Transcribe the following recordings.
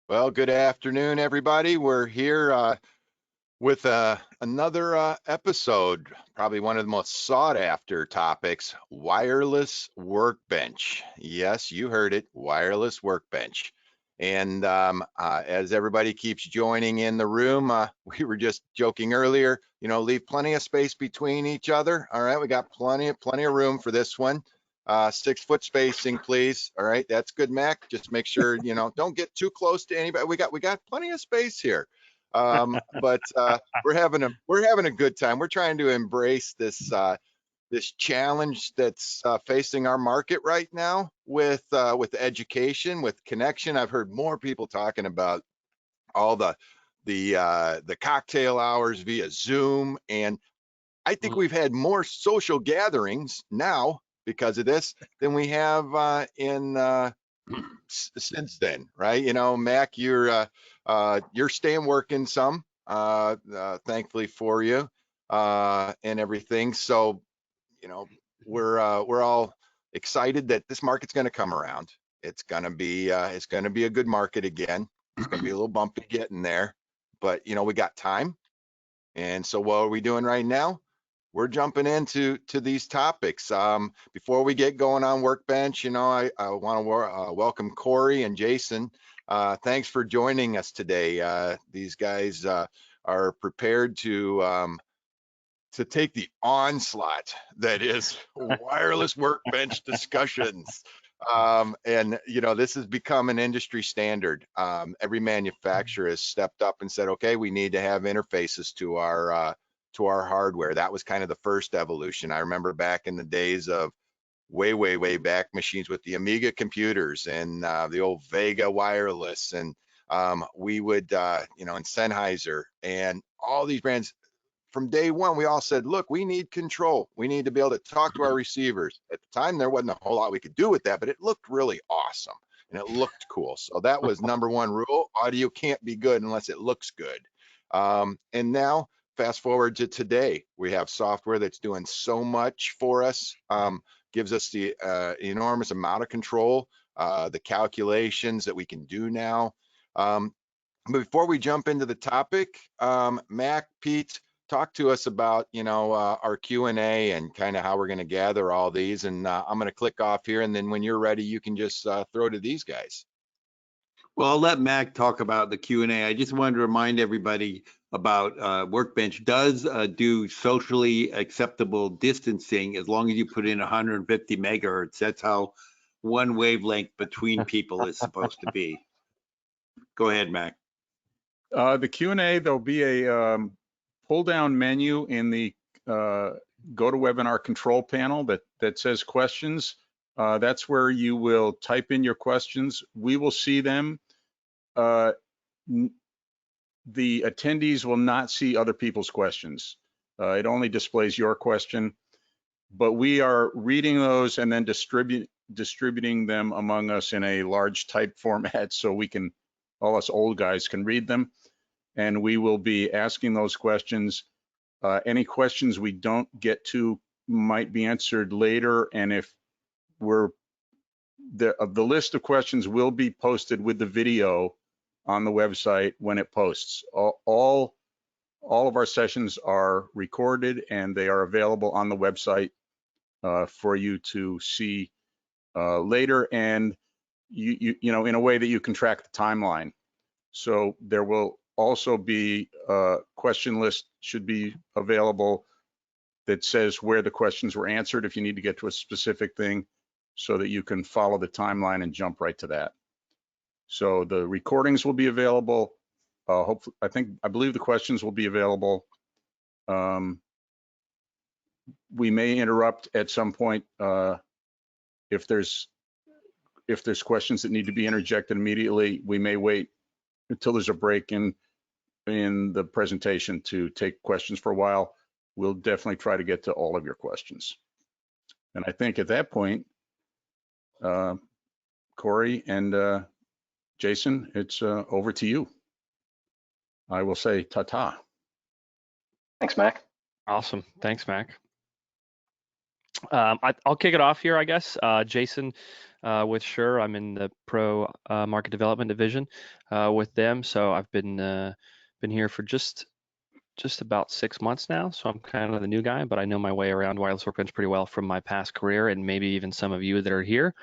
Well, good afternoon, everybody. We're here with another episode, probably one of the most sought after topics, wireless workbench. Yes, you heard it, wireless workbench. And as everybody keeps joining in the room, we were just joking earlier, leave plenty of space between each other. All right, we got plenty of room for this one. 6 foot spacing, please. All right, that's good, Mac. Just make sure, don't get too close to anybody. We got plenty of space here. But we're having a good time. We're trying to embrace this challenge that's facing our market right now with education, with connection. I've heard more people talking about all the cocktail hours via Zoom, and I think we've had more social gatherings now because of this than we have since then, right? Mac, you're staying working some, thankfully for you, and everything. So, we're all excited that this market's going to come around. It's going to be a good market again. It's going to be a little bumpy getting there, but we got time. And so what are we doing right now? We're jumping into these topics. Before we get going on Workbench, I want to welcome Corey and Jason. Thanks for joining us today. These guys are prepared to take the onslaught that is wireless workbench discussions. And this has become an industry standard. Every manufacturer has stepped up and said, okay, we need to have interfaces to our hardware. That was kind of the first evolution. I remember back in the days of way back machines with the Amiga computers and the old Vega wireless, and we would and Sennheiser and all these brands. From day one, we all said, look, we need control. We need to be able to talk to our receivers. At the time, there wasn't a whole lot we could do with that, but it looked really awesome and it looked cool. So that was number one rule. Audio can't be good unless it looks good. And now, fast forward to today, we have software that's doing so much for us, gives us the enormous amount of control, the calculations that we can do now. But before we jump into the topic, Mac, Pete, talk to us about our Q&A and kind of how we're going to gather all these. And I'm going to click off here, and then when you're ready, you can just throw to these guys. Well, I'll let Mac talk about the Q&A. I just wanted to remind everybody about Workbench does do socially acceptable distancing as long as you put in 150 megahertz. That's how one wavelength between people is supposed to be. Go ahead, Mac. The Q&A, there'll be a pull-down menu in the GoToWebinar control panel that says questions. That's where you will type in your questions. We will see them. The attendees will not see other people's questions. It only displays your question, but we are reading those and then distributing them among us in a large type format so we can, all us old guys can read them. And we will be asking those questions. Any questions we don't get to might be answered later. And if the list of questions will be posted with the video on the website when it posts. All of our sessions are recorded and they are available on the website for you to see later, and you know, in a way that you can track the timeline. So there will also be a question list should be available that says where the questions were answered if you need to get to a specific thing, so that you can follow the timeline and jump right to that. So the recordings will be available. Hopefully, I believe the questions will be available. We may interrupt at some point if there's questions that need to be interjected immediately. We may wait until there's a break in the presentation to take questions for a while. We'll definitely try to get to all of your questions. And I think at that point, Corey and Jason, it's over to you. I will say ta-ta. Thanks, Mac. Awesome. Thanks, Mac. I'll kick it off here, I guess. Jason with Shure. I'm in the Pro Market Development Division with them. So I've been here for just about 6 months now. So I'm kind of the new guy, but I know my way around Wireless Workbench pretty well from my past career, and maybe even some of you that are here.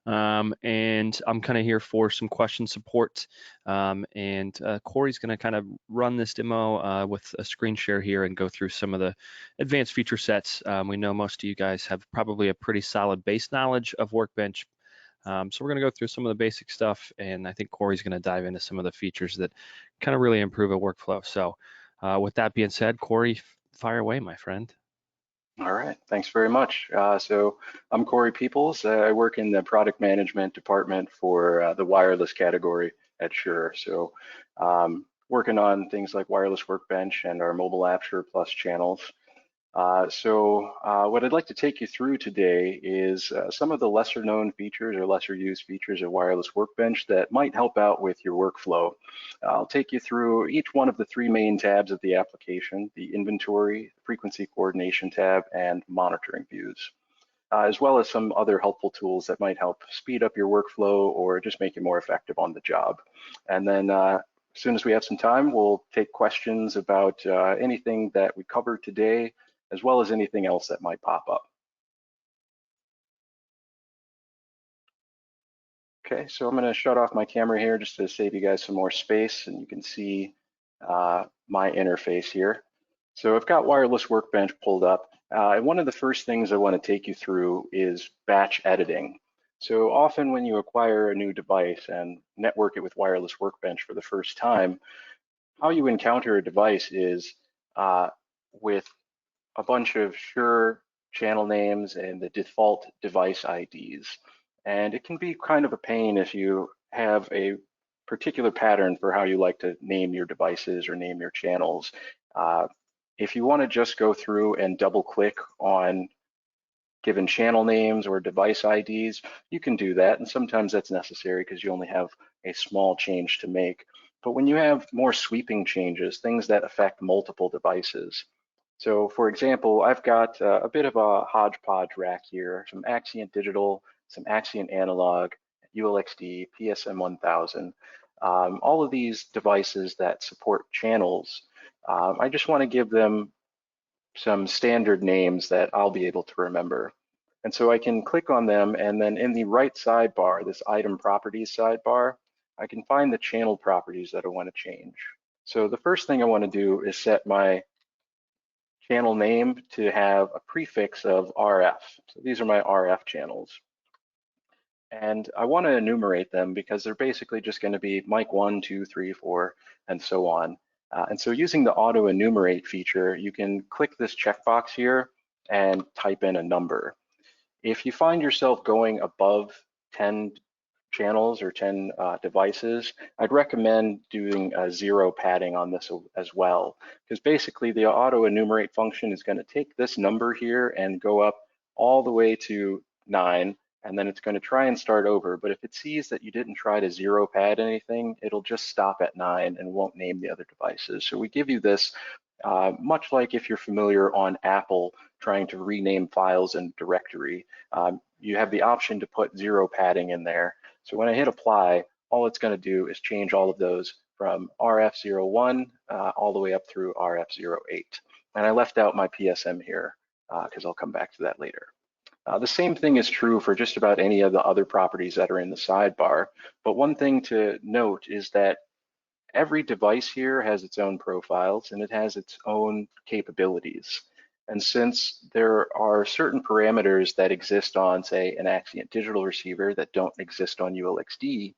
And I'm kind of here for some question support. And Corey's going to kind of run this demo with a screen share here and go through some of the advanced feature sets. We know most of you guys have probably a pretty solid base knowledge of Workbench. So we're going to go through some of the basic stuff, and I think Corey's going to dive into some of the features that kind of really improve a workflow. So with that being said, Corey, fire away, my friend. All right, thanks very much. So I'm Corey Peoples. I work in the product management department for the wireless category at Shure. So working on things like Wireless Workbench and our mobile app Shure Plus channels. What I'd like to take you through today is some of the lesser known features or lesser used features of Wireless Workbench that might help out with your workflow. I'll take you through each one of the three main tabs of the application: the inventory, frequency coordination tab, and monitoring views, as well as some other helpful tools that might help speed up your workflow or just make you more effective on the job. And then as soon as we have some time, we'll take questions about anything that we covered today, as well as anything else that might pop up. Okay, so I'm going to shut off my camera here just to save you guys some more space, and you can see my interface here. So I've got Wireless Workbench pulled up. And one of the first things I want to take you through is batch editing. So often when you acquire a new device and network it with Wireless Workbench for the first time, how you encounter a device is with a bunch of Shure channel names and the default device IDs. And it can be kind of a pain if you have a particular pattern for how you like to name your devices or name your channels. If you want to just go through and double click on given channel names or device IDs, you can do that. And sometimes that's necessary because you only have a small change to make. But when you have more sweeping changes, things that affect multiple devices, so for example, I've got a bit of a hodgepodge rack here, some Axient Digital, some Axient Analog, ULXD, PSM 1000, all of these devices that support channels. I just want to give them some standard names that I'll be able to remember. And so I can click on them, and then in the right sidebar, this item properties sidebar, I can find the channel properties that I want to change. So the first thing I want to do is set my channel name to have a prefix of RF. So these are my RF channels. And I want to enumerate them because they're basically just going to be mic 1, 2, 3, 4, and so on. And so using the auto enumerate feature, you can click this checkbox here and type in a number. If you find yourself going above 10 channels or 10 devices, I'd recommend doing a 0 padding on this as well, because basically the auto enumerate function is going to take this number here and go up all the way to 9, and then it's going to try and start over. But if it sees that you didn't try to 0 pad anything, it'll just stop at 9 and won't name the other devices. So we give you this much like if you're familiar on Apple trying to rename files in directory. You have the option to put 0 padding in there. So when I hit apply, all it's going to do is change all of those from RF01 all the way up through RF08. And I left out my PSM here because I'll come back to that later. The same thing is true for just about any of the other properties that are in the sidebar. But one thing to note is that every device here has its own profiles and it has its own capabilities. And since there are certain parameters that exist on, say, an Axient digital receiver that don't exist on ULXD,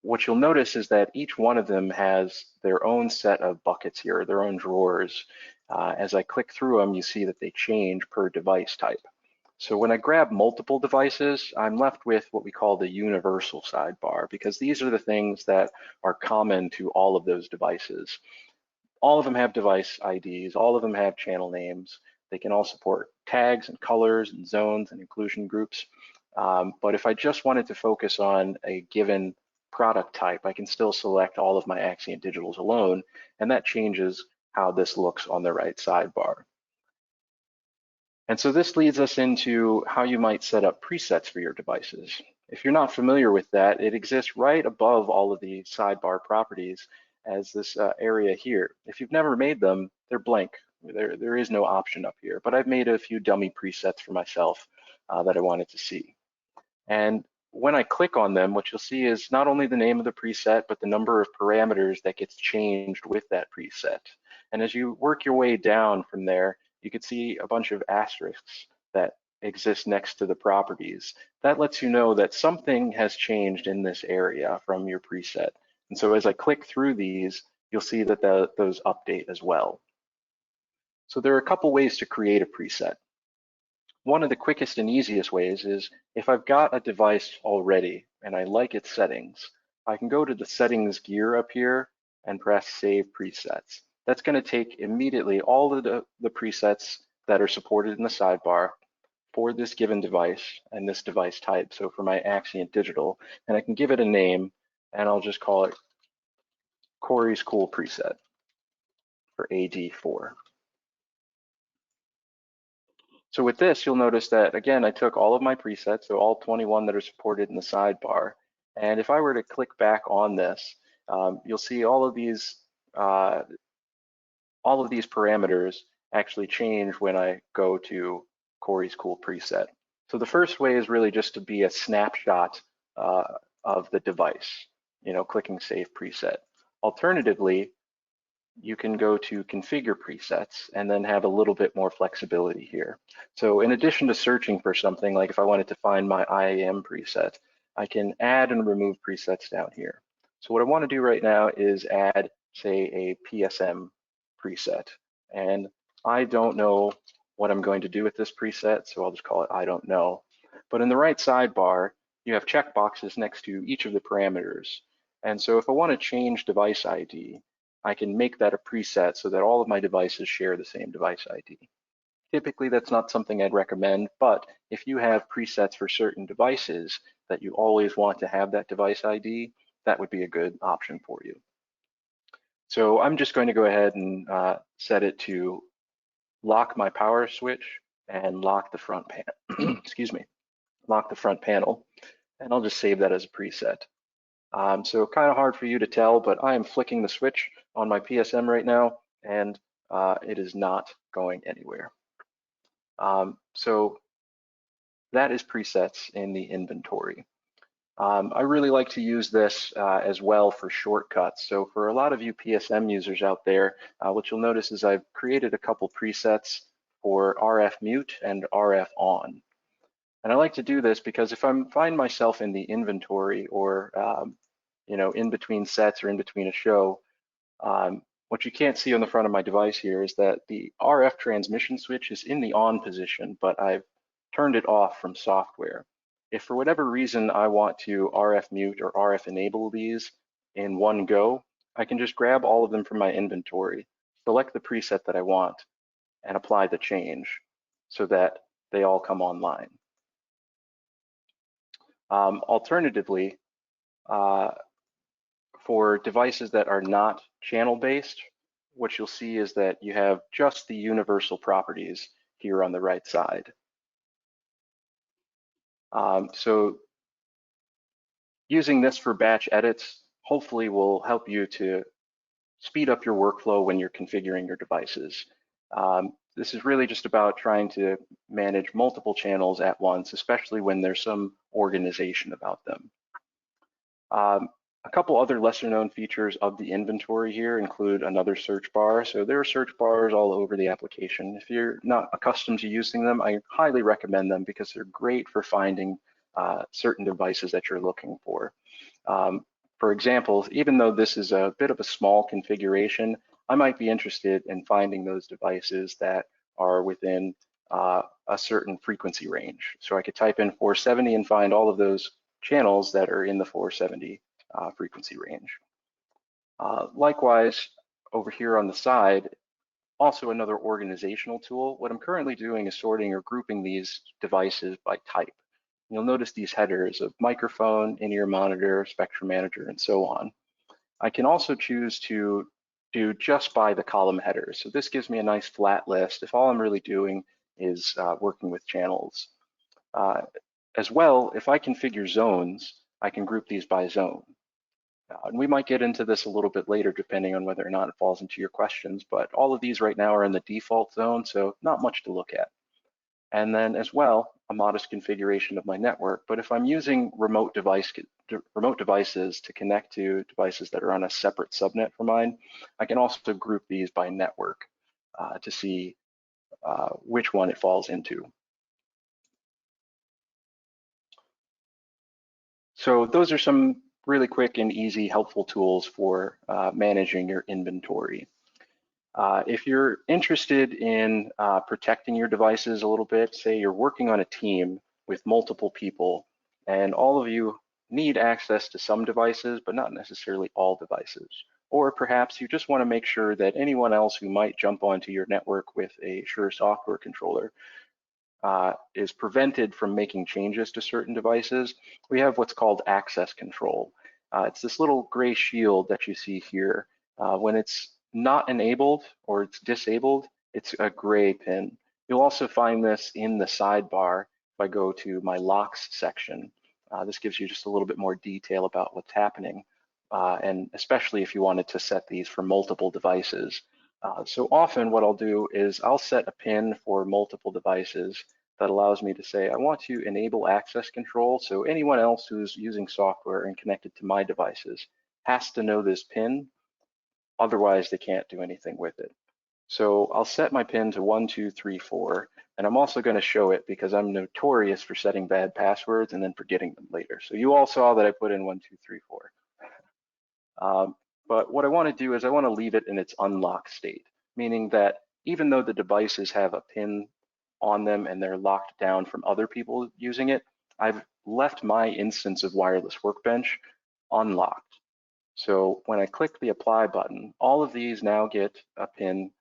what you'll notice is that each one of them has their own set of buckets here, their own drawers. As I click through them, you see that they change per device type. So when I grab multiple devices, I'm left with what we call the universal sidebar, because these are the things that are common to all of those devices. All of them have device IDs, all of them have channel names. They can all support tags and colors and zones and inclusion groups. But if I just wanted to focus on a given product type, I can still select all of my Axient digitals alone, and that changes how this looks on the right sidebar. And so this leads us into how you might set up presets for your devices. If you're not familiar with that, it exists right above all of the sidebar properties as this area here. If you've never made them, they're blank. There is no option up here, but I've made a few dummy presets for myself that I wanted to see. And when I click on them, what you'll see is not only the name of the preset, but the number of parameters that gets changed with that preset. And as you work your way down from there, you can see a bunch of asterisks that exist next to the properties. That lets you know that something has changed in this area from your preset. And so as I click through these, you'll see that those update as well. So there are a couple ways to create a preset. One of the quickest and easiest ways is if I've got a device already and I like its settings, I can go to the settings gear up here and press save presets. That's going to take immediately all of the presets that are supported in the sidebar for this given device and this device type. So for my Axient Digital, and I can give it a name, and I'll just call it Corey's Cool Preset for AD4. So with this, you'll notice that, again, I took all of my presets, so all 21 that are supported in the sidebar. And if I were to click back on this, you'll see all of these parameters actually change when I go to Corey's Cool Preset. So the first way is really just to be a snapshot of the device, clicking Save Preset. Alternatively, you can go to configure presets and then have a little bit more flexibility here. So in addition to searching for something, like if I wanted to find my IAM preset, I can add and remove presets down here. So what I want to do right now is add, say, a PSM preset. And I don't know what I'm going to do with this preset, so I'll just call it I don't know. But in the right sidebar, you have checkboxes next to each of the parameters. And so if I want to change device ID, I can make that a preset so that all of my devices share the same device ID. Typically, that's not something I'd recommend, but if you have presets for certain devices that you always want to have that device ID, that would be a good option for you. So I'm just going to go ahead and set it to lock my power switch and lock the front panel. Excuse me, lock the front panel, and I'll just save that as a preset. So kind of hard for you to tell, but I am flicking the switch on my PSM right now, and it is not going anywhere. So that is presets in the inventory. I really like to use this as well for shortcuts. So for a lot of you PSM users out there, what you'll notice is I've created a couple presets for RF mute and RF on. And I like to do this because if I find myself in the inventory or in between sets or in between a show, what you can't see on the front of my device here is that the RF transmission switch is in the on position, but I've turned it off from software. If for whatever reason I want to RF mute or RF enable these in one go, I can just grab all of them from my inventory, select the preset that I want, and apply the change so that they all come online. Alternatively, for devices that are not channel-based, what you'll see is that you have just the universal properties here on the right side. So using this for batch edits hopefully will help you to speed up your workflow when you're configuring your devices. This is really just about trying to manage multiple channels at once, especially when there's some organization about them. A couple other lesser known features of the inventory here include another search bar. So there are search bars all over the application. If you're not accustomed to using them, I highly recommend them because they're great for finding certain devices that you're looking for. For example, even though this is a bit of a small configuration, I might be interested in finding those devices that are within a certain frequency range. So I could type in 470 and find all of those channels that are in the 470 frequency range. Likewise, over here on the side, also another organizational tool. What I'm currently doing is sorting or grouping these devices by type. You'll notice these headers of microphone, in-ear monitor, spectrum manager, and so on. I can also choose to do just by the column headers. So this gives me a nice flat list if all I'm really doing is working with channels. As well, if I configure zones, I can group these by zone. And we might get into this a little bit later, depending on whether or not it falls into your questions, but all of these right now are in the default zone, so not much to look at. And then as well, a modest configuration of my network. But if I'm using remote devices to connect to devices that are on a separate subnet from mine, I can also group these by network to see which one it falls into. So those are some really quick and easy, helpful tools for managing your inventory. If you're interested in protecting your devices a little bit, say you're working on a team with multiple people and all of you need access to some devices, but not necessarily all devices. Or perhaps you just want to make sure that anyone else who might jump onto your network with a Shure software controller is prevented from making changes to certain devices. We have what's called access control. It's this little gray shield that you see here. When it's not enabled or it's disabled, it's a gray pin. You'll also find this in the sidebar if I go to my locks section. This gives you just a little bit more detail about what's happening, and especially if you wanted to set these for multiple devices. So often what I'll do is I'll set a pin for multiple devices that allows me to say, I want to enable access control. So anyone else who's using software and connected to my devices has to know this pin. Otherwise, they can't do anything with it. So I'll set my pin to 1, 2, 3, 4. And I'm also going to show it because I'm notorious for setting bad passwords and then forgetting them later. So you all saw that I put in 1, 2, 3, 4. But what I want to do is I want to leave it in its unlocked state, meaning that even though the devices have a pin on them and they're locked down from other people using it, I've left my instance of Wireless Workbench unlocked. So when I click the apply button, all of these now get a pin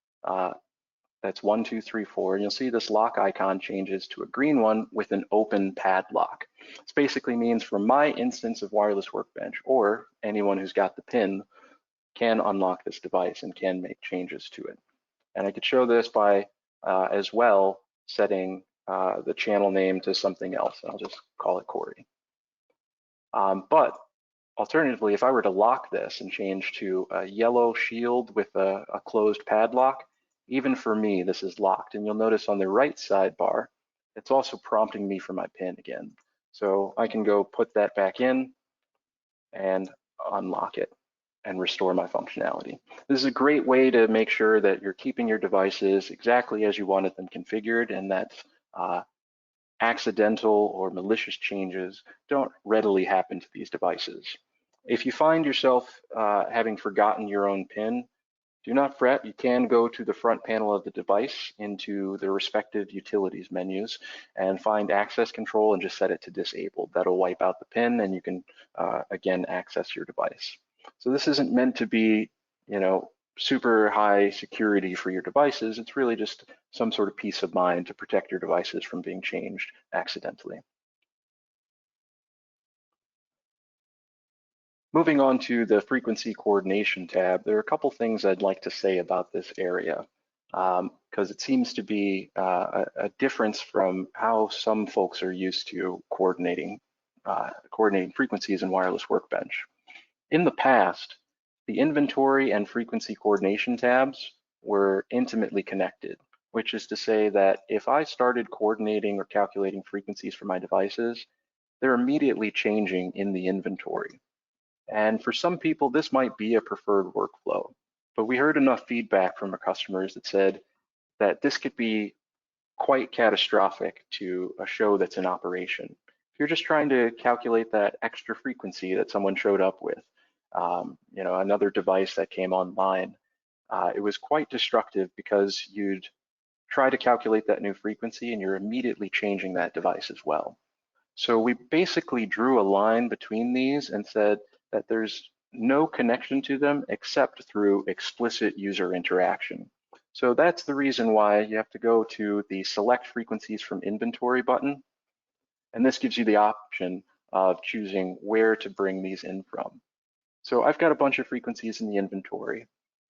that's 1, 2, 3, 4, and you'll see this lock icon changes to a green one with an open padlock. This basically means for my instance of Wireless Workbench, or anyone who's got the pin can unlock this device and can make changes to it. And I could show this by as well setting the channel name to something else. I'll just call it Corey. But alternatively, if I were to lock this and change to a yellow shield with a closed padlock, even for me, this is locked. And you'll notice on the right sidebar, it's also prompting me for my pin again. So I can go put that back in and unlock it and restore my functionality. This is a great way to make sure that you're keeping your devices exactly as you wanted them configured, and that accidental or malicious changes don't readily happen to these devices. If you find yourself having forgotten your own PIN, do not fret. You can go to the front panel of the device into the respective utilities menus and find access control and just set it to disabled. That'll wipe out the PIN and you can again access your device. So this isn't meant to be, super high security for your devices. It's really just some sort of peace of mind to protect your devices from being changed accidentally. Moving on to the frequency coordination tab, there are a couple things I'd like to say about this area, because it seems to be a difference from how some folks are used to coordinating frequencies in Wireless Workbench. In the past, the inventory and frequency coordination tabs were intimately connected, which is to say that if I started coordinating or calculating frequencies for my devices, they're immediately changing in the inventory. And for some people, this might be a preferred workflow, but we heard enough feedback from our customers that said that this could be quite catastrophic to a show that's in operation. If you're just trying to calculate that extra frequency that someone showed up with, another device that came online, it was quite destructive because you'd try to calculate that new frequency and you're immediately changing that device as well. So we basically drew a line between these and said that there's no connection to them except through explicit user interaction. So that's the reason why you have to go to the Select Frequencies from Inventory button. And this gives you the option of choosing where to bring these in from. So I've got a bunch of frequencies in the inventory.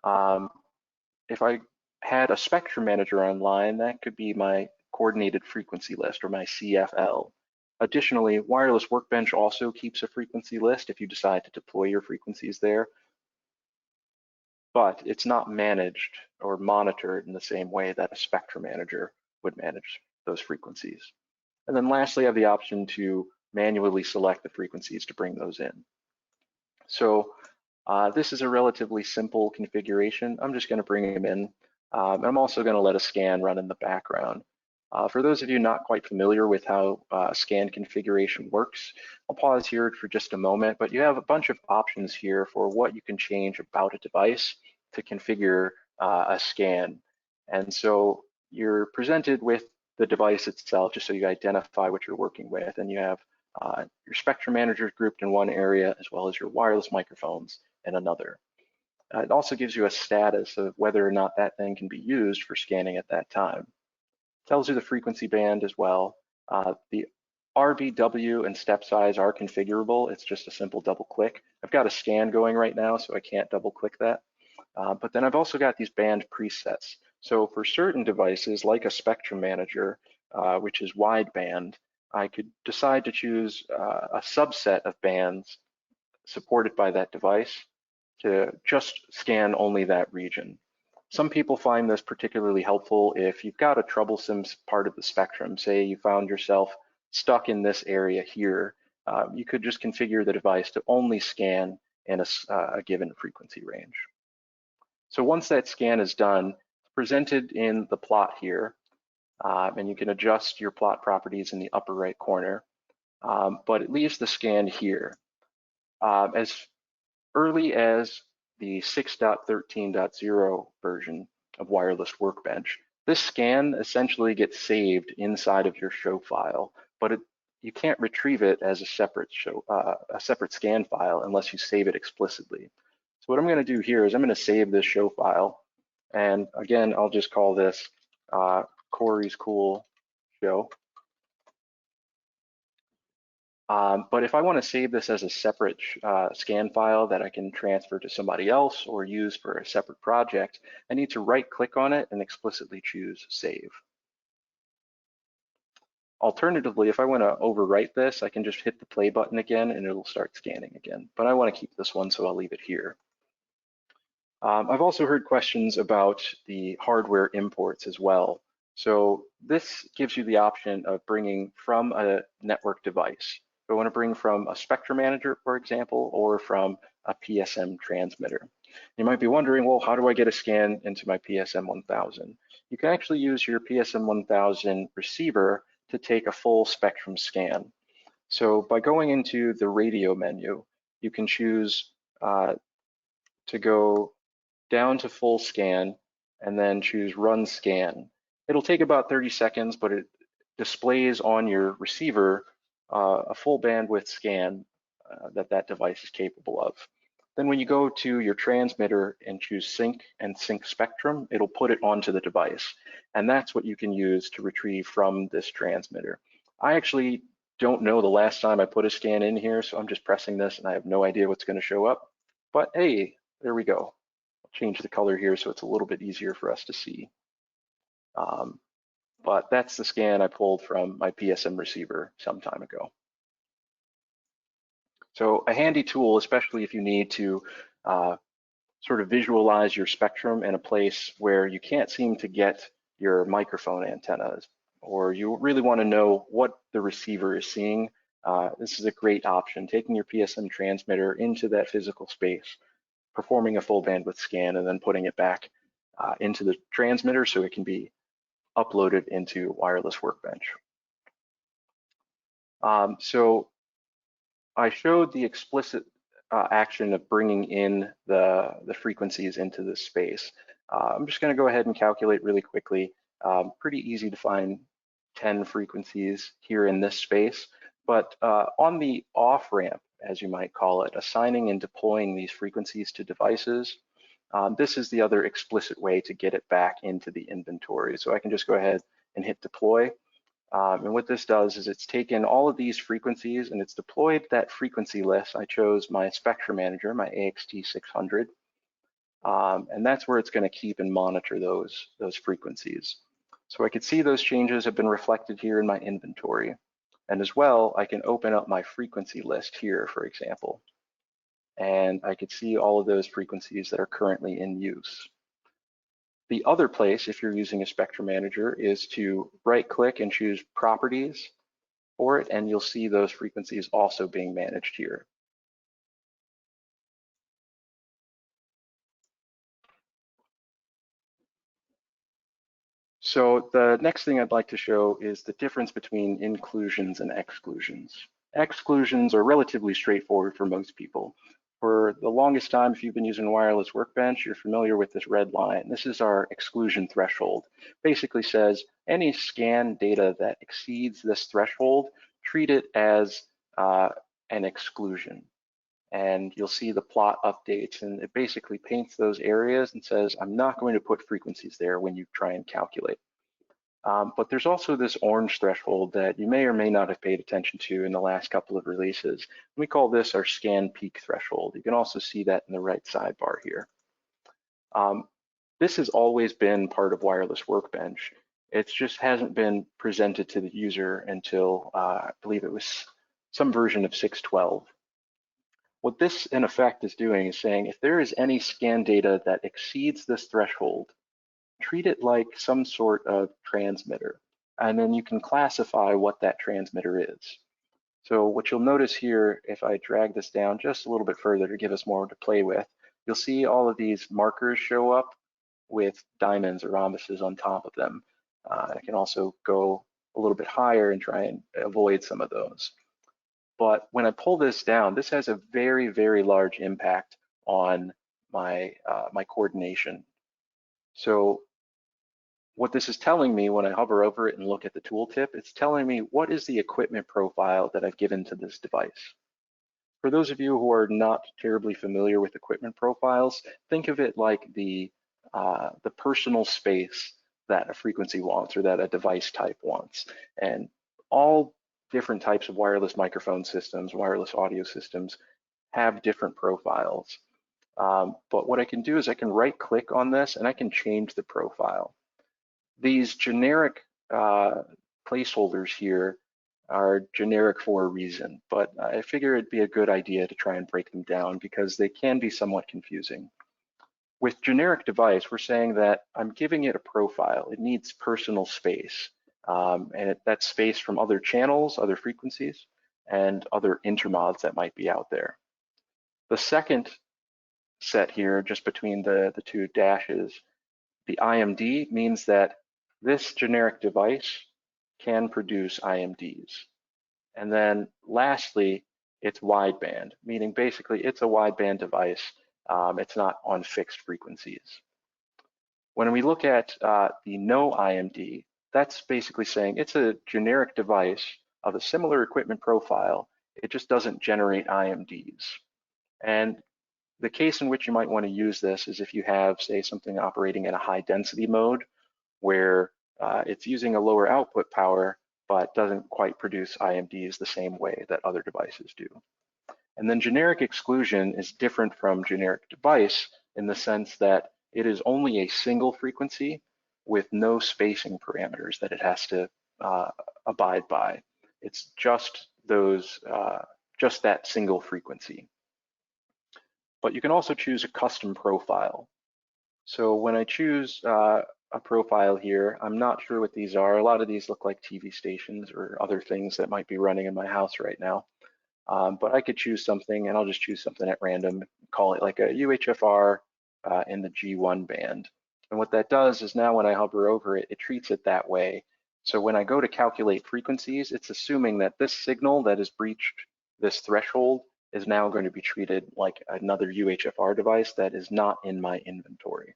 If I had a spectrum manager online, that could be my coordinated frequency list, or my CFL. Additionally, Wireless Workbench also keeps a frequency list if you decide to deploy your frequencies there, but it's not managed or monitored in the same way that a spectrum manager would manage those frequencies. And then lastly, I have the option to manually select the frequencies to bring those in. So this is a relatively simple configuration. I'm just going to bring them in. And I'm also going to let a scan run in the background. For those of you not quite familiar with how scan configuration works, I'll pause here for just a moment, but you have a bunch of options here for what you can change about a device to configure a scan. And so you're presented with the device itself, just so you identify what you're working with. And you have your spectrum managers grouped in one area, as well as your wireless microphones in another. It also gives you a status of whether or not that thing can be used for scanning at that time. Tells you the frequency band as well. The RVW and step size are configurable. It's just a simple double click. I've got a scan going right now, so I can't double click that. But then I've also got these band presets. So for certain devices, like a spectrum manager, which is wideband, I could decide to choose a subset of bands supported by that device to just scan only that region. Some people find this particularly helpful if you've got a troublesome part of the spectrum. Say you found yourself stuck in this area here, you could just configure the device to only scan in a given frequency range. So once that scan is done, it's presented in the plot here, and you can adjust your plot properties in the upper right corner, but it leaves the scan here. As early as the 6.13.0 version of Wireless Workbench, this scan essentially gets saved inside of your show file, but you can't retrieve it as a separate scan file unless you save it explicitly. So what I'm going to do here is I'm going to save this show file, and again, I'll just call this Corey's Cool Show. But if I want to save this as a separate scan file that I can transfer to somebody else or use for a separate project, I need to right-click on it and explicitly choose Save. Alternatively, if I want to overwrite this, I can just hit the play button again and it'll start scanning again. But I want to keep this one, so I'll leave it here. I've also heard questions about the hardware imports as well. So this gives you the option of bringing from a network device. I want to bring from a spectrum manager, for example, or from a PSM transmitter. You might be wondering, well, how do I get a scan into my PSM 1000? You can actually use your PSM 1000 receiver to take a full spectrum scan. So by going into the radio menu, you can choose to go down to full scan and then choose run scan. It'll take about 30 seconds, but it displays on your receiver a full bandwidth scan that device is capable of. Then when you go to your transmitter and choose sync and sync spectrum, it'll put it onto the device. And that's what you can use to retrieve from this transmitter. I actually don't know the last time I put a scan in here, so I'm just pressing this and I have no idea what's going to show up. But hey, there we go. I'll change the color here so it's a little bit easier for us to see. But that's the scan I pulled from my PSM receiver some time ago. So a handy tool, especially if you need to sort of visualize your spectrum in a place where you can't seem to get your microphone antennas, or you really want to know what the receiver is seeing. This is a great option, taking your PSM transmitter into that physical space, performing a full bandwidth scan, and then putting it back into the transmitter so it can be uploaded into Wireless Workbench. So I showed the explicit action of bringing in the frequencies into this space. I'm just going to go ahead and calculate really quickly. Pretty easy to find 10 frequencies here in this space, but on the off ramp, as you might call it, assigning and deploying these frequencies to devices, this is the other explicit way to get it back into the inventory. So I can just go ahead and hit deploy. And what this does is it's taken all of these frequencies and it's deployed that frequency list. I chose my spectrum manager, my AXT 600, and that's where it's going to keep and monitor those frequencies. So I could see those changes have been reflected here in my inventory. And as well, I can open up my frequency list here, for example. And I could see all of those frequencies that are currently in use. The other place, if you're using a spectrum manager, is to right-click and choose Properties for it, and you'll see those frequencies also being managed here. So the next thing I'd like to show is the difference between inclusions and exclusions. Exclusions are relatively straightforward for most people. For the longest time, if you've been using Wireless Workbench, you're familiar with this red line. This is our exclusion threshold. Basically says any scan data that exceeds this threshold, treat it as an exclusion. And you'll see the plot updates, and it basically paints those areas and says, I'm not going to put frequencies there when you try and calculate. But there's also this orange threshold that you may or may not have paid attention to in the last couple of releases. We call this our scan peak threshold. You can also see that in the right sidebar here. This has always been part of Wireless Workbench. It just hasn't been presented to the user until I believe it was some version of 6.12. What this in effect is doing is saying if there is any scan data that exceeds this threshold, treat it like some sort of transmitter, and then you can classify what that transmitter is. So what you'll notice here, if I drag this down just a little bit further to give us more to play with, you'll see all of these markers show up with diamonds or rhombuses on top of them. I can also go a little bit higher and try and avoid some of those. But when I pull this down, this has a very, very large impact on my, my coordination. So what this is telling me when I hover over it and look at the tooltip, it's telling me what is the equipment profile that I've given to this device. For those of you who are not terribly familiar with equipment profiles, think of it like the personal space that a frequency wants or that a device type wants. And all different types of wireless microphone systems, wireless audio systems have different profiles. But what I can do is I can right click on this and I can change the profile. These generic placeholders here are generic for a reason, but I figure it'd be a good idea to try and break them down because they can be somewhat confusing. With generic device, we're saying that I'm giving it a profile. It needs personal space, and that's space from other channels, other frequencies, and other intermods that might be out there. The second set here, just between the two dashes, the IMD means that this generic device can produce IMDs. And then lastly, it's wideband, meaning basically it's a wideband device. It's not on fixed frequencies. When we look at the no IMD, that's basically saying it's a generic device of a similar equipment profile. It just doesn't generate IMDs. And the case in which you might want to use this is if you have, say, something operating in a high density mode where it's using a lower output power, but doesn't quite produce IMDs the same way that other devices do. And then generic exclusion is different from generic device in the sense that it is only a single frequency with no spacing parameters that it has to abide by. It's just those, just that single frequency. But you can also choose a custom profile. So when I choose a profile here, I'm not sure what these are. A lot of these look like TV stations or other things that might be running in my house right now. But I could choose something, and I'll just choose something at random, call it like a UHFR in the G1 band. And what that does is now when I hover over it, it treats it that way. So when I go to calculate frequencies, it's assuming that this signal that has breached this threshold is now going to be treated like another UHFR device that is not in my inventory.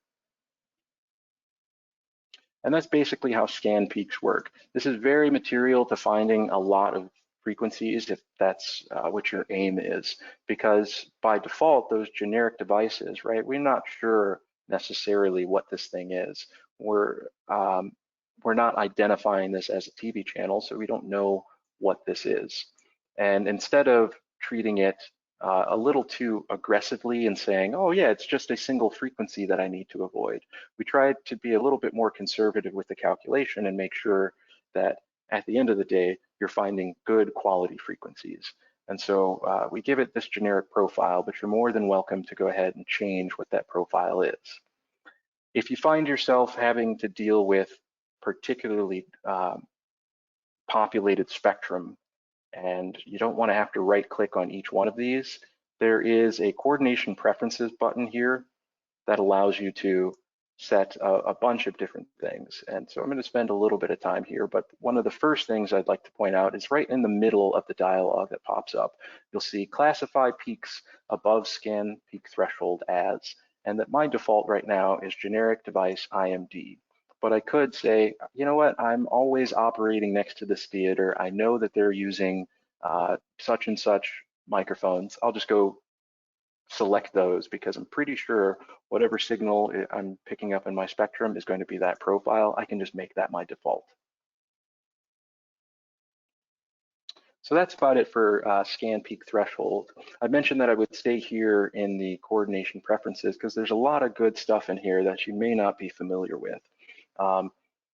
And that's basically how scan peaks work. This is very material to finding a lot of frequencies if that's what your aim is, because by default, those generic devices, right, we're not sure necessarily what this thing is. We're not identifying this as a TV channel, so we don't know what this is. And instead of treating it a little too aggressively in saying, oh yeah, it's just a single frequency that I need to avoid. We tried to be a little bit more conservative with the calculation and make sure that at the end of the day, you're finding good quality frequencies. And so we give it this generic profile, but you're more than welcome to go ahead and change what that profile is. If you find yourself having to deal with particularly populated spectrum, and you don't want to have to right click on each one of these, there is a coordination preferences button here that allows you to set a bunch of different things. And so I'm going to spend a little bit of time here, but one of the first things I'd like to point out is right in the middle of the dialog that pops up. You'll see classify peaks above scan peak threshold as, and that my default right now is generic device IMD. But I could say, you know what, I'm always operating next to this theater. I know that they're using such and such microphones. I'll just go select those because I'm pretty sure whatever signal I'm picking up in my spectrum is going to be that profile. I can just make that my default. So that's about it for scan peak threshold. I mentioned that I would stay here in the coordination preferences because there's a lot of good stuff in here that you may not be familiar with.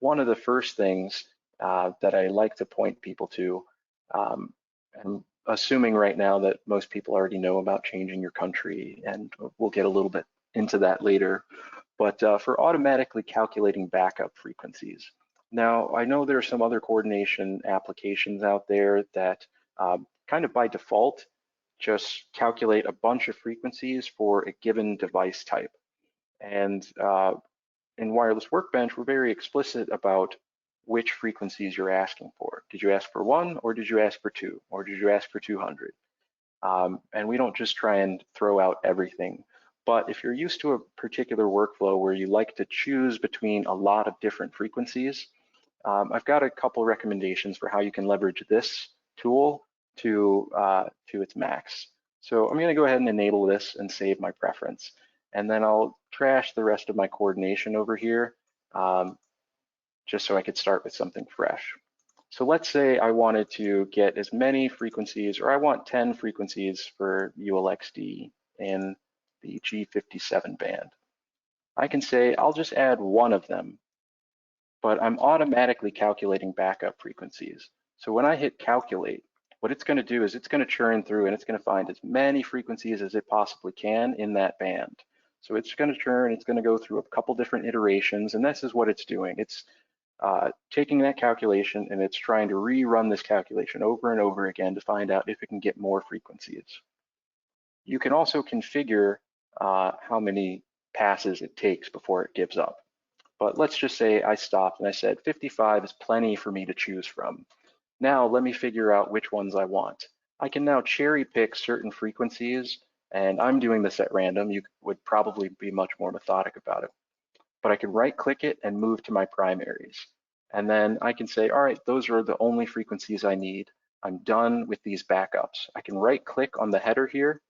One of the first things that I like to point people to, I'm assuming right now that most people already know about changing your country, and we'll get a little bit into that later, but for automatically calculating backup frequencies. Now, I know there are some other coordination applications out there that kind of by default just calculate a bunch of frequencies for a given device type. And in Wireless Workbench, we're very explicit about which frequencies you're asking for. Did you ask for 1, or did you ask for 2, or did you ask for 200? And we don't just try and throw out everything. But if you're used to a particular workflow where you like to choose between a lot of different frequencies, I've got a couple recommendations for how you can leverage this tool to its max. So I'm going to go ahead and enable this and save my preference. And then I'll trash the rest of my coordination over here, just so I could start with something fresh. So let's say I wanted to get as many frequencies, or I want 10 frequencies for ULXD in the G57 band. I can say I'll just add one of them, but I'm automatically calculating backup frequencies. So when I hit calculate, what it's going to do is it's going to churn through and it's going to find as many frequencies as it possibly can in that band. So it's going to churn, it's going to go through a couple different iterations, and this is what it's doing. It's taking that calculation and it's trying to rerun this calculation over and over again to find out if it can get more frequencies. You can also configure how many passes it takes before it gives up. But let's just say I stopped and I said 55 is plenty for me to choose from. Now let me figure out which ones I want. I can now cherry pick certain frequencies, and I'm doing this at random. You would probably be much more methodic about it. But I can right click it and move to my primaries. And then I can say, all right, those are the only frequencies I need. I'm done with these backups. I can right click on the header here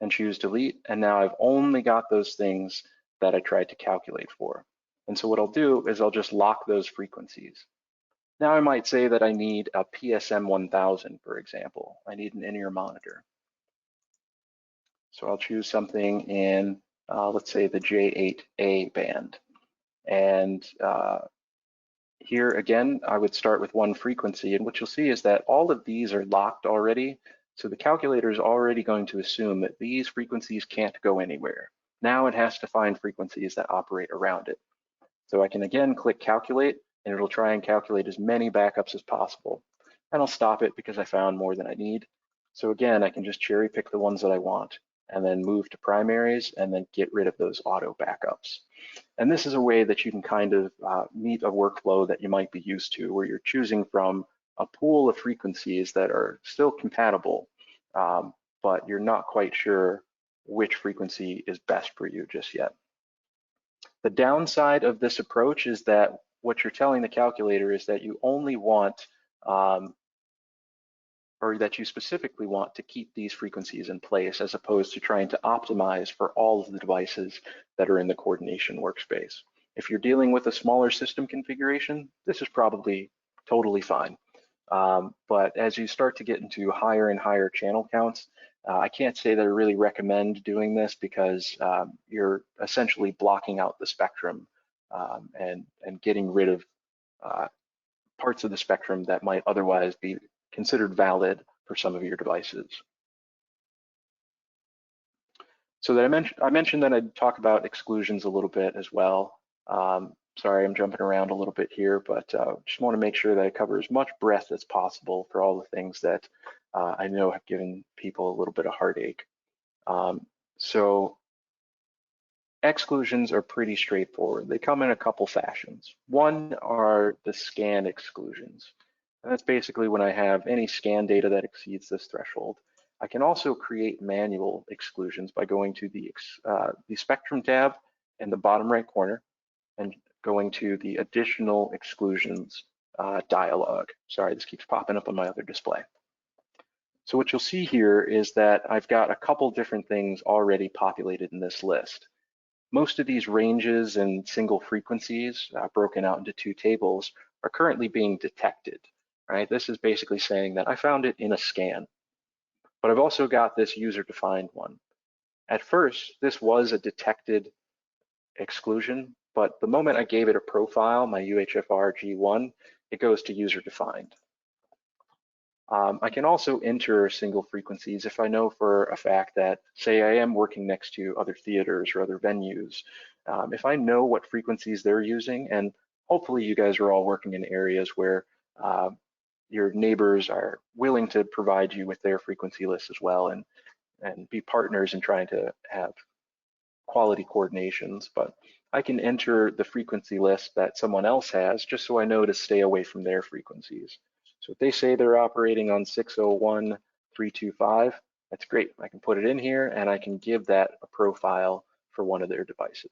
and choose delete. And now I've only got those things that I tried to calculate for. And so what I'll do is I'll just lock those frequencies. Now I might say that I need a PSM 1000, for example. I need an in-ear monitor. So I'll choose something in, let's say the J8A band. And here again, I would start with one frequency, and what you'll see is that all of these are locked already. So the calculator is already going to assume that these frequencies can't go anywhere. Now it has to find frequencies that operate around it. So I can again click calculate, and it'll try and calculate as many backups as possible. And I'll stop it because I found more than I need. So again, I can just cherry pick the ones that I want and then move to primaries and then get rid of those auto backups. And this is a way that you can kind of meet a workflow that you might be used to, where you're choosing from a pool of frequencies that are still compatible, but you're not quite sure which frequency is best for you just yet. The downside of this approach is that what you're telling the calculator is that you only want, or that you specifically want to keep these frequencies in place, as opposed to trying to optimize for all of the devices that are in the coordination workspace. If you're dealing with a smaller system configuration, this is probably totally fine. But as you start to get into higher and higher channel counts, I can't say that I really recommend doing this because you're essentially blocking out the spectrum and getting rid of parts of the spectrum that might otherwise be considered valid for some of your devices. So that I mentioned that I'd talk about exclusions a little bit as well. Sorry, I'm jumping around a little bit here, but just want to make sure that I cover as much breadth as possible for all the things that I know have given people a little bit of heartache. So exclusions are pretty straightforward. They come in a couple fashions. One are the scan exclusions. And that's basically when I have any scan data that exceeds this threshold. I can also create manual exclusions by going to the spectrum tab in the bottom right corner and going to the additional exclusions dialog. Sorry, this keeps popping up on my other display. So what you'll see here is that I've got a couple different things already populated in this list. Most of these ranges and single frequencies broken out into two tables are currently being detected, right? This is basically saying that I found it in a scan, but I've also got this user-defined one. At first, this was a detected exclusion, but the moment I gave it a profile, my UHFR G1, it goes to user-defined. I can also enter single frequencies if I know for a fact that, say I am working next to other theaters or other venues. If I know what frequencies they're using, and hopefully you guys are all working in areas where your neighbors are willing to provide you with their frequency list as well and be partners in trying to have quality coordinations, but I can enter the frequency list that someone else has just so I know to stay away from their frequencies. So if they say they're operating on 601.325, that's great. I can put it in here and I can give that a profile for one of their devices.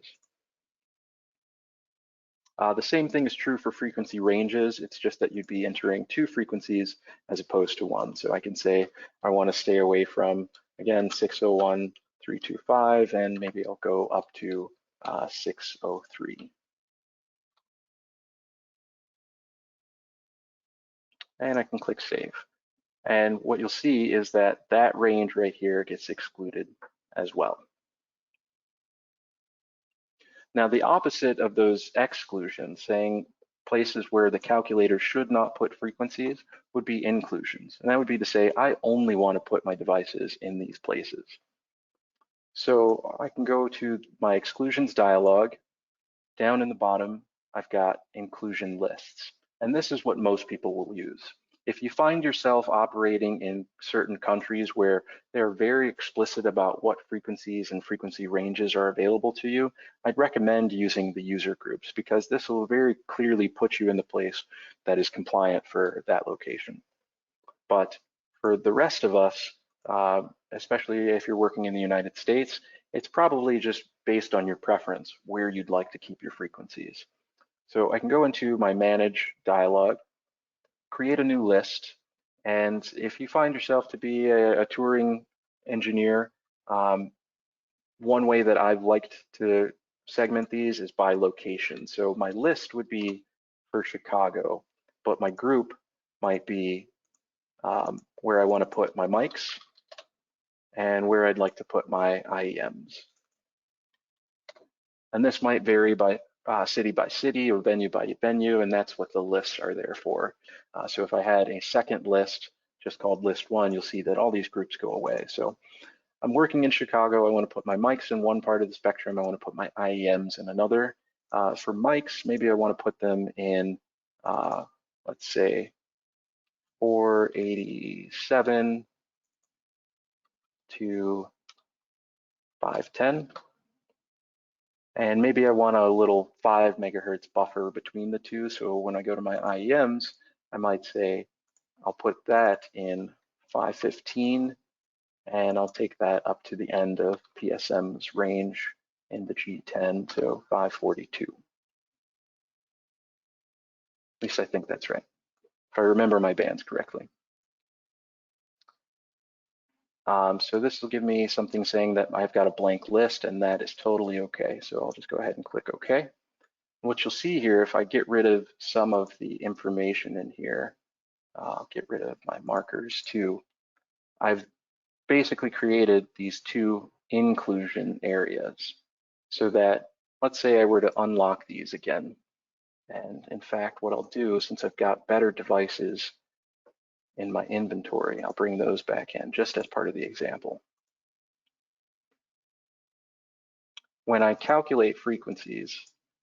The same thing is true for frequency ranges. It's just that you'd be entering two frequencies as opposed to one. So I can say I want to stay away from, again, 601.325, and maybe I'll go up to 603. And I can click save. And what you'll see is that that range right here gets excluded as well. Now, the opposite of those exclusions, saying places where the calculator should not put frequencies, would be inclusions. And that would be to say, I only want to put my devices in these places. So I can go to my exclusions dialog. Down in the bottom, I've got inclusion lists. And this is what most people will use. If you find yourself operating in certain countries where they're very explicit about what frequencies and frequency ranges are available to you, I'd recommend using the user groups because this will very clearly put you in the place that is compliant for that location. But for the rest of us, especially if you're working in the United States, it's probably just based on your preference where you'd like to keep your frequencies. So I can go into my manage dialog, create a new list, and if you find yourself to be a touring engineer, one way that I've liked to segment these is by location. So my list would be for Chicago, but my group might be where I want to put my mics and where I'd like to put my IEMs. And this might vary by city by city or venue by venue, and that's what the lists are there for. So if I had a second list just called list one, you'll see that all these groups go away. So I'm working in Chicago, I want to put my mics in one part of the spectrum, I want to put my IEMs in another. For mics, maybe I want to put them in, let's say, 487 to 510. And maybe I want a little 5 megahertz buffer between the two. So when I go to my IEMs, I might say, I'll put that in 515, and I'll take that up to the end of PSM's range in the G10 to 542. At least I think that's right, if I remember my bands correctly. So this will give me something saying that I've got a blank list, and that is totally okay. So I'll just go ahead and click OK. What you'll see here, if I get rid of some of the information in here, I'll get rid of my markers too. I've basically created these two inclusion areas so that, let's say I were to unlock these again. And in fact, what I'll do, since I've got better devices in my inventory, I'll bring those back in just as part of the example. When I calculate frequencies,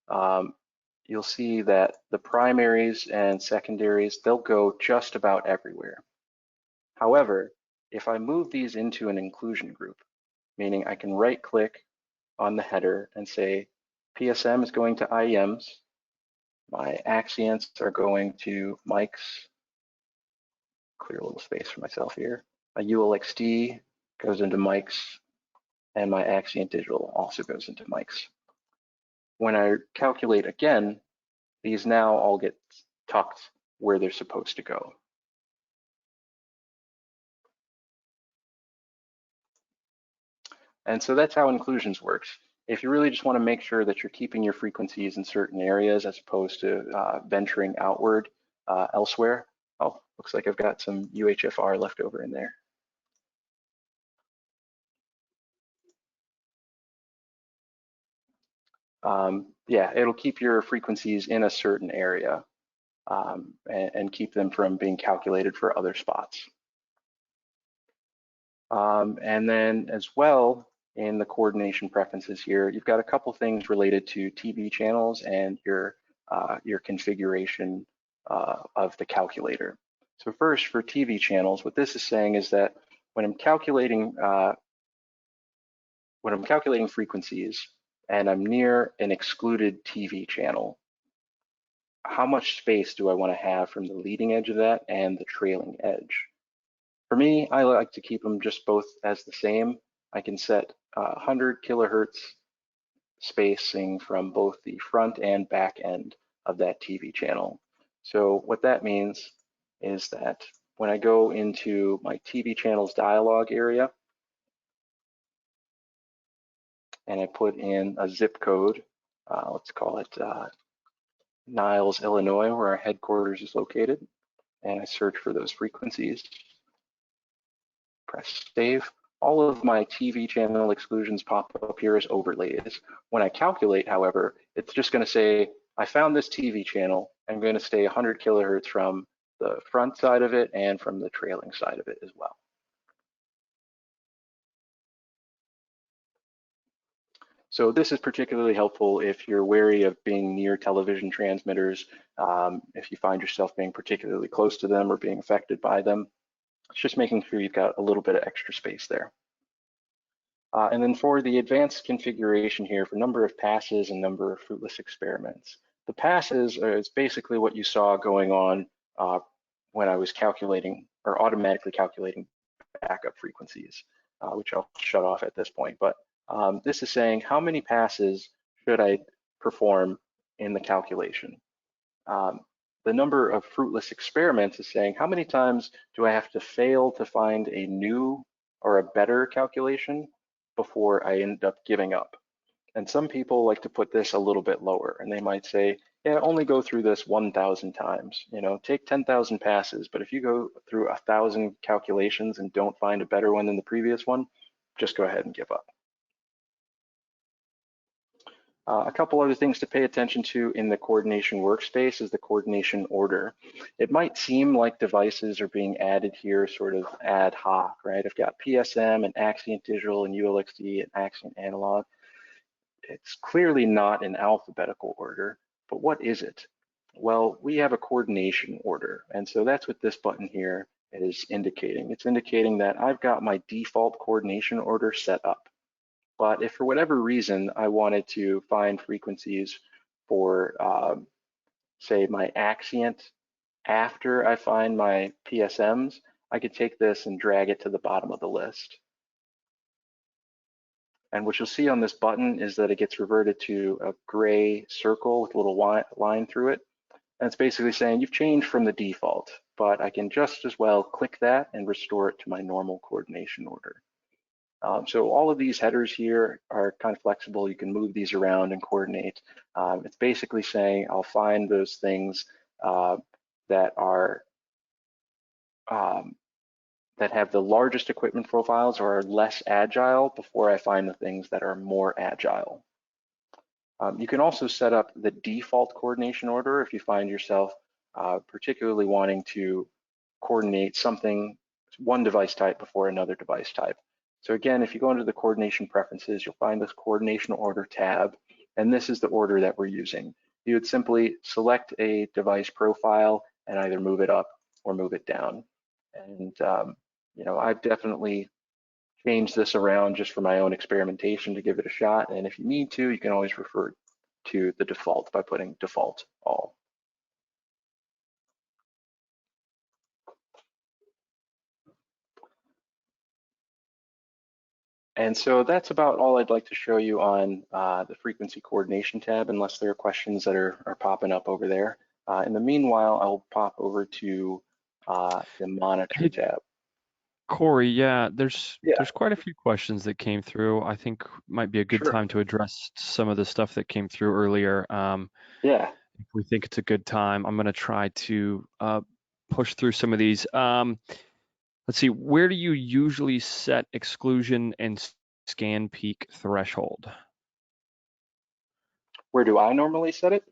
you'll see that the primaries and secondaries, they'll go just about everywhere. However, if I move these into an inclusion group, meaning I can right click on the header and say PSM is going to IEMs, my Axients are going to mics, clear a little space for myself here, my ULXD goes into mics, and my Axient Digital also goes into mics. When I calculate again, these now all get tucked where they're supposed to go. And so that's how inclusions works. If you really just want to make sure that you're keeping your frequencies in certain areas as opposed to venturing outward elsewhere. Oh, looks like I've got some UHFR left over in there. Yeah, it'll keep your frequencies in a certain area and keep them from being calculated for other spots. And then as well, in the coordination preferences here, you've got a couple things related to TV channels and your configuration of the calculator. So first, for TV channels, what this is saying is that when I'm calculating frequencies and I'm near an excluded TV channel, how much space do I want to have from the leading edge of that and the trailing edge? For me, I like to keep them just both as the same. I can set 100 kilohertz spacing from both the front and back end of that TV channel. So what that means is that when I go into my TV channels dialog area and I put in a zip code, let's call it Niles, Illinois, where our headquarters is located, and I search for those frequencies, press save. All of my TV channel exclusions pop up here as overlays. When I calculate, however, it's just going to say, I found this TV channel. I'm going to stay 100 kilohertz from the front side of it and from the trailing side of it as well. So this is particularly helpful if you're wary of being near television transmitters, if you find yourself being particularly close to them or being affected by them. It's just making sure you've got a little bit of extra space there. And then for the advanced configuration here for number of passes and number of fruitless experiments. The passes is basically what you saw going on when I was calculating or automatically calculating backup frequencies, which I'll shut off at this point. But this is saying how many passes should I perform in the calculation. The number of fruitless experiments is saying how many times do I have to fail to find a new or a better calculation before I end up giving up. And some people like to put this a little bit lower, and they might say, yeah, only go through this 1,000 times. You know, take 10,000 passes, but if you go through 1,000 calculations and don't find a better one than the previous one, just go ahead and give up. A couple other things to pay attention to in the coordination workspace is the coordination order. It might seem like devices are being added here sort of ad hoc, right? I've got PSM and Axient Digital and ULXD and Axient Analog. It's clearly not in alphabetical order, but what is it? Well, we have a coordination order, and so that's what this button here is indicating. It's indicating that I've got my default coordination order set up. But if for whatever reason I wanted to find frequencies for, say, my Axient after I find my PSMs, I could take this and drag it to the bottom of the list. And what you'll see on this button is that it gets reverted to a gray circle with a little line through it. And it's basically saying you've changed from the default, but I can just as well click that and restore it to my normal coordination order. So all of these headers here are kind of flexible. You can move these around and coordinate. It's basically saying I'll find those things that are that have the largest equipment profiles or are less agile before I find the things that are more agile. You can also set up the default coordination order if you find yourself particularly wanting to coordinate something, one device type before another device type. So again, if you go into the coordination preferences, you'll find this coordination order tab, and this is the order that we're using. You would simply select a device profile and either move it up or move it down. And you know, I've definitely changed this around just for my own experimentation to give it a shot. And if you need to, you can always refer to the default by putting default all. And so that's about all I'd like to show you on the frequency coordination tab, unless there are questions that are popping up over there. In the meanwhile, I'll pop over to the monitor tab. Corey, yeah, there's Yeah, quite a few questions that came through. I think might be a good sure. time to address some of the stuff that came through earlier. Yeah, If we think it's a good time, I'm going to try to push through some of these. Let's see, where do you usually set exclusion and scan peak threshold? where do I normally set it?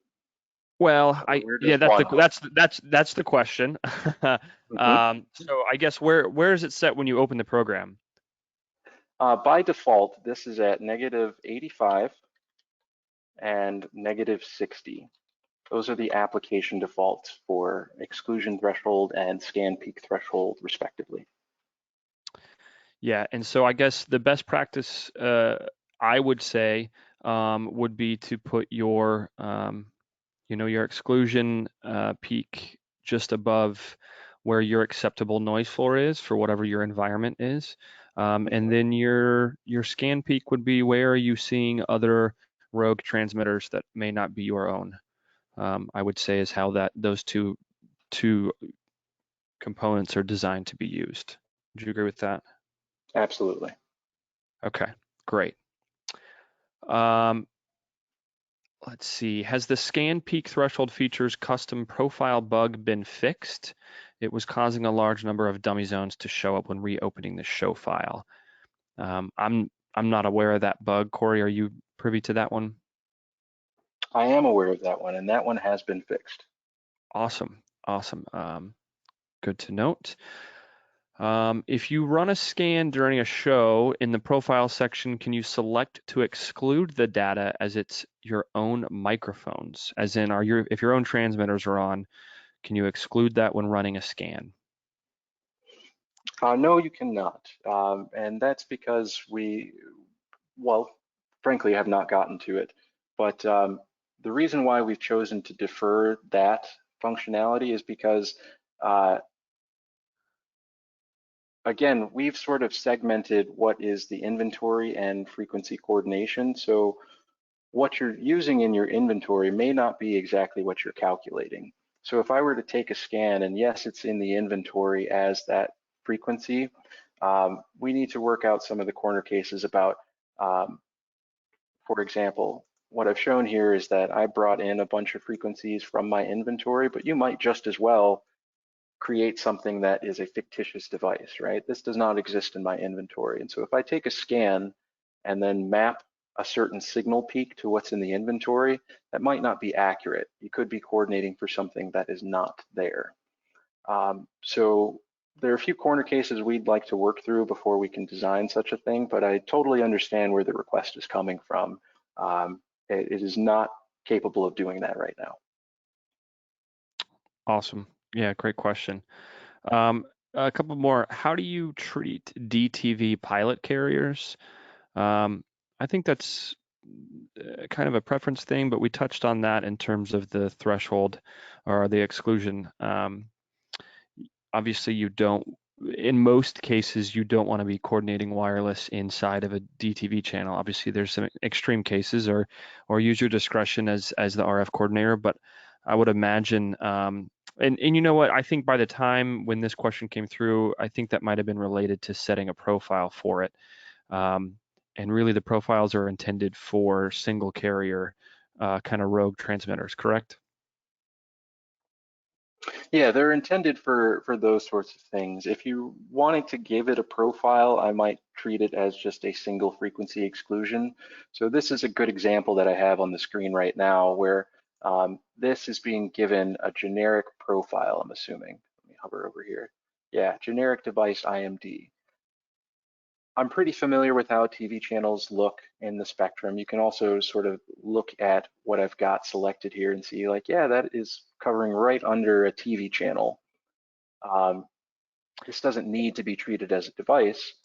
Well, Or where does yeah, one? that's the question. So I guess where is it set when you open the program? By default, this is at -85 and -60. Those are the application defaults for exclusion threshold and scan peak threshold, respectively. Yeah, and so I guess the best practice I would say would be to put your your exclusion peak just above where your acceptable noise floor is for whatever your environment is. And then your scan peak would be where are you seeing other rogue transmitters that may not be your own. I would say is how those two components are designed to be used. Would you agree with that? Absolutely. Okay, great. Let's see, has the scan peak threshold features custom profile bug been fixed? It was causing a large number of dummy zones to show up when reopening the show file. I'm not aware of that bug. Corey, are you privy to that one? I am aware of that one, and that one has been fixed. Awesome. Good to note. If you run a scan during a show in the profile section, can you select to exclude the data as it's your own microphones? As in, if your own transmitters are on, can you exclude that when running a scan? No, you cannot. And that's because well, frankly, have not gotten to it. But the reason why we've chosen to defer that functionality is because, again, we've sort of segmented what is the inventory and frequency coordination. So what you're using in your inventory may not be exactly what you're calculating. So if I were to take a scan, and yes, it's in the inventory as that frequency, we need to work out some of the corner cases about, for example, what I've shown here is that I brought in a bunch of frequencies from my inventory, but you might just as well create something that is a fictitious device, right? This does not exist in my inventory. And so if I take a scan and then map a certain signal peak to what's in the inventory, that might not be accurate. You could be coordinating for something that is not there. So there are a few corner cases we'd like to work through before we can design such a thing, but I totally understand where the request is coming from. It is not capable of doing that right now. Awesome. Yeah, great question. A couple more. How do you treat DTV pilot carriers? I think that's kind of a preference thing, but we touched on that in terms of the threshold or the exclusion. Obviously, in most cases, you don't want to be coordinating wireless inside of a DTV channel. Obviously, there's some extreme cases or use your discretion as the RF coordinator, but I would imagine, and you know what, I think by the time when this question came through, I think that might have been related to setting a profile for it. And really the profiles are intended for single carrier kind of rogue transmitters, correct? Yeah, they're intended for those sorts of things. If you wanted to give it a profile, I might treat it as just a single frequency exclusion. So this is a good example that I have on the screen right now where this is being given a generic profile, I'm assuming. Let me hover over here. Yeah, generic device IMD. I'm pretty familiar with how TV channels look in the spectrum. You can also sort of look at what I've got selected here and see like, yeah, that is covering right under a TV channel. This doesn't need to be treated as a device,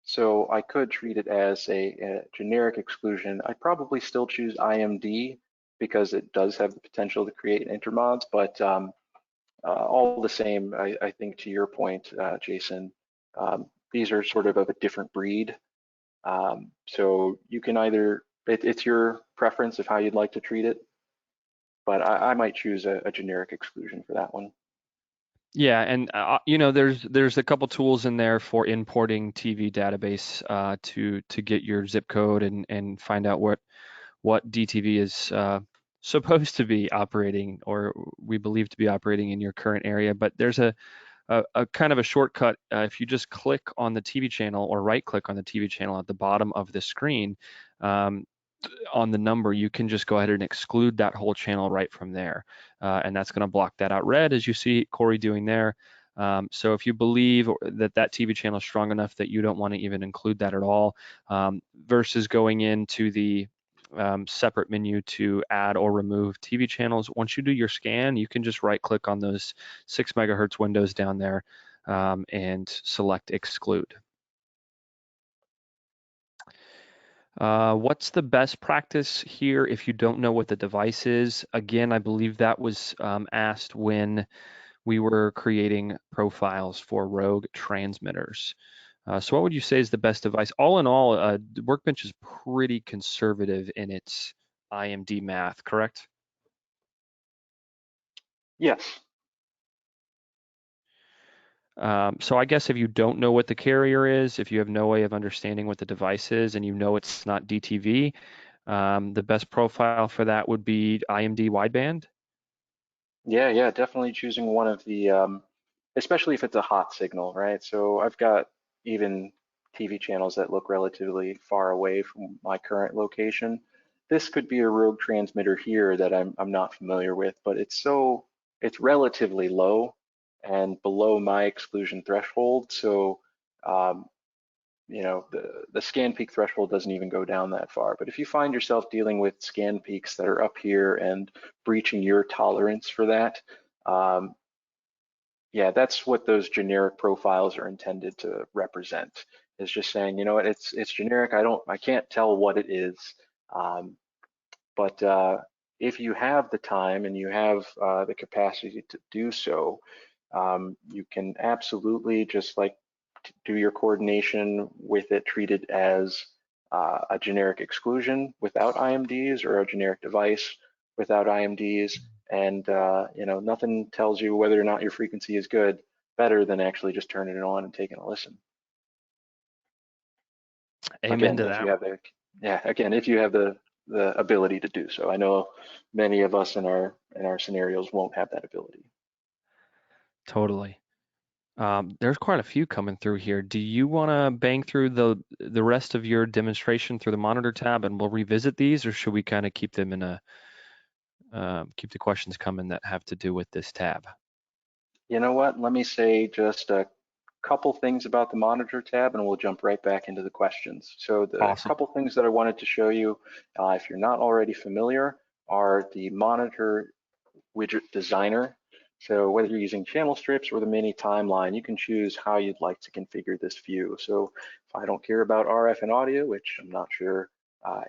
so I could treat it as a generic exclusion. I'd probably still choose IMD because it does have the potential to create intermods, but all the same, I think to your point, Jason, these are sort of a different breed. So you can either, it's your preference of how you'd like to treat it, but I might choose a generic exclusion for that one. Yeah, and you know, there's a couple tools in there for importing TV database to get your zip code and find out what DTV is supposed to be operating or we believe to be operating in your current area. But there's a kind of a shortcut. If you just click on the TV channel or right click on the TV channel at the bottom of the screen on the number, you can just go ahead and exclude that whole channel right from there. And that's going to block that out red, as you see Corey doing there. So if you believe that that TV channel is strong enough that you don't want to even include that at all, versus going into the separate menu to add or remove TV channels, once you do your scan, you can just right click on those 6 megahertz windows down there and select exclude. What's the best practice here if you don't know what the device is? Again, I believe that was asked when we were creating profiles for Rogue transmitters. So what would you say is the best device? All in all, Workbench is pretty conservative in its IMD math, correct? Yes. So I guess if you don't know what the carrier is, if you have no way of understanding what the device is and you know it's not DTV, the best profile for that would be IMD wideband. Yeah, definitely choosing one of the, especially if it's a hot signal, right? So I've got even TV channels that look relatively far away from my current location. This could be a rogue transmitter here that I'm not familiar with, but it's relatively low and below my exclusion threshold. So you know, the scan peak threshold doesn't even go down that far. But if you find yourself dealing with scan peaks that are up here and breaching your tolerance for that, yeah, that's what those generic profiles are intended to represent. Is just saying, you know what, it's generic. I can't tell what it is. But if you have the time and you have the capacity to do so, you can absolutely just like do your coordination with it treated as a generic exclusion without IMDs or a generic device without IMDs. And you know, nothing tells you whether or not your frequency is good better than actually just turning it on and taking a listen. Amen to If that. you have if you have the ability to do so. I know many of us in our scenarios won't have that ability. Totally. There's quite a few coming through here. Do you want to bang through the rest of your demonstration through the monitor tab and we'll revisit these, or should we kind of keep them in a keep the questions coming that have to do with this tab? You know what? Let me say just a couple things about the monitor tab and we'll jump right back into the questions. So the Awesome. couple things that I wanted to show you, if you're not already familiar, are the monitor widget designer. So whether you're using channel strips or the mini timeline, you can choose how you'd like to configure this view. So if I don't care about RF and audio, which I'm not sure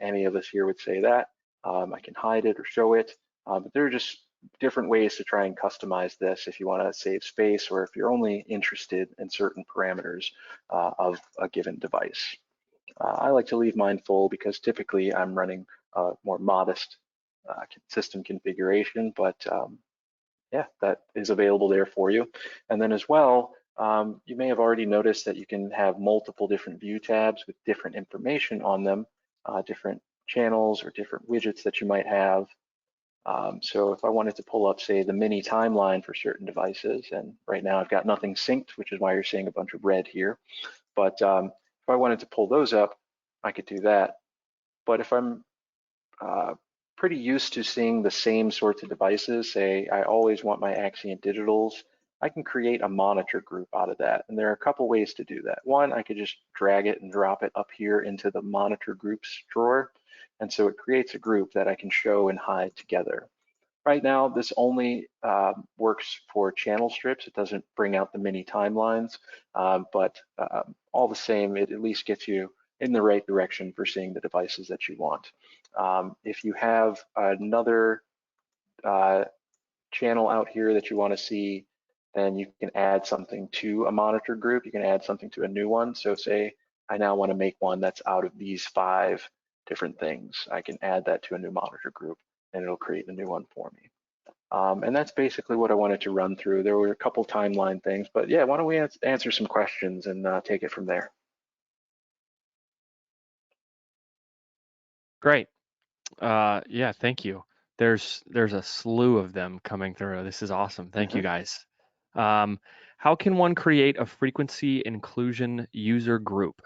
any of us here would say that, I can hide it or show it. But there are just different ways to try and customize this if you want to save space or if you're only interested in certain parameters of a given device. I like to leave mine full because typically I'm running a more modest system configuration, but yeah, that is available there for you. And then as well, you may have already noticed that you can have multiple different view tabs with different information on them, different channels or different widgets that you might have. So if I wanted to pull up, say, the mini timeline for certain devices, and right now I've got nothing synced, which is why you're seeing a bunch of red here. But if I wanted to pull those up, I could do that. But if I'm pretty used to seeing the same sorts of devices, say I always want my Axient Digitals, I can create a monitor group out of that. And there are a couple ways to do that. One, I could just drag it and drop it up here into the monitor groups drawer. And so it creates a group that I can show and hide together. Right now, this only works for channel strips. It doesn't bring out the mini timelines, but all the same, it at least gets you in the right direction for seeing the devices that you want. If you have another channel out here that you want to see, then you can add something to a monitor group. You can add something to a new one. So say I now want to make one that's out of these 5 different things. I can add that to a new monitor group and it'll create a new one for me. And that's basically what I wanted to run through. There were a couple timeline things, but yeah, why don't we answer some questions and take it from there. Great. Yeah, thank you. There's a slew of them coming through. This is awesome. Thank you guys. How can one create a frequency inclusion user group?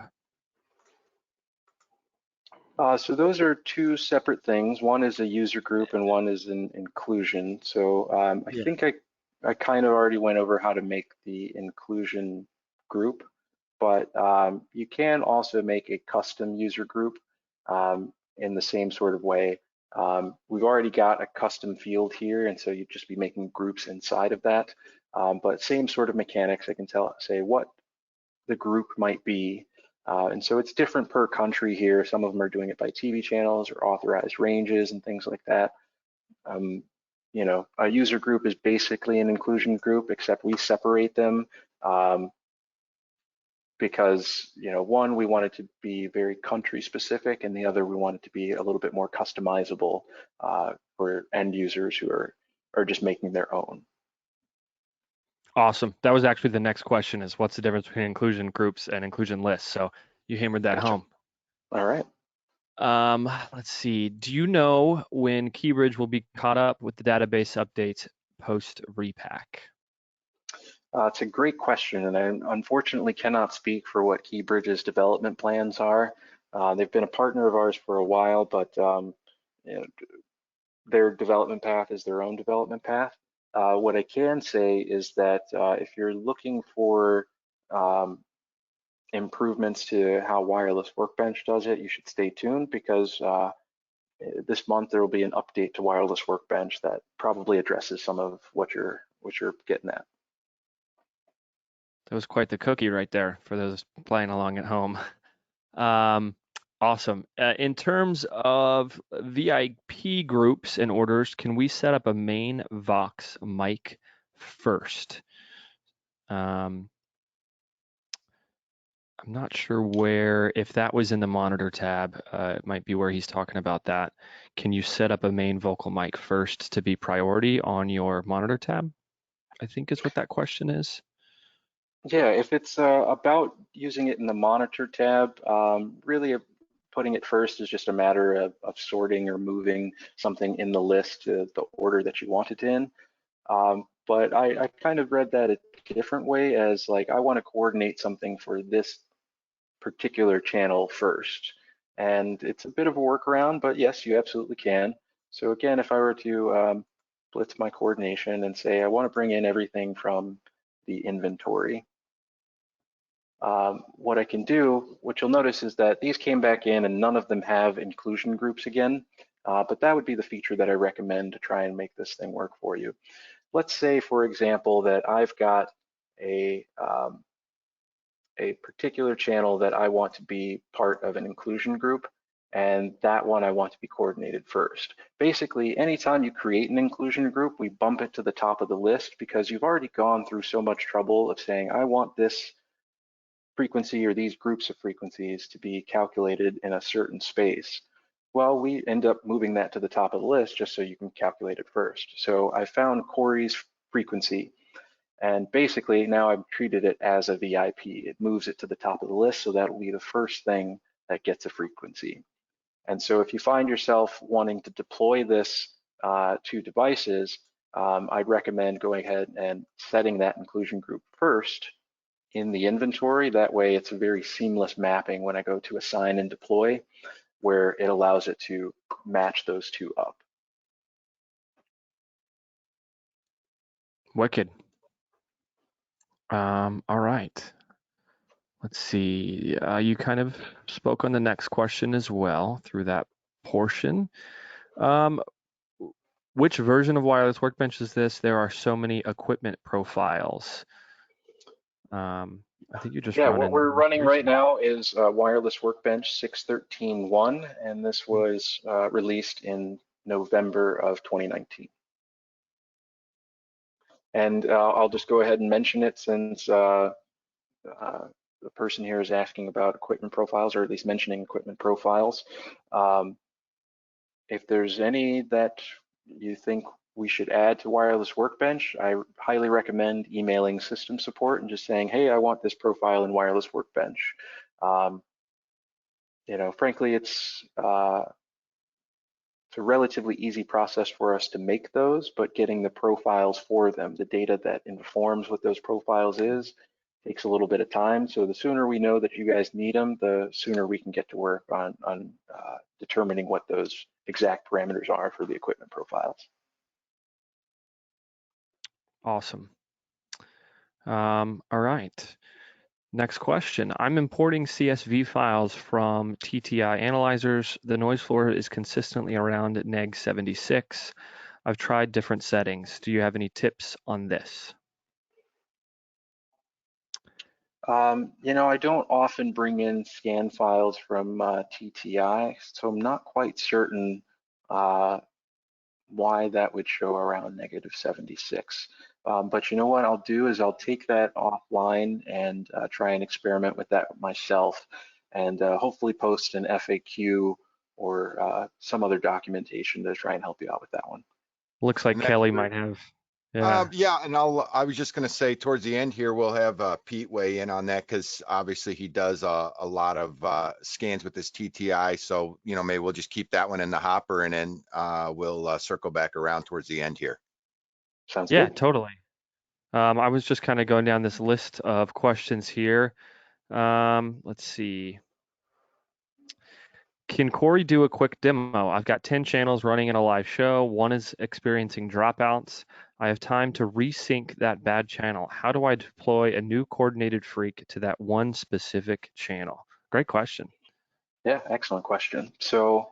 So those are 2 separate things. One is a user group and one is an inclusion. So I think I kind of already went over how to make the inclusion group, but you can also make a custom user group in the same sort of way. We've already got a custom field here, and so you'd just be making groups inside of that. But same sort of mechanics. I can say what the group might be. And so it's different per country here. Some of them are doing it by TV channels or authorized ranges and things like that. You know, a user group is basically an inclusion group, except we separate them because, you know, one, we want it to be very country specific, and the other, we want it to be a little bit more customizable for end users who are just making their own. Awesome. That was actually the next question, is what's the difference between inclusion groups and inclusion lists? So you hammered that home. All right. Let's see. Do you know when KeyBridge will be caught up with the database updates post repack? It's a great question, and I unfortunately cannot speak for what KeyBridge's development plans are. They've been a partner of ours for a while, but you know, their development path is their own development path. What I can say is that if you're looking for improvements to how Wireless Workbench does it, you should stay tuned, because this month there will be an update to Wireless Workbench that probably addresses some of what you're getting at. That was quite the cookie right there for those playing along at home. Awesome. In terms of VIP groups and orders, can we set up a main Vox mic first? I'm not sure where, if that was in the monitor tab, it might be where he's talking about that. Can you set up a main vocal mic first to be priority on your monitor tab? I think is what that question is. Yeah, if it's about using it in the monitor tab, really putting it first is just a matter of sorting or moving something in the list to the order that you want it in. But I kind of read that a different way, as like, I want to coordinate something for this particular channel first. And it's a bit of a workaround, but yes, you absolutely can. So again, if I were to blitz my coordination and say I want to bring in everything from the inventory, what I can do, what you'll notice is that these came back in and none of them have inclusion groups again, but that would be the feature that I recommend to try and make this thing work for you. Let's say, for example, that I've got a particular channel that I want to be part of an inclusion group, and that one I want to be coordinated first. Basically, anytime you create an inclusion group, we bump it to the top of the list, because you've already gone through so much trouble of saying, I want this frequency or these groups of frequencies to be calculated in a certain space. Well, we end up moving that to the top of the list just so you can calculate it first. So I found Corey's frequency, and basically now I've treated it as a VIP. It moves it to the top of the list, so that will be the first thing that gets a frequency. And so if you find yourself wanting to deploy this two devices, I'd recommend going ahead and setting that inclusion group first in the inventory. That way it's a very seamless mapping when I go to assign and deploy, where it allows it to match those two up. Wicked. All right. Let's see. You kind of spoke on the next question as well through that portion. Which version of Wireless Workbench is this? There are so many equipment profiles. I think you just what we're running right now is Wireless Workbench 6.13.1, and this was released in November of 2019. And I'll just go ahead and mention it since the person here is asking about equipment profiles, or at least mentioning equipment profiles. If there's any that you think we should add to Wireless Workbench, I highly recommend emailing system support and just saying, hey, I want this profile in Wireless Workbench. Frankly, it's a relatively easy process for us to make those, but getting the profiles for them, the data that informs what those profiles is, takes a little bit of time. So the sooner we know that you guys need them, the sooner we can get to work on determining what those exact parameters are for the equipment profiles. Awesome. All right. Next question. I'm importing CSV files from TTI analyzers. The noise floor is consistently around neg 76. I've tried different settings. Do you have any tips on this? I don't often bring in scan files from TTI, so I'm not quite certain why that would show around negative 76. But you know what I'll do is I'll take that offline and try and experiment with that myself, and hopefully post an FAQ or some other documentation to try and help you out with that one. Looks like Kelly might have. Yeah, and I was just going to say towards the end here, we'll have Pete weigh in on that, because obviously he does a lot of scans with this TTI. So, maybe we'll just keep that one in the hopper, and then we'll circle back around towards the end here. Sounds good. Yeah, totally. I was just kind of going down this list of questions here. Let's see. Can Corey do a quick demo? I've got 10 channels running in a live show. One is experiencing dropouts. I have time to resync that bad channel. How do I deploy a new coordinated freak to that one specific channel? Great question. Yeah, excellent question. So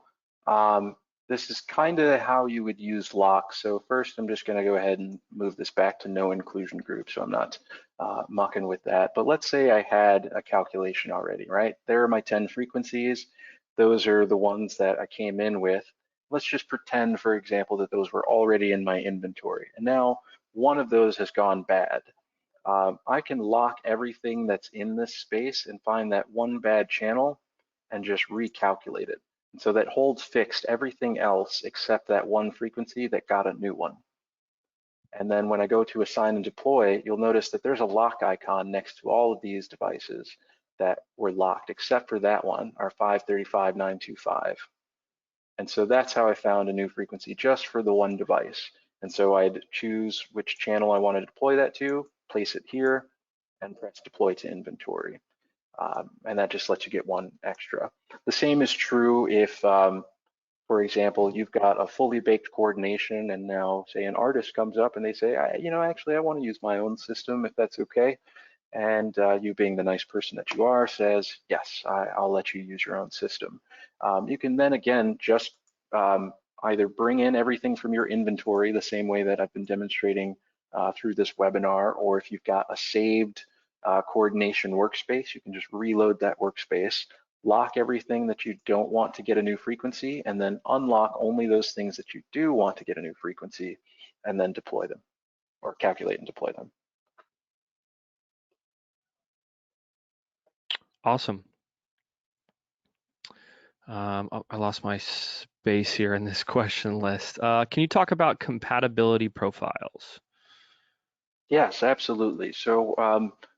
this is kind of how you would use lock. So first, I'm just going to go ahead and move this back to no inclusion group, so I'm not mucking with that. But let's say I had a calculation already, right? There are my 10 frequencies. Those are the ones that I came in with. Let's just pretend, for example, that those were already in my inventory. And now one of those has gone bad. I can lock everything that's in this space and find that one bad channel and just recalculate it. And so that holds fixed everything else except that one frequency that got a new one. And then when I go to assign and deploy, you'll notice that there's a lock icon next to all of these devices that were locked, except for that one, our 535.925. And so that's how I found a new frequency just for the one device. And so I'd choose which channel I want to deploy that to, place it here, and press deploy to inventory. And that just lets you get one extra. The same is true if, for example, you've got a fully baked coordination, and now say an artist comes up and they say, actually I want to use my own system if that's okay. And you, being the nice person that you are, says, yes, I'll let you use your own system. You can then again just either bring in everything from your inventory the same way that I've been demonstrating through this webinar, or if you've got a saved coordination workspace, you can just reload that workspace, lock everything that you don't want to get a new frequency, and then unlock only those things that you do want to get a new frequency, and then deploy them, or calculate and deploy them. Awesome. I lost my space here in this question list. Can you talk about compatibility profiles? Yes, absolutely. So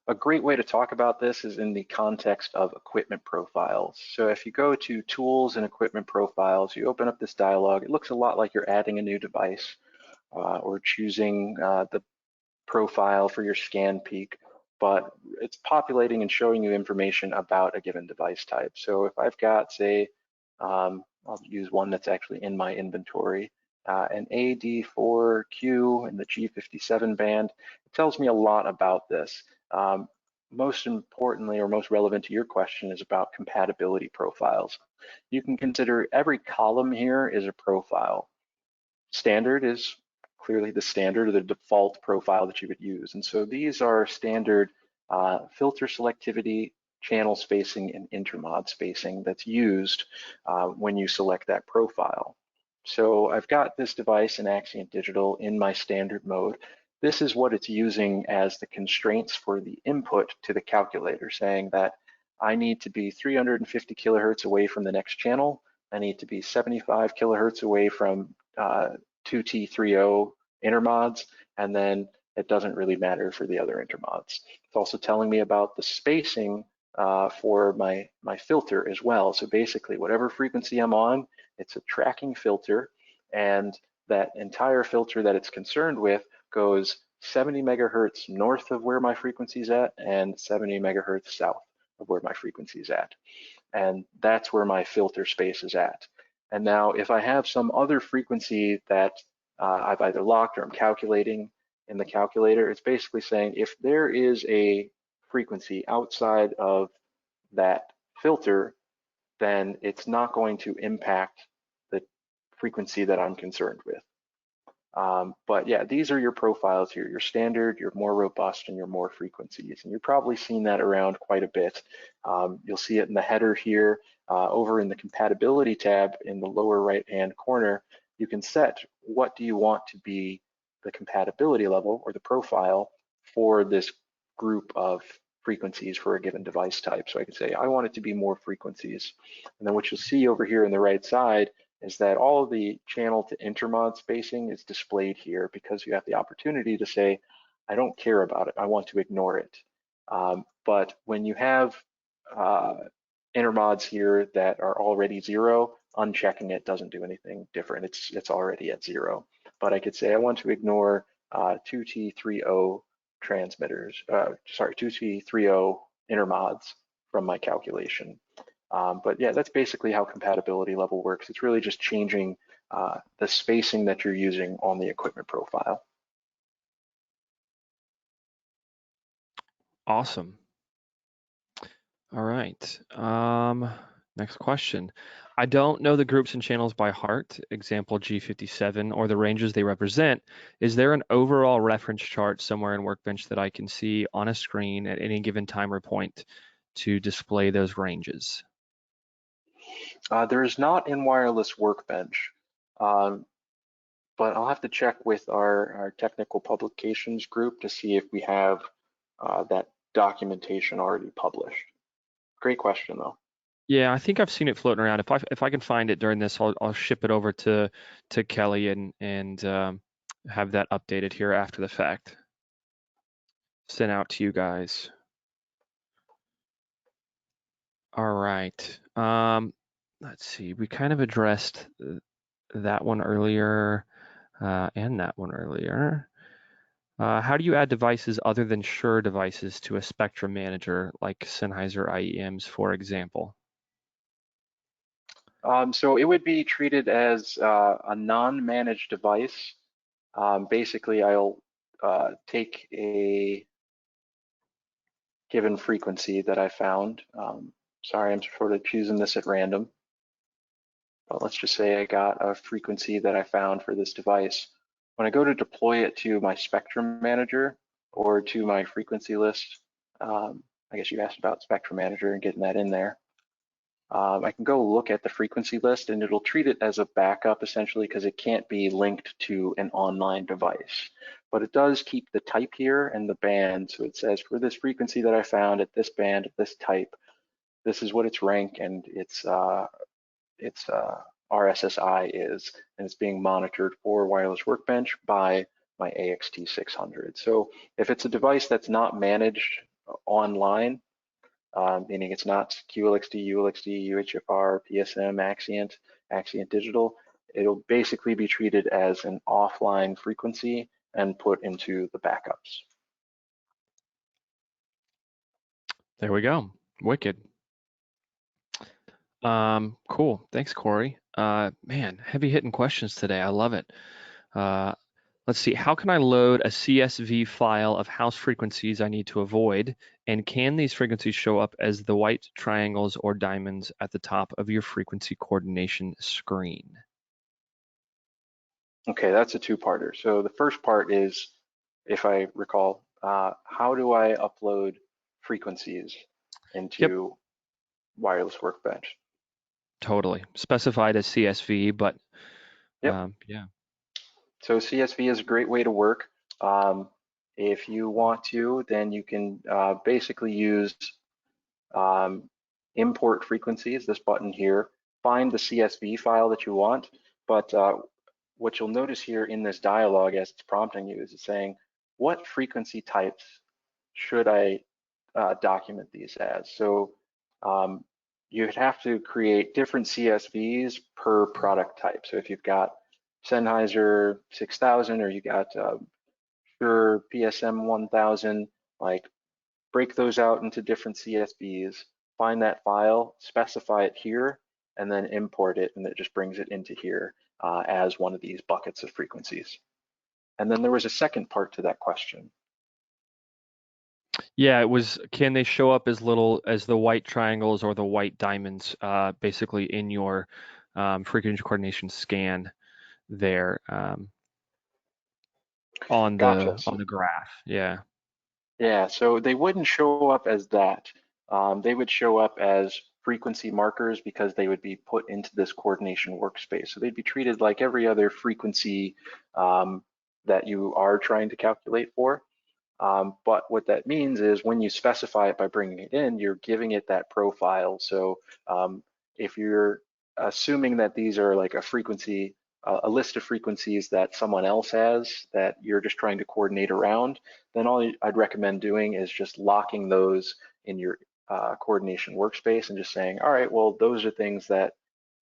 a great way to talk about this is in the context of equipment profiles. So if you go to Tools and Equipment Profiles, you open up this dialog. It looks a lot like you're adding a new device or choosing the profile for your scan peak, but it's populating and showing you information about a given device type. So if I've got, say, I'll use one that's actually in my inventory, an AD4Q in the G57 band, it tells me a lot about this. Most importantly, or most relevant to your question, is about compatibility profiles. You can consider every column here is a profile. Standard is clearly the standard or the default profile that you would use. And so these are standard filter selectivity, channel spacing, and intermod spacing that's used when you select that profile. So I've got this device in Axient Digital in my standard mode. This is what it's using as the constraints for the input to the calculator, saying that I need to be 350 kilohertz away from the next channel. I need to be 75 kilohertz away from 2T30 intermods, and then it doesn't really matter for the other intermods. It's also telling me about the spacing for my filter as well. So basically, whatever frequency I'm on, it's a tracking filter, and that entire filter that it's concerned with goes 70 megahertz north of where my frequency is at and 70 megahertz south of where my frequency is at. And that's where my filter space is at. And now if I have some other frequency that I've either locked or I'm calculating in the calculator, it's basically saying if there is a frequency outside of that filter, then it's not going to impact the frequency that I'm concerned with. But yeah, these are your profiles here, your standard, your more robust, and your more frequencies. And you've probably seen that around quite a bit. You'll see it in the header here. Over in the compatibility tab in the lower right-hand corner, you can set what do you want to be the compatibility level or the profile for this group of frequencies for a given device type. So I can say, I want it to be more frequencies. And then what you'll see over here on the right side is that all of the channel to intermod spacing is displayed here because you have the opportunity to say, I don't care about it, I want to ignore it. But when you have intermods here that are already 0, unchecking it doesn't do anything different. It's already at 0. But I could say I want to ignore 2T30 transmitters, 2T30 intermods from my calculation. But yeah, that's basically how compatibility level works. It's really just changing the spacing that you're using on the equipment profile. Awesome. All right. Next question. I don't know the groups and channels by heart, example G57, or the ranges they represent. Is there an overall reference chart somewhere in Workbench that I can see on a screen at any given time or point to display those ranges? There is not in Wireless Workbench, but I'll have to check with our technical publications group to see if we have that documentation already published. Great question, though. Yeah, I think I've seen it floating around. If I can find it during this, I'll ship it over to Kelly and have that updated here after the fact. Sent out to you guys. All right. Let's see. We kind of addressed that one earlier and that one earlier. How do you add devices other than Shure devices to a spectrum manager like Sennheiser IEMs, for example? So it would be treated as a non-managed device. Basically, I'll take a given frequency that I found. Sorry, I'm sort of choosing this at random. But let's just say I got a frequency that I found for this device. When I go to deploy it to my spectrum manager or to my frequency list, I guess you asked about spectrum manager and getting that in there. I can go look at the frequency list and it'll treat it as a backup essentially because it can't be linked to an online device. But it does keep the type here and the band. So it says for this frequency that I found at this band, at this type, this is what its rank and its RSSI is, and it's being monitored for Wireless Workbench by my AXT600. So if it's a device that's not managed online, meaning it's not QLXD, ULXD, UHFR, PSM, Axient Digital. It'll basically be treated as an offline frequency and put into the backups. There we go. Wicked. Cool. Thanks, Corey. Man, heavy hitting questions today. I love it. Let's see. How can I load a CSV file of house frequencies I need to avoid? And can these frequencies show up as the white triangles or diamonds at the top of your frequency coordination screen? Okay, that's a two-parter. So the first part is, if I recall, how do I upload frequencies into Wireless Workbench? Totally. Specified as CSV, but Yep. yeah. So CSV is a great way to work. If you want to, then you can basically use import frequencies, this button here, find the CSV file that you want. But what you'll notice here in this dialog as it's prompting you is it's saying, what frequency types should I document these as? So you'd have to create different CSVs per product type. So if you've got Sennheiser 6000 or you got Shure PSM 1000, like break those out into different CSVs, find that file, specify it here, and then import it, and it just brings it into here as one of these buckets of frequencies. And then there was a second part to that question. Yeah, it was, can they show up as little as the white triangles or the white diamonds, basically in your frequency coordination scan there on the graph. Yeah. Yeah, so they wouldn't show up as that. They would show up as frequency markers because they would be put into this coordination workspace. So they'd be treated like every other frequency that you are trying to calculate for. But what that means is when you specify it by bringing it in, you're giving it that profile. So if you're assuming that these are like a frequency, a list of frequencies that someone else has that you're just trying to coordinate around, then all I'd recommend doing is just locking those in your coordination workspace and just saying, all right, well, those are things that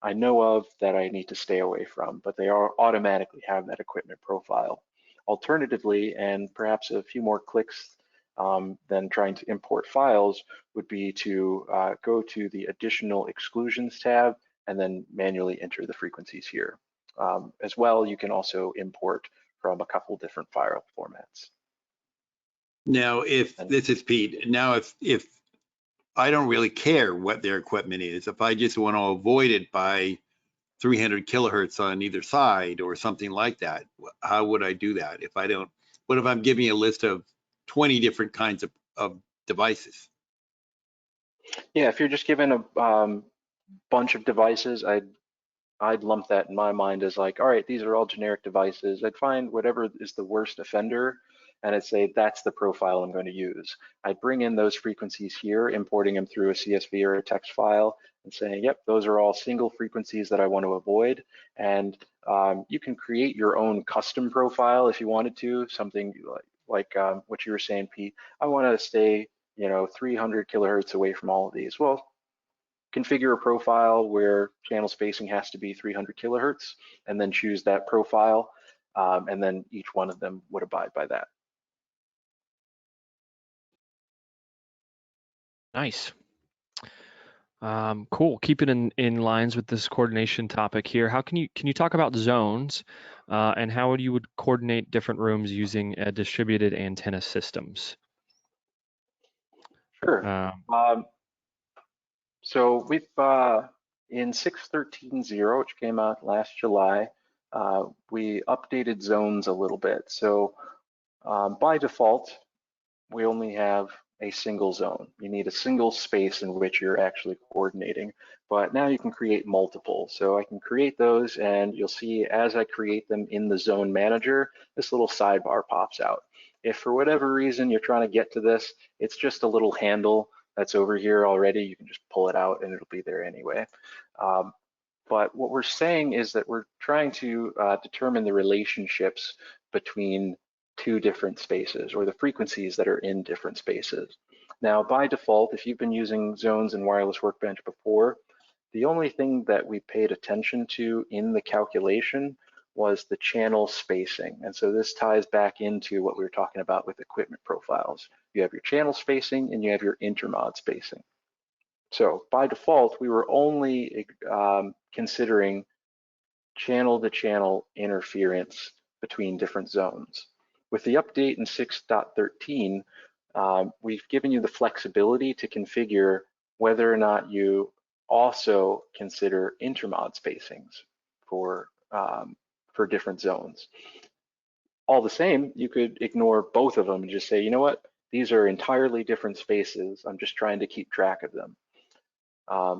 I know of that I need to stay away from, but they are automatically have that equipment profile. Alternatively, and perhaps a few more clicks than trying to import files, would be to go to the additional exclusions tab and then manually enter the frequencies here. As well, you can also import from a couple different file formats. Now, this is Pete. Now, if I don't really care what their equipment is, if I just want to avoid it by 300 kilohertz on either side or something like that, how would I do that? If I don't, what if I'm giving a list of 20 different kinds of devices? Yeah, if you're just given a bunch of devices, I'd lump that in my mind as like, all right, these are all generic devices. I'd find whatever is the worst offender and I'd say that's the profile I'm going to use. I'd bring in those frequencies here, importing them through a CSV or a text file and saying, yep, those are all single frequencies that I want to avoid. And you can create your own custom profile if you wanted to, something like what you were saying, Pete. I want to stay, 300 kilohertz away from all of these. Well, configure a profile where channel spacing has to be 300 kilohertz, and then choose that profile, and then each one of them would abide by that. Nice. Cool. Keeping in lines with this coordination topic here, how can you talk about zones and how you would coordinate different rooms using distributed antenna systems? Sure. So we've in 6.13.0, which came out last July, we updated zones a little bit. So by default, we only have a single zone. You need a single space in which you're actually coordinating, but now you can create multiple. So I can create those, and you'll see as I create them in the zone manager, this little sidebar pops out. If for whatever reason you're trying to get to this, it's just a little handle that's over here already. You can just pull it out and it'll be there anyway. But what we're saying is that we're trying to determine the relationships between two different spaces, or the frequencies that are in different spaces. Now, by default, if you've been using zones in Wireless Workbench before, the only thing that we paid attention to in the calculation was the channel spacing. And so this ties back into what we were talking about with equipment profiles. You have your channel spacing and you have your intermod spacing. So by default, we were only considering channel-to-channel interference between different zones. With the update in 6.13, we've given you the flexibility to configure whether or not you also consider intermod spacings for different zones. All the same, you could ignore both of them and just say, you know what, these are entirely different spaces. I'm just trying to keep track of them.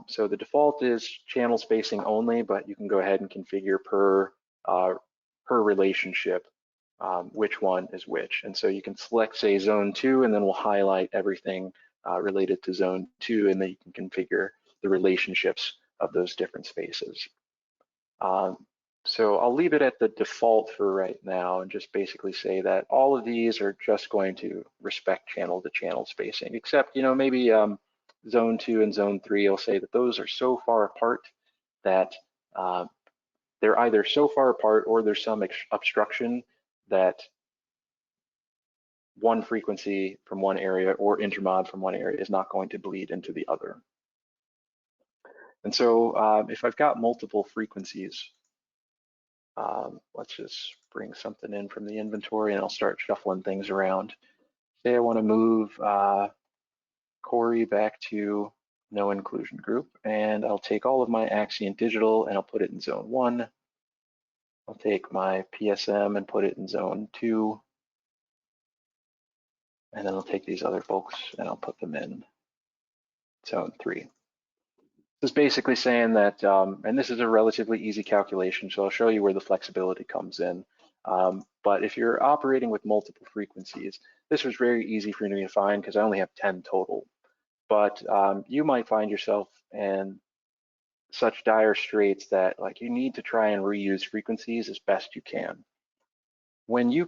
So the default is channel spacing only, but you can go ahead and configure per relationship which one is which. And so you can select, say, zone 2, and then we'll highlight everything related to zone 2, and then you can configure the relationships of those different spaces. So I'll leave it at the default for right now and just basically say that all of these are just going to respect channel-to-channel spacing, except, you know, maybe zone 2 and zone 3, I'll say that those are so far apart that they're either so far apart or there's some obstruction that one frequency from one area or intermod from one area is not going to bleed into the other. And so if I've got multiple frequencies, let's just bring something in from the inventory and I'll start shuffling things around. Say I want to move Corey back to no inclusion group, and I'll take all of my Axient digital and I'll put it in zone 1. I'll take my PSM and put it in zone 2. And then I'll take these other folks and I'll put them in zone 3. This is basically saying that, and this is a relatively easy calculation, so I'll show you where the flexibility comes in. But if you're operating with multiple frequencies, this was very easy for me to find because I only have 10 total. But you might find yourself in such dire straits that like you need to try and reuse frequencies as best you can. When you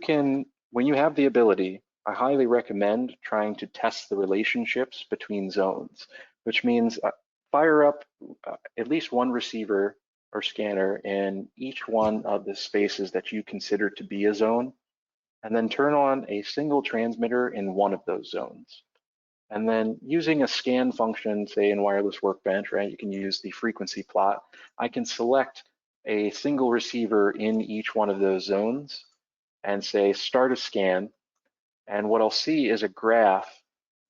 have the ability, I highly recommend trying to test the relationships between zones, which means fire up at least one receiver or scanner in each one of the spaces that you consider to be a zone, and then turn on a single transmitter in one of those zones. And then using a scan function, say in Wireless Workbench, right, you can use the frequency plot. I can select a single receiver in each one of those zones and say start a scan. And what I'll see is a graph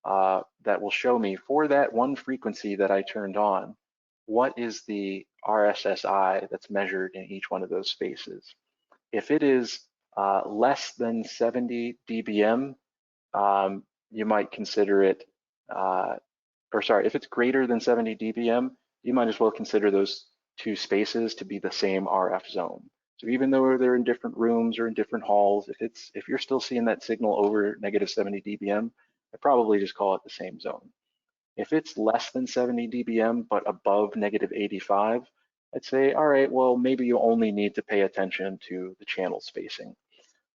that will show me for that one frequency that I turned on, what is the RSSI that's measured in each one of those spaces. If it is less than 70 dBm, you might consider it, if it's greater than 70 dBm, you might as well consider those two spaces to be the same RF zone. So even though they're in different rooms or in different halls, if you're still seeing that signal over negative 70 dBm, I'd probably just call it the same zone. If it's less than 70 dBm but above negative 85, I'd say, all right, well, maybe you only need to pay attention to the channel spacing.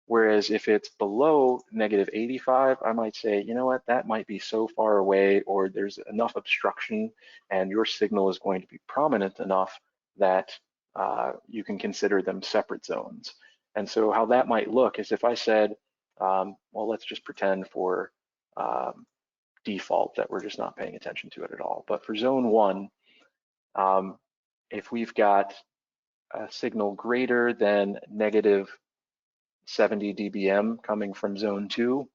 Whereas if it's below negative 85, I might say, you know what, that might be so far away or there's enough obstruction and your signal is going to be prominent enough that you can consider them separate zones. And so how that might look is if I said, well, let's just pretend for default that we're just not paying attention to it at all. But for zone 1, if we've got a signal greater than negative 70 dBm coming from zone 2,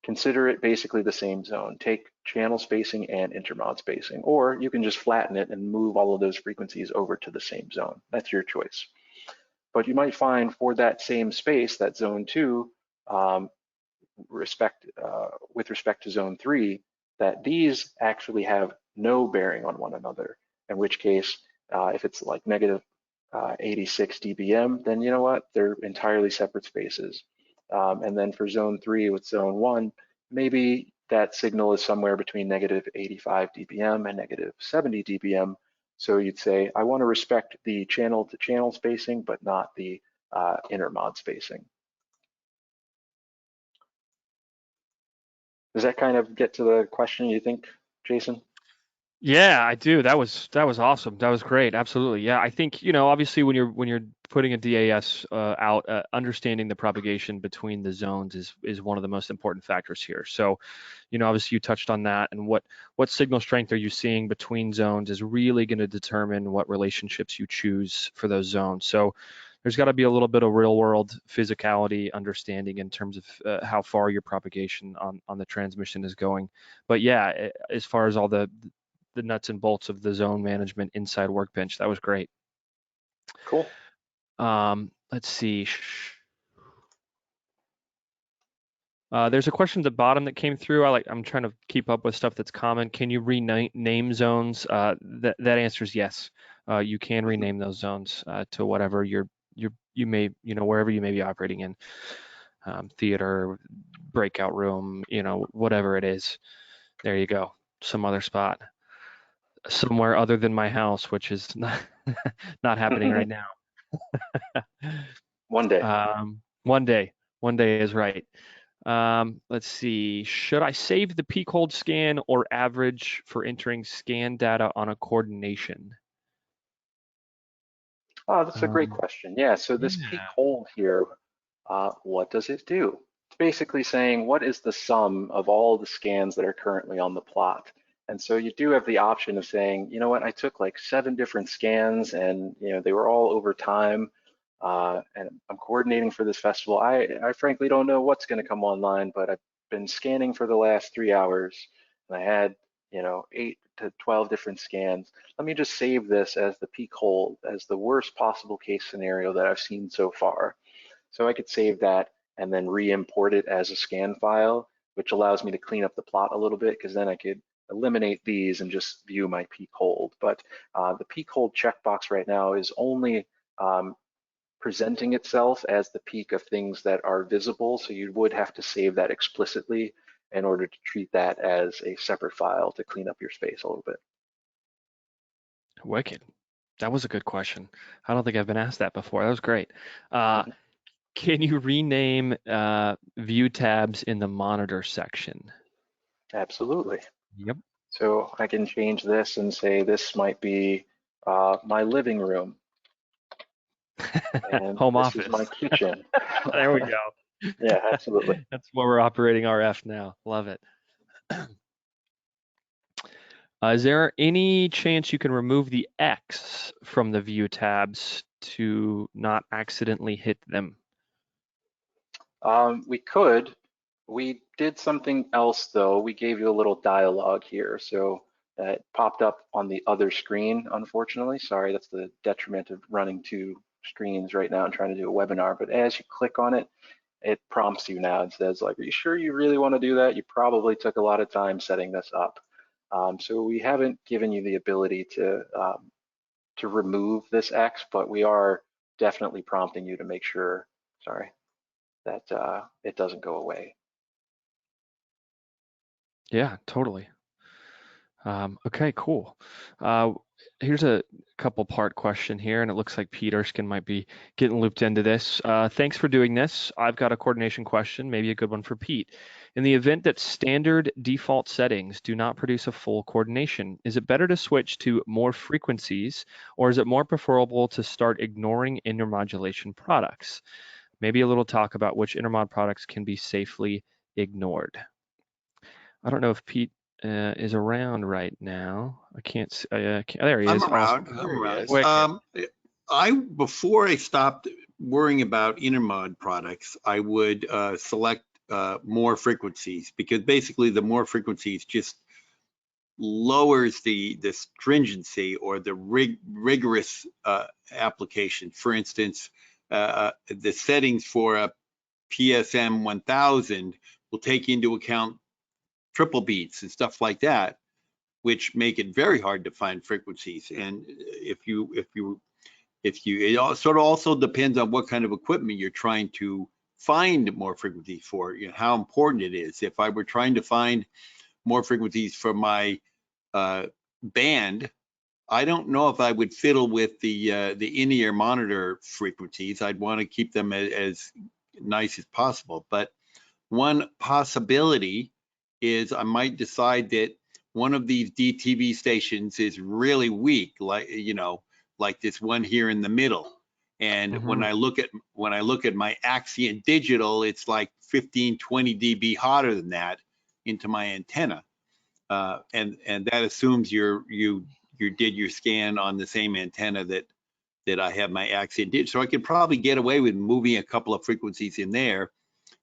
consider it basically the same zone. Take channel spacing and intermod spacing, or you can just flatten it and move all of those frequencies over to the same zone. That's your choice. But you might find for that same space, that zone 2, with respect to zone 3, that these actually have no bearing on one another, in which case, if it's like negative 86 dBm, then you know what, they're entirely separate spaces. And then for zone 3 with zone 1, maybe that signal is somewhere between negative 85 dBm and negative 70 dBm. So you'd say, I want to respect the channel-to-channel spacing, but not the intermod spacing. Does that kind of get to the question, you think, Jason? Yeah, I do. That was awesome. That was great. Absolutely. Yeah, I think, obviously when you're putting a DAS out, understanding the propagation between the zones is one of the most important factors here. So, obviously you touched on that, and what signal strength are you seeing between zones is really going to determine what relationships you choose for those zones. So there's got to be a little bit of real world physicality understanding in terms of how far your propagation on the transmission is going. But yeah, as far as all the nuts and bolts of the zone management inside Workbench, that was great. Cool. Let's see. There's a question at the bottom that came through. I'm trying to keep up with stuff that's common. Can you rename zones? That answer is yes. You can rename those zones to whatever you may, wherever you may be operating in, theater, breakout room, whatever it is. There you go. Some other spot, somewhere other than my house, which is not not happening right now. One day. One day is right. Let's see. Should I save the peak hold scan or average for entering scan data on a coordination? Oh, that's a great question. Yeah, so this peak hold here, what does it do? It's basically saying, what is the sum of all the scans that are currently on the plot? And so you do have the option of saying, you know what, I took like 7 different scans and they were all over time, and I'm coordinating for this festival. I frankly don't know what's going to come online, but I've been scanning for the last 3 hours and I had 8 to 12 different scans. Let me just save this as the peak hold, as the worst possible case scenario that I've seen so far. So I could save that and then re-import it as a scan file, which allows me to clean up the plot a little bit, because then I could eliminate these and just view my peak hold. But the peak hold checkbox right now is only presenting itself as the peak of things that are visible. So you would have to save that explicitly in order to treat that as a separate file to clean up your space a little bit. Wicked. That was a good question. I don't think I've been asked that before. That was great. Can you rename view tabs in the monitor section? Absolutely. Yep. So I can change this and say this might be my living room. And Home this office. is my kitchen. There we go. Yeah, absolutely. That's where we're operating RF now. Love it. Is there any chance you can remove the X from the view tabs to not accidentally hit them? We could. We did something else though. We gave you a little dialogue here. So it popped up on the other screen, unfortunately. Sorry, that's the detriment of running 2 screens right now and trying to do a webinar. But as you click on it, it prompts you now and says, like, are you sure you really want to do that? You probably took a lot of time setting this up. So we haven't given you the ability to remove this X, but we are definitely prompting you to make sure, sorry, that it doesn't go away. Yeah, totally. Okay, cool. Here's a couple part question here, and it looks like Pete Erskine might be getting looped into this. Thanks for doing this. I've got a coordination question, maybe a good one for Pete. In the event that standard default settings do not produce a full coordination, is it better to switch to more frequencies, or is it more preferable to start ignoring intermodulation products? Maybe a little talk about which intermod products can be safely ignored. I don't know if Pete is around right now. I can't see. There he is. I'm around. Awesome. Before I stopped worrying about intermod products, I would select more frequencies, because basically the more frequencies just lowers the stringency or the rigorous application. For instance, the settings for a PSM 1000 will take into account triple beats and stuff like that, which make it very hard to find frequencies. And it sort of also depends on what kind of equipment you're trying to find more frequencies for, how important it is. If I were trying to find more frequencies for my band, I don't know if I would fiddle with the in-ear monitor frequencies. I'd want to keep them as nice as possible. But one possibility is I might decide that one of these DTV stations is really weak, like, you know, like this one here in the middle. And when I look at my Axient digital, it's like 15, 20 dB hotter than that into my antenna. And that assumes you did your scan on the same antenna that I have my Axient digital. So I could probably get away with moving a couple of frequencies in there,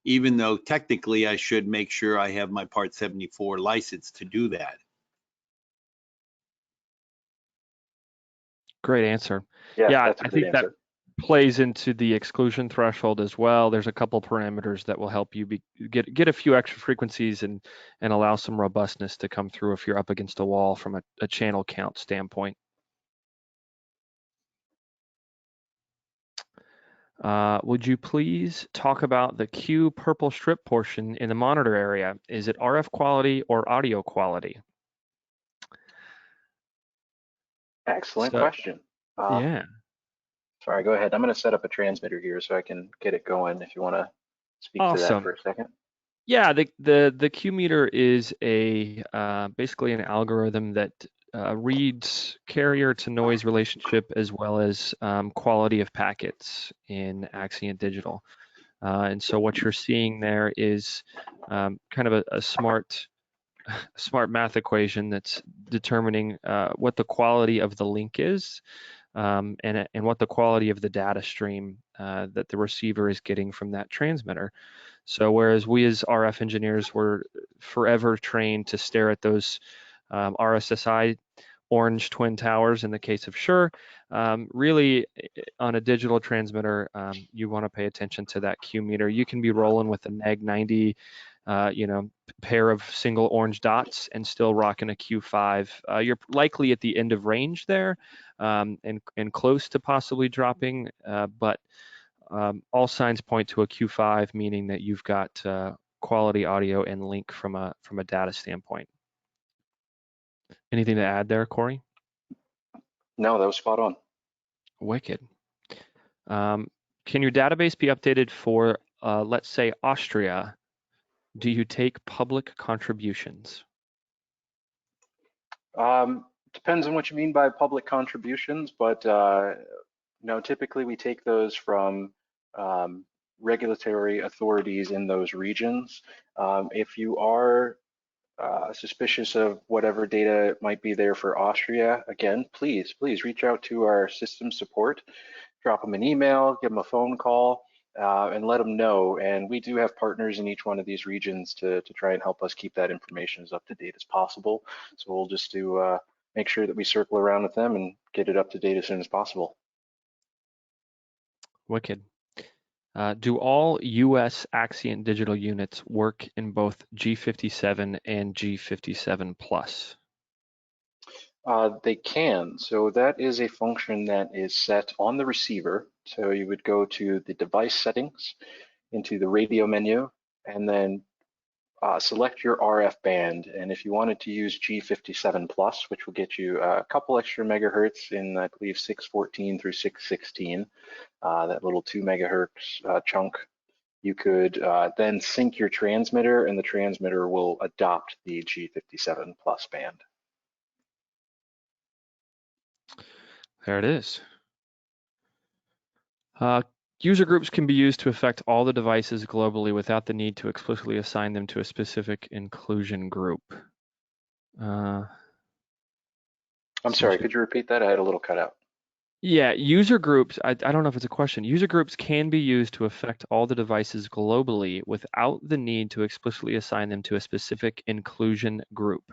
even though technically I should make sure I have my Part 74 license to do that. Great answer. Yeah, Yeah, that's a I great think that answer. plays into the exclusion threshold as well. There's a couple parameters that will help you get a few extra frequencies and allow some robustness to come through if you're up against a wall from a channel count standpoint. Would you please talk about the Q purple strip portion in the monitor area? Is it RF quality or audio quality? Excellent So, question. yeah. Sorry, go ahead. I'm going to set up a transmitter here so I can get it going if you want to speak to that Awesome. for a second. Yeah, the Q meter is a basically an algorithm that reads carrier to noise relationship as well as quality of packets in Axient Digital. And so what you're seeing there is kind of a smart math equation that's determining what the quality of the link is and what the quality of the data stream that the receiver is getting from that transmitter. So whereas we as RF engineers were forever trained to stare at those RSSI orange twin towers in the case of Shure, really on a digital transmitter, you want to pay attention to that Q meter. You can be rolling with a neg 90, pair of single orange dots and still rocking a Q5. You're likely at the end of range there and close to possibly dropping, but all signs point to a Q5, meaning that you've got quality audio and link from a data standpoint. Anything to add there, Corey? No, that was spot on. Wicked. Can your database be updated for, let's say, Austria? Do you take public contributions? Depends on what you mean by public contributions, but no, typically we take those from regulatory authorities in those regions. If you are suspicious of whatever data might be there for Austria, again, please reach out to our system support, drop them an email, give them a phone call, and let them know. And we do have partners in each one of these regions to try and help us keep that information as up to date as possible. So we'll just do make sure that we circle around with them and get it up to date as soon as possible. Wicked. Do all US Axient digital units work in both G57 and G57 Plus? They can. So that is a function that is set on the receiver. So you would go to the device settings, into the radio menu, and then select your RF band. And if you wanted to use G57 Plus, which will get you a couple extra megahertz in, I believe, 614 through 616, that little 2 megahertz chunk, you could then sync your transmitter, and the transmitter will adopt the G57 Plus band. There it is. User groups can be used to affect all the devices globally without the need to explicitly assign them to a specific inclusion group. I'm sorry, could you repeat that? I had a little cutout. Yeah, user groups, I don't know if it's a question. User groups can be used to affect all the devices globally without the need to explicitly assign them to a specific inclusion group.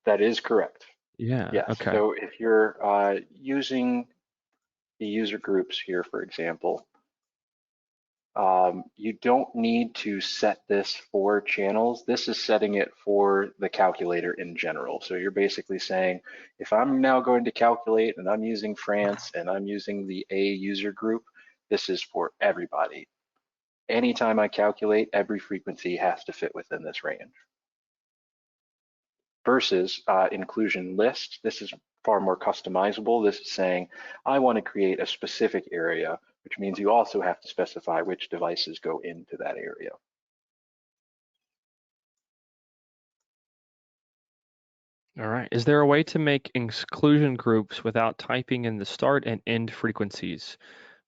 That is correct. Yeah, Yes. okay. So if you're using the user groups here, for example, you don't need to set this for channels. This is setting it for the calculator in general. So you're basically saying, if I'm now going to calculate and I'm using France and I'm using the A user group, this is for everybody. Anytime I calculate, every frequency has to fit within this range. Versus inclusion list, this is far more customizable. This is saying, I want to create a specific area, which means you also have to specify which devices go into that area. All right. Is there a way to make exclusion groups without typing in the start and end frequencies?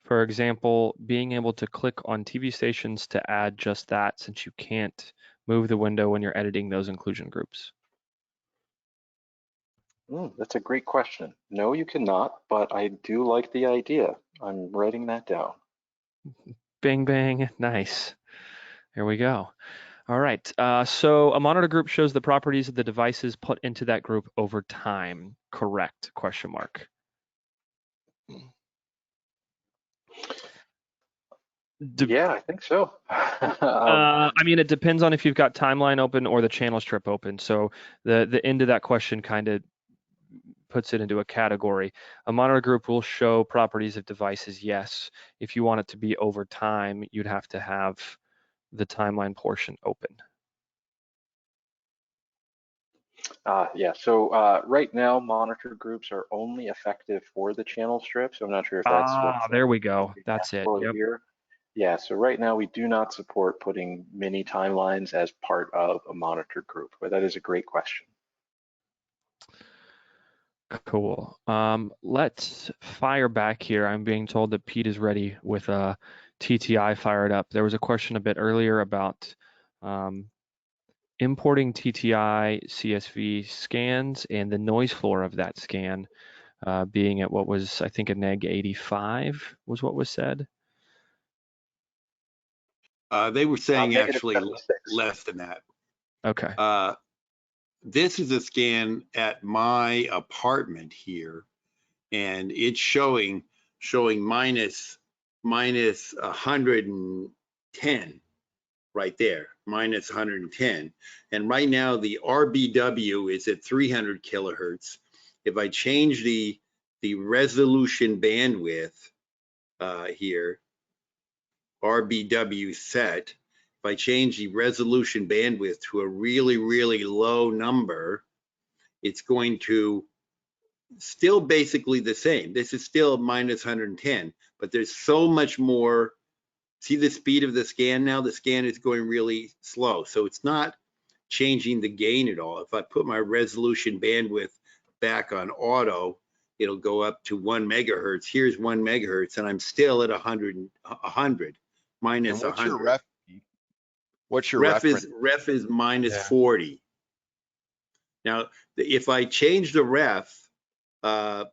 For example, being able to click on TV stations to add just that, since you can't move the window when you're editing those inclusion groups. That's a great question. No, you cannot, but I do like the idea. I'm writing that down. Bang, bang. Nice. There we go. All right. So a monitor group shows the properties of the devices put into that group over time. Correct? Question mark. Yeah, I think so. I mean, it depends on if you've got timeline open or the channel strip open. So the end of that question kind of puts it into a category. A monitor group will show properties of devices, yes. If you want it to be over time, you'd have to have the timeline portion open. Yeah, so right now monitor groups are only effective for the channel strip. So I'm not sure if that's what's There we go. being That's asked it. for Yep. here. Yeah, so right now we do not support putting mini timelines as part of a monitor group, but that is a great question. Cool. Let's fire back here. I'm being told that Pete is ready with a TTI fired up. There was a question a bit earlier about importing TTI CSV scans and the noise floor of that scan being at what was, I think, a neg 85 was what was said. They were saying Negative actually 76. less than that. Okay. This is a scan at my apartment here, and it's showing minus 110 right there, minus 110. And right now the RBW is at 300 kilohertz. If I change the resolution bandwidth here, RBW set, if I change the resolution bandwidth to a really, really low number, it's going to still basically the same. This is still minus 110, but there's so much more. See the speed of the scan now? The scan is going really slow. So it's not changing the gain at all. If I put my resolution bandwidth back on auto, it'll go up to 1 megahertz. Here's 1 megahertz, and I'm still at 100 minus And what's 100. your ref? What's your reference? Ref is minus Yeah. 40. Now, if I change the ref, I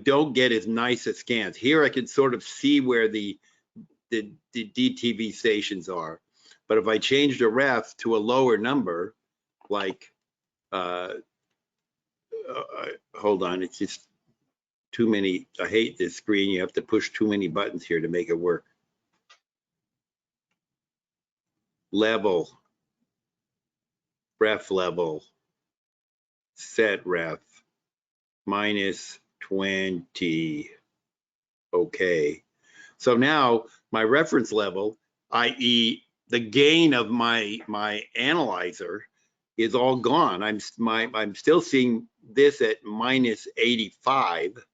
don't get as nice a scans. Here I can sort of see where the DTV stations are. But if I change the ref to a lower number, like, hold on, it's just too many. I hate this screen. You have to push too many buttons here to make it work. Level, ref level, set ref, minus 20. Okay. So now my reference level, i.e. the gain of my analyzer, is all gone. I'm still seeing this at minus 85,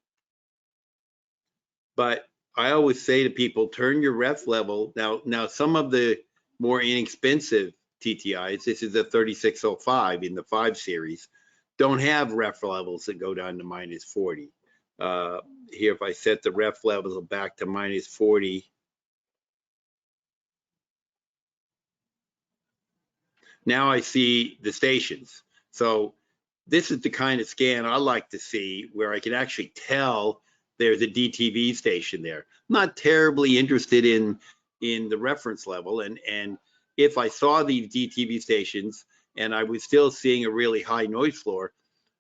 but I always say to people, turn your ref level. Now some of the more inexpensive TTIs, this is a 3605 in the 5 series, don't have ref levels that go down to minus 40. Here, if I set the ref levels back to minus 40, now I see the stations. So this is the kind of scan I like to see, where I can actually tell there's a DTV station there. I'm not terribly interested in the reference level, and if I saw these DTV stations and I was still seeing a really high noise floor,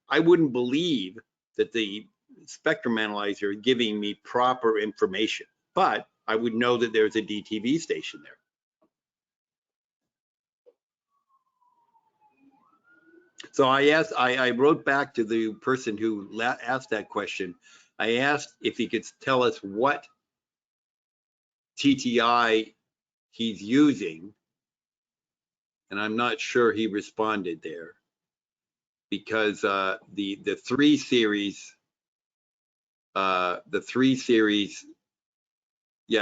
I wouldn't believe that the spectrum analyzer is giving me proper information, but I would know that there's a DTV station there. So I wrote back to the person who asked that question. I asked if he could tell us what TTI he's using, and I'm not sure he responded there, because the 3 series, yeah,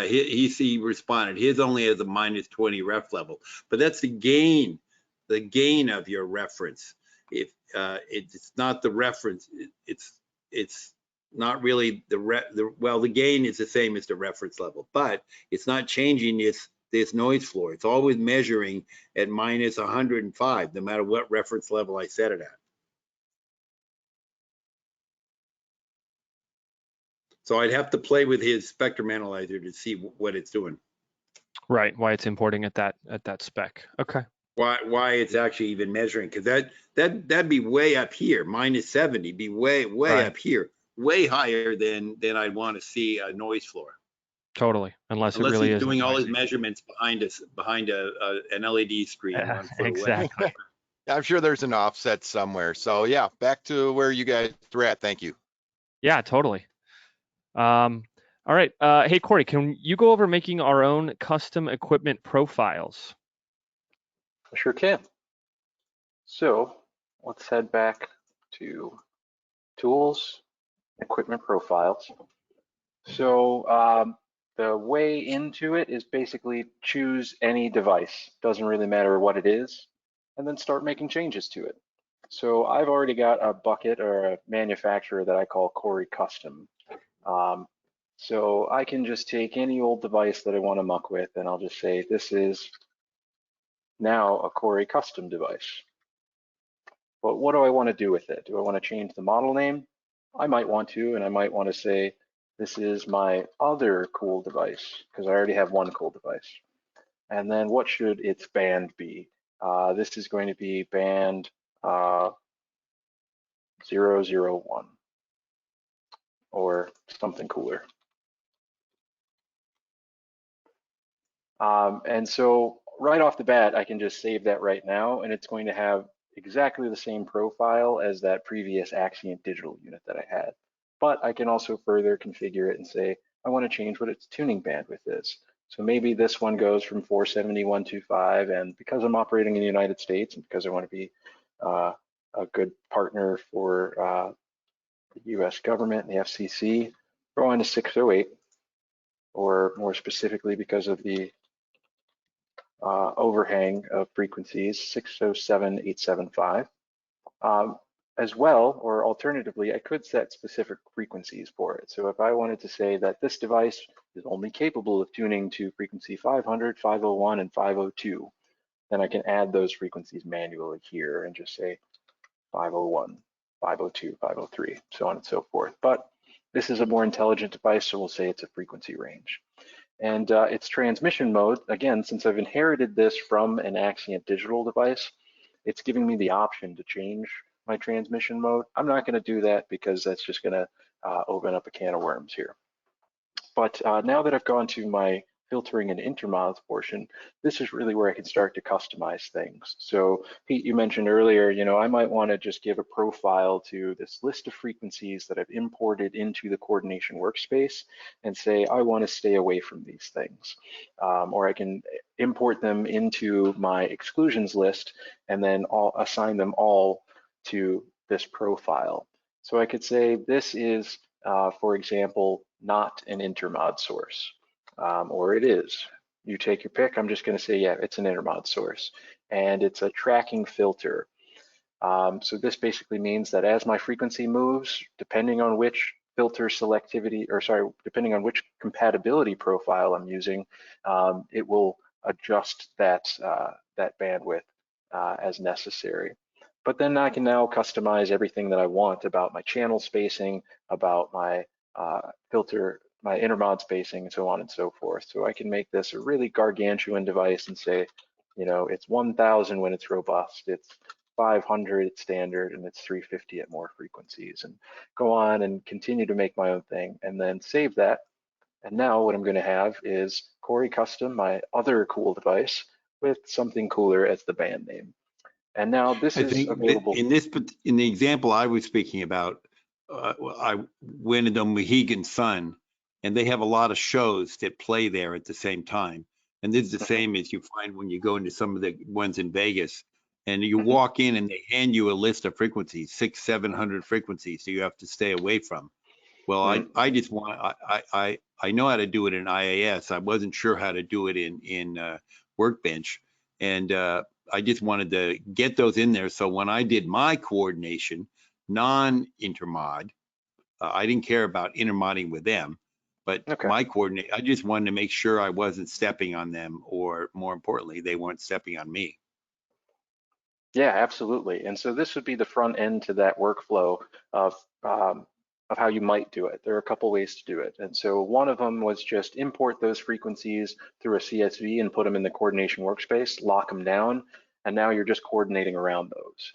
he responded. His only has a minus 20 ref level, but that's the gain of your reference. if it's not the reference, it's not really well, the gain is the same as the reference level, but it's not changing this noise floor. It's always measuring at minus 105, no matter what reference level I set it at. So I'd have to play with his spectrum analyzer to see what it's doing. Right, why it's importing at that spec. Okay. Why it's actually even measuring, because that'd be way up here, minus 70, be way Right. up here, way higher than I'd want to see a noise floor. Totally, unless it really he's is doing all his noisy. measurements behind an LED screen 1 foot away. Exactly. I'm sure there's an offset somewhere. So yeah, back to where you guys were at. Thank you. Yeah, totally. All right. Hey, Corey, can you go over making our own custom equipment profiles? I sure can. So let's head back to Tools, Equipment Profiles. So the way into it is basically choose any device. Doesn't really matter what it is, and then start making changes to it. So I've already got a bucket or a manufacturer that I call Corey Custom. So I can just take any old device that I want to muck with, and I'll just say this is now a Corey Custom device. But what do I want to do with it? Do I want to change the model name? I might want to, and I might want to say this is my other cool device, because I already have one cool device. And then what should its band be? This is going to be band 001 or something cooler. And so right off the bat, I can just save that right now, and it's going to have exactly the same profile as that previous Axient digital unit that I had. But I can also further configure it and say, I want to change what its tuning bandwidth is. So maybe this one goes from 470, 125, and because I'm operating in the United States and because I want to be a good partner for the US government and the FCC, go on to 608, or more specifically because of the overhang of frequencies, 607.875. As well, or alternatively, I could set specific frequencies for it. So if I wanted to say that this device is only capable of tuning to frequency 500, 501, and 502, then I can add those frequencies manually here and just say 501, 502, 503, so on and so forth. But this is a more intelligent device, so we'll say it's a frequency range. And its transmission mode, again, since I've inherited this from an Axient digital device, it's giving me the option to change my transmission mode. I'm not going to do that because that's just going to open up a can of worms here. But now that I've gone to my filtering and intermods portion, this is really where I can start to customize things. So Pete, you mentioned earlier, I might want to just give a profile to this list of frequencies that I've imported into the coordination workspace and say, I want to stay away from these things. Or I can import them into my exclusions list and then assign them all to this profile. So I could say this is, for example, not an intermod source. Or it is. You take your pick. I'm just going to say, yeah, it's an intermod source. And it's a tracking filter. So this basically means that as my frequency moves, depending on which filter selectivity, or sorry, depending on which compatibility profile I'm using, it will adjust that, that bandwidth as necessary. But then I can now customize everything that I want about my channel spacing, about my filter, my intermod spacing, and so on and so forth. So I can make this a really gargantuan device and say, it's 1000 when it's robust, it's 500 at standard, and it's 350 at more frequencies, and go on and continue to make my own thing, and then save that. And now what I'm going to have is Corey Custom, my other cool device, with something cooler as the band name. And now this is available. In the example I was speaking about, I went into Mohegan Sun, and they have a lot of shows that play there at the same time. And this is the same as you find when you go into some of the ones in Vegas, and you walk in and they hand you a list of frequencies, 600-700 frequencies, so you have to stay away from. Well, I just want, I know how to do it in IAS. I wasn't sure how to do it in Workbench. And I just wanted to get those in there. So when I did my coordination, non-intermod, I didn't care about intermodding with them, but Okay. my coordinate, I just wanted to make sure I wasn't stepping on them, or more importantly, they weren't stepping on me. Yeah, absolutely. And so this would be the front end to that workflow of how you might do it. There are a couple ways to do it. And so one of them was just import those frequencies through a CSV and put them in the coordination workspace, lock them down, and now you're just coordinating around those.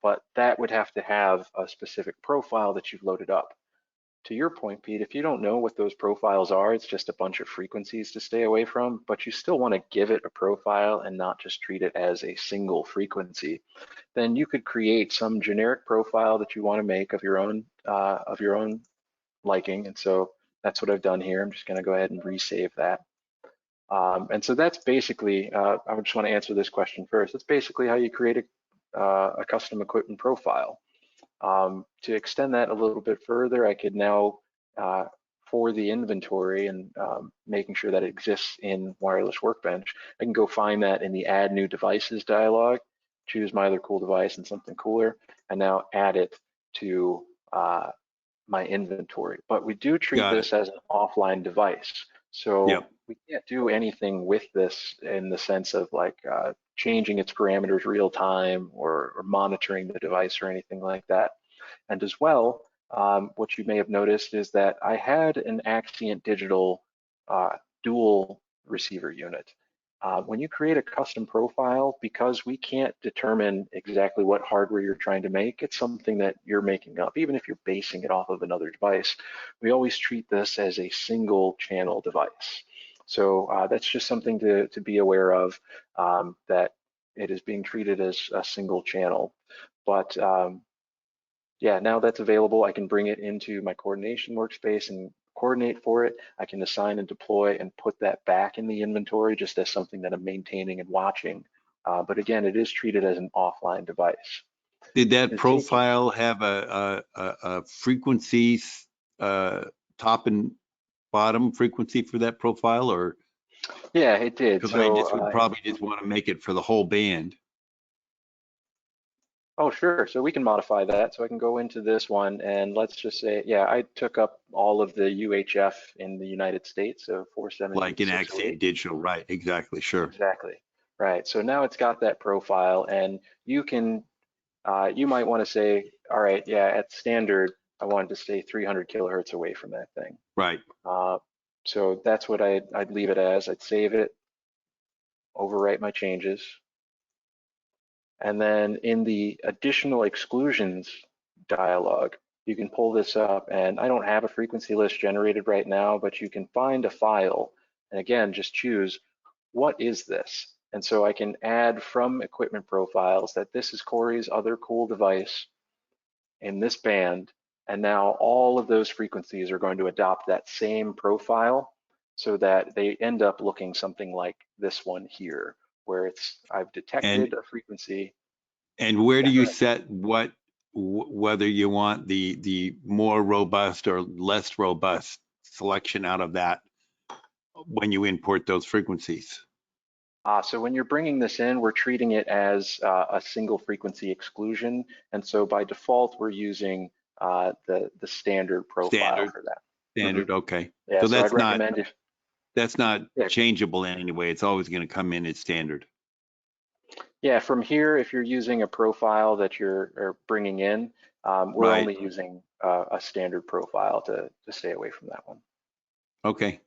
But that would have to have a specific profile that you've loaded up. To your point, Pete, if you don't know what those profiles are, it's just a bunch of frequencies to stay away from, but you still want to give it a profile and not just treat it as a single frequency, then you could create some generic profile that you want to make of your own liking. And so that's what I've done here. I'm just going to go ahead and resave that. And so that's basically, I just want to answer this question first. That's basically how you create a custom equipment profile. To extend that a little bit further, I could now, for the inventory and making sure that it exists in Wireless Workbench, I can go find that in the Add New Devices dialog, choose my other cool device and something cooler, and now add it to my inventory. But we do treat this as an offline device. So we can't do anything with this in the sense of like changing its parameters real time or monitoring the device or anything like that. And as well, what you may have noticed is that I had an Axient Digital dual receiver unit. When you create a custom profile, because we can't determine exactly what hardware you're trying to make, it's something that you're making up. Even if you're basing it off of another device, we always treat this as a single channel device. So that's just something to be aware of, that it is being treated as a single channel. But yeah, now that's available, I can bring it into my coordination workspace and coordinate for it. I can assign and deploy and put that back in the inventory just as something that I'm maintaining and watching. But again, it is treated as an offline device. Did that profile have a frequencies, top and bottom frequency for that profile, or? Yeah, it did. Because So I just would probably just want to make it for the whole band. Oh, sure. So we can modify that. So I can go into this one and let's just say, yeah, I took up all of the UHF in the United States, so 470. Like an Axient Digital, right? Exactly, sure. Exactly, right. So now it's got that profile, and you can, you might want to say, all right, yeah, at standard, I wanted to stay 300 kilohertz away from that thing. Right. So that's what I'd leave it as. I'd save it, overwrite my changes. And then in the additional exclusions dialog, you can pull this up, and I don't have a frequency list generated right now, but you can find a file, and again, just choose, what is this? And so I can add from equipment profiles that this is Corey's other cool device in this band, and now all of those frequencies are going to adopt that same profile so that they end up looking something like this one here, where it's, I've detected a frequency. And where do you set whether you want the more robust or less robust selection out of that when you import those frequencies? So when you're bringing this in, we're treating it as a single frequency exclusion. And so by default, we're using the standard profile for that. Standard, okay. Yeah, so that's not, that's not changeable in any way. It's always going to come in as standard. Yeah, from here, if you're using a profile that you're bringing in, we're only using a standard profile to stay away from that one. Okay.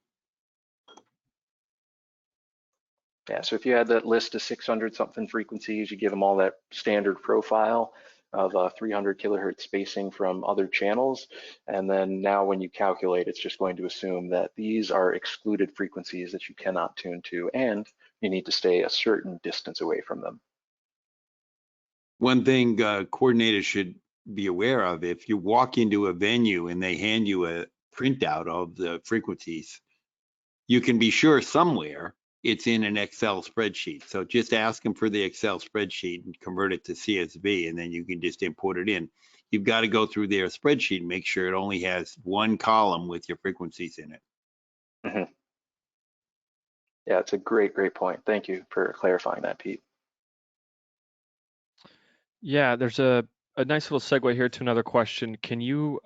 Yeah, so if you had that list of 600 something frequencies, you give them all that standard profile of 300 kilohertz spacing from other channels. And then now when you calculate, it's just going to assume that these are excluded frequencies that you cannot tune to, and you need to stay a certain distance away from them. One thing coordinators should be aware of, if you walk into a venue and they hand you a printout of the frequencies, you can be sure somewhere it's in an Excel spreadsheet. So just ask them for the Excel spreadsheet and convert it to CSV, and then you can just import it in. You've got to go through their spreadsheet and make sure it only has one column with your frequencies in it. Mm-hmm. Yeah, it's a great point. Thank you for clarifying that, Pete. Yeah, there's a nice little segue here to another question. Can you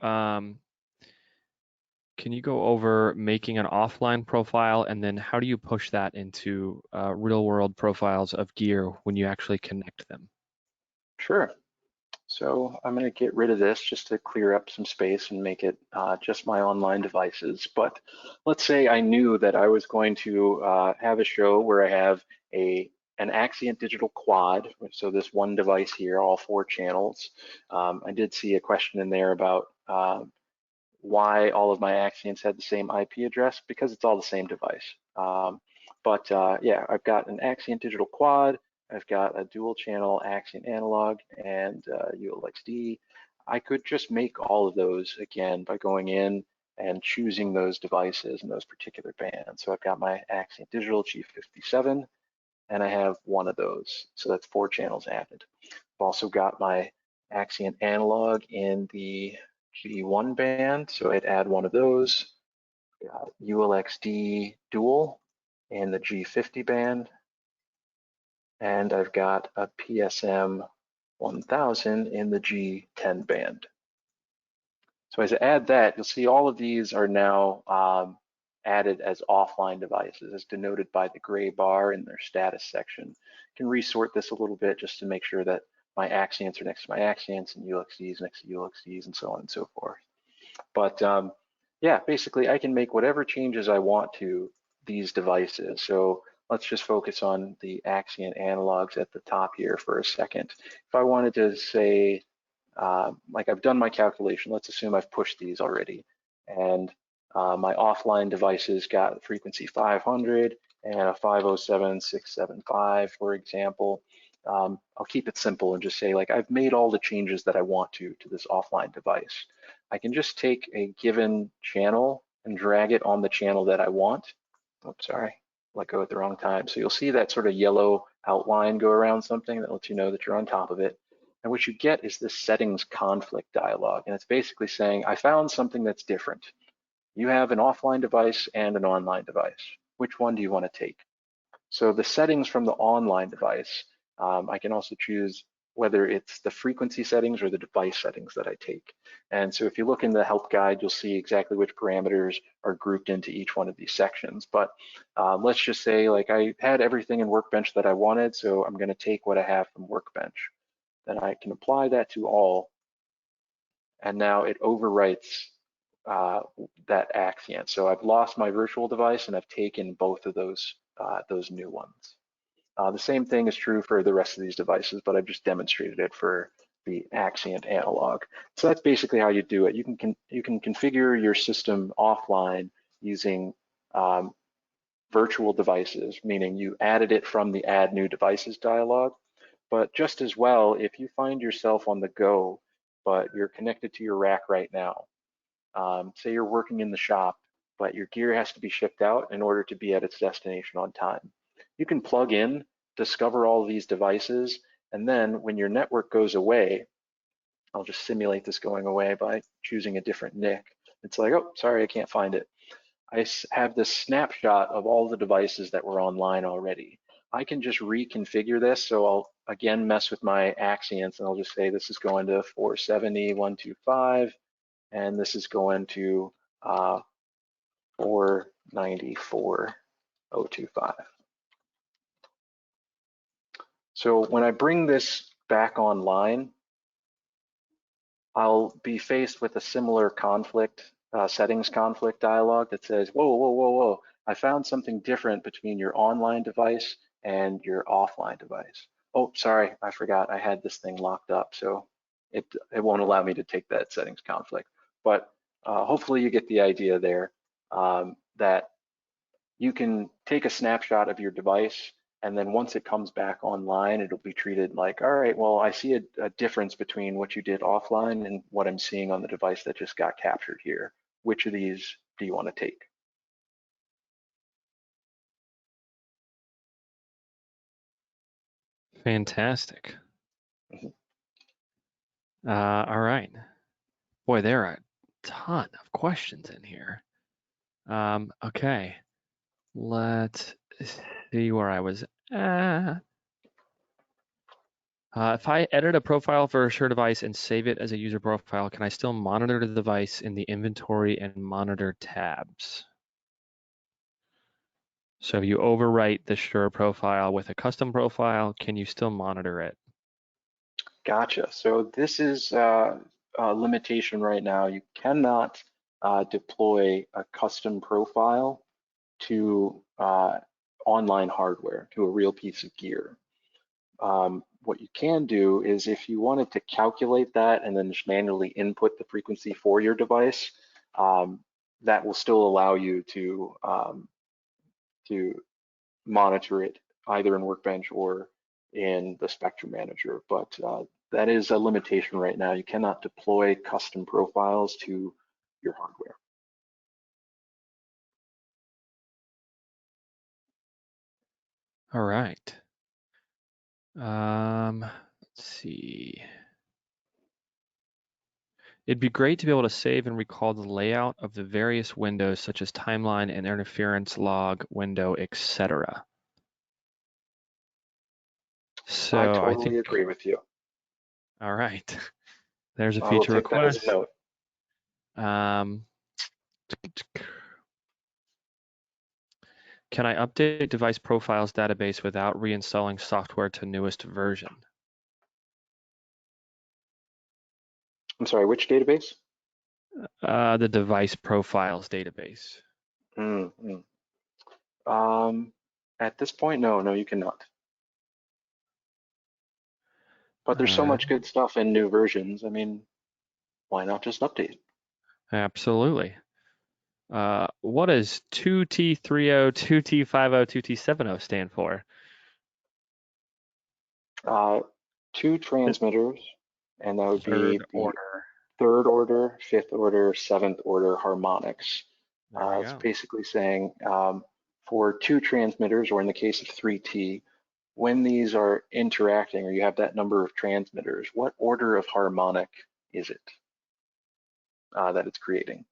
go over making an offline profile, and then how do you push that into real world profiles of gear when you actually connect them? Sure. So I'm going to get rid of this just to clear up some space and make it just my online devices. But let's say I knew that I was going to have a show where I have an Axient digital quad. So this one device here, all 4 channels. I did see a question in there about why all of my Axients had the same IP address, because it's all the same device. Yeah, I've got an Axient digital quad. I've got a dual channel Axient analog and ULXD. I could just make all of those again by going in and choosing those devices and those particular bands. So I've got my Axient digital G57, and I have one of those. So that's 4 channels added. I've also got my Axient analog in the G1 band, so I'd add one of those. Got ULXD dual in the G50 band, and I've got a PSM 1000 in the G10 band. So as I add that, you'll see all of these are now added as offline devices, as denoted by the gray bar in their status section. You can resort this a little bit just to make sure that my Axients are next to my Axients and ULXDs next to ULXDs and so on and so forth. But yeah, basically I can make whatever changes I want to these devices. So let's just focus on the Axient analogs at the top here for a second. If I wanted to say, like I've done my calculation, let's assume I've pushed these already, and my offline devices got frequency 500 and a 507.675, for example. I'll keep it simple and just say, like, I've made all the changes that I want to this offline device. I can just take a given channel and drag it on the channel that I want. Oops, sorry, let go at the wrong time. So you'll see that sort of yellow outline go around something that lets you know that you're on top of it. And what you get is this settings conflict dialog. And it's basically saying, I found something that's different. You have an offline device and an online device. Which one do you want to take? So the settings from the online device, I can also choose whether it's the frequency settings or the device settings that I take. And so if you look in the help guide, you'll see exactly which parameters are grouped into each one of these sections. But let's just say, like, I had everything in Workbench that I wanted, so I'm going to take what I have from Workbench. Then I can apply that to all, and now it overwrites that Axient. So I've lost my virtual device and I've taken both of those new ones. The same thing is true for the rest of these devices, but I've just demonstrated it for the Axient analog. So that's basically how you do it. You can configure your system offline using virtual devices, meaning you added it from the Add New Devices dialog. But just as well, if you find yourself on the go, but you're connected to your rack right now, say you're working in the shop, but your gear has to be shipped out in order to be at its destination on time. You can plug in, discover all of these devices, and then when your network goes away, I'll just simulate this going away by choosing a different NIC. It's like, oh, sorry, I can't find it. I have this snapshot of all the devices that were online already. I can just reconfigure this. So I'll again mess with my Axients and I'll just say this is going to 470.125 and this is going to 494.025. So when I bring this back online, I'll be faced with a similar conflict, settings conflict dialog that says, whoa, whoa, whoa, whoa, I found something different between your online device and your offline device. Oh, sorry, I forgot I had this thing locked up, so it won't allow me to take that settings conflict. But hopefully you get the idea there, that you can take a snapshot of your device, and then once it comes back online, it'll be treated like, all right, well, I see a difference between what you did offline and what I'm seeing on the device that just got captured here. Which of these do you want to take? Fantastic. All right. Boy, there are a ton of questions in here. Okay. Let's see where I was at. If I edit a profile for a Shure device and save it as a user profile, can I still monitor the device in the inventory and monitor tabs? So if you overwrite the Shure profile with a custom profile, can you still monitor it? Gotcha. So this is a limitation right now. You cannot deploy a custom profile to online hardware, to a real piece of gear. What you can do is if you wanted to calculate that and then just manually input the frequency for your device, that will still allow you to monitor it either in Workbench or in the Spectrum Manager. But that is a limitation right now. You cannot deploy custom profiles to your hardware. All right. Let's see. It'd be great to be able to save and recall the layout of the various windows, such as timeline and interference log window, etc. So I totally think, agree with you. all right, there's a I will feature take that as request. a note. Can I update device profiles database without reinstalling software to newest version? I'm sorry, which database? The device profiles database. At this point, no, you cannot. But there's so much good stuff in new versions. I mean, why not just update? Absolutely. What does 2T30, 2T50, 2T70 stand for? 2 transmitters, and that would be Third the order. third order, fifth order, seventh order harmonics. It's basically saying for 2 transmitters, or in the case of 3T, when these are interacting or you have that number of transmitters, what order of harmonic is it that it's creating?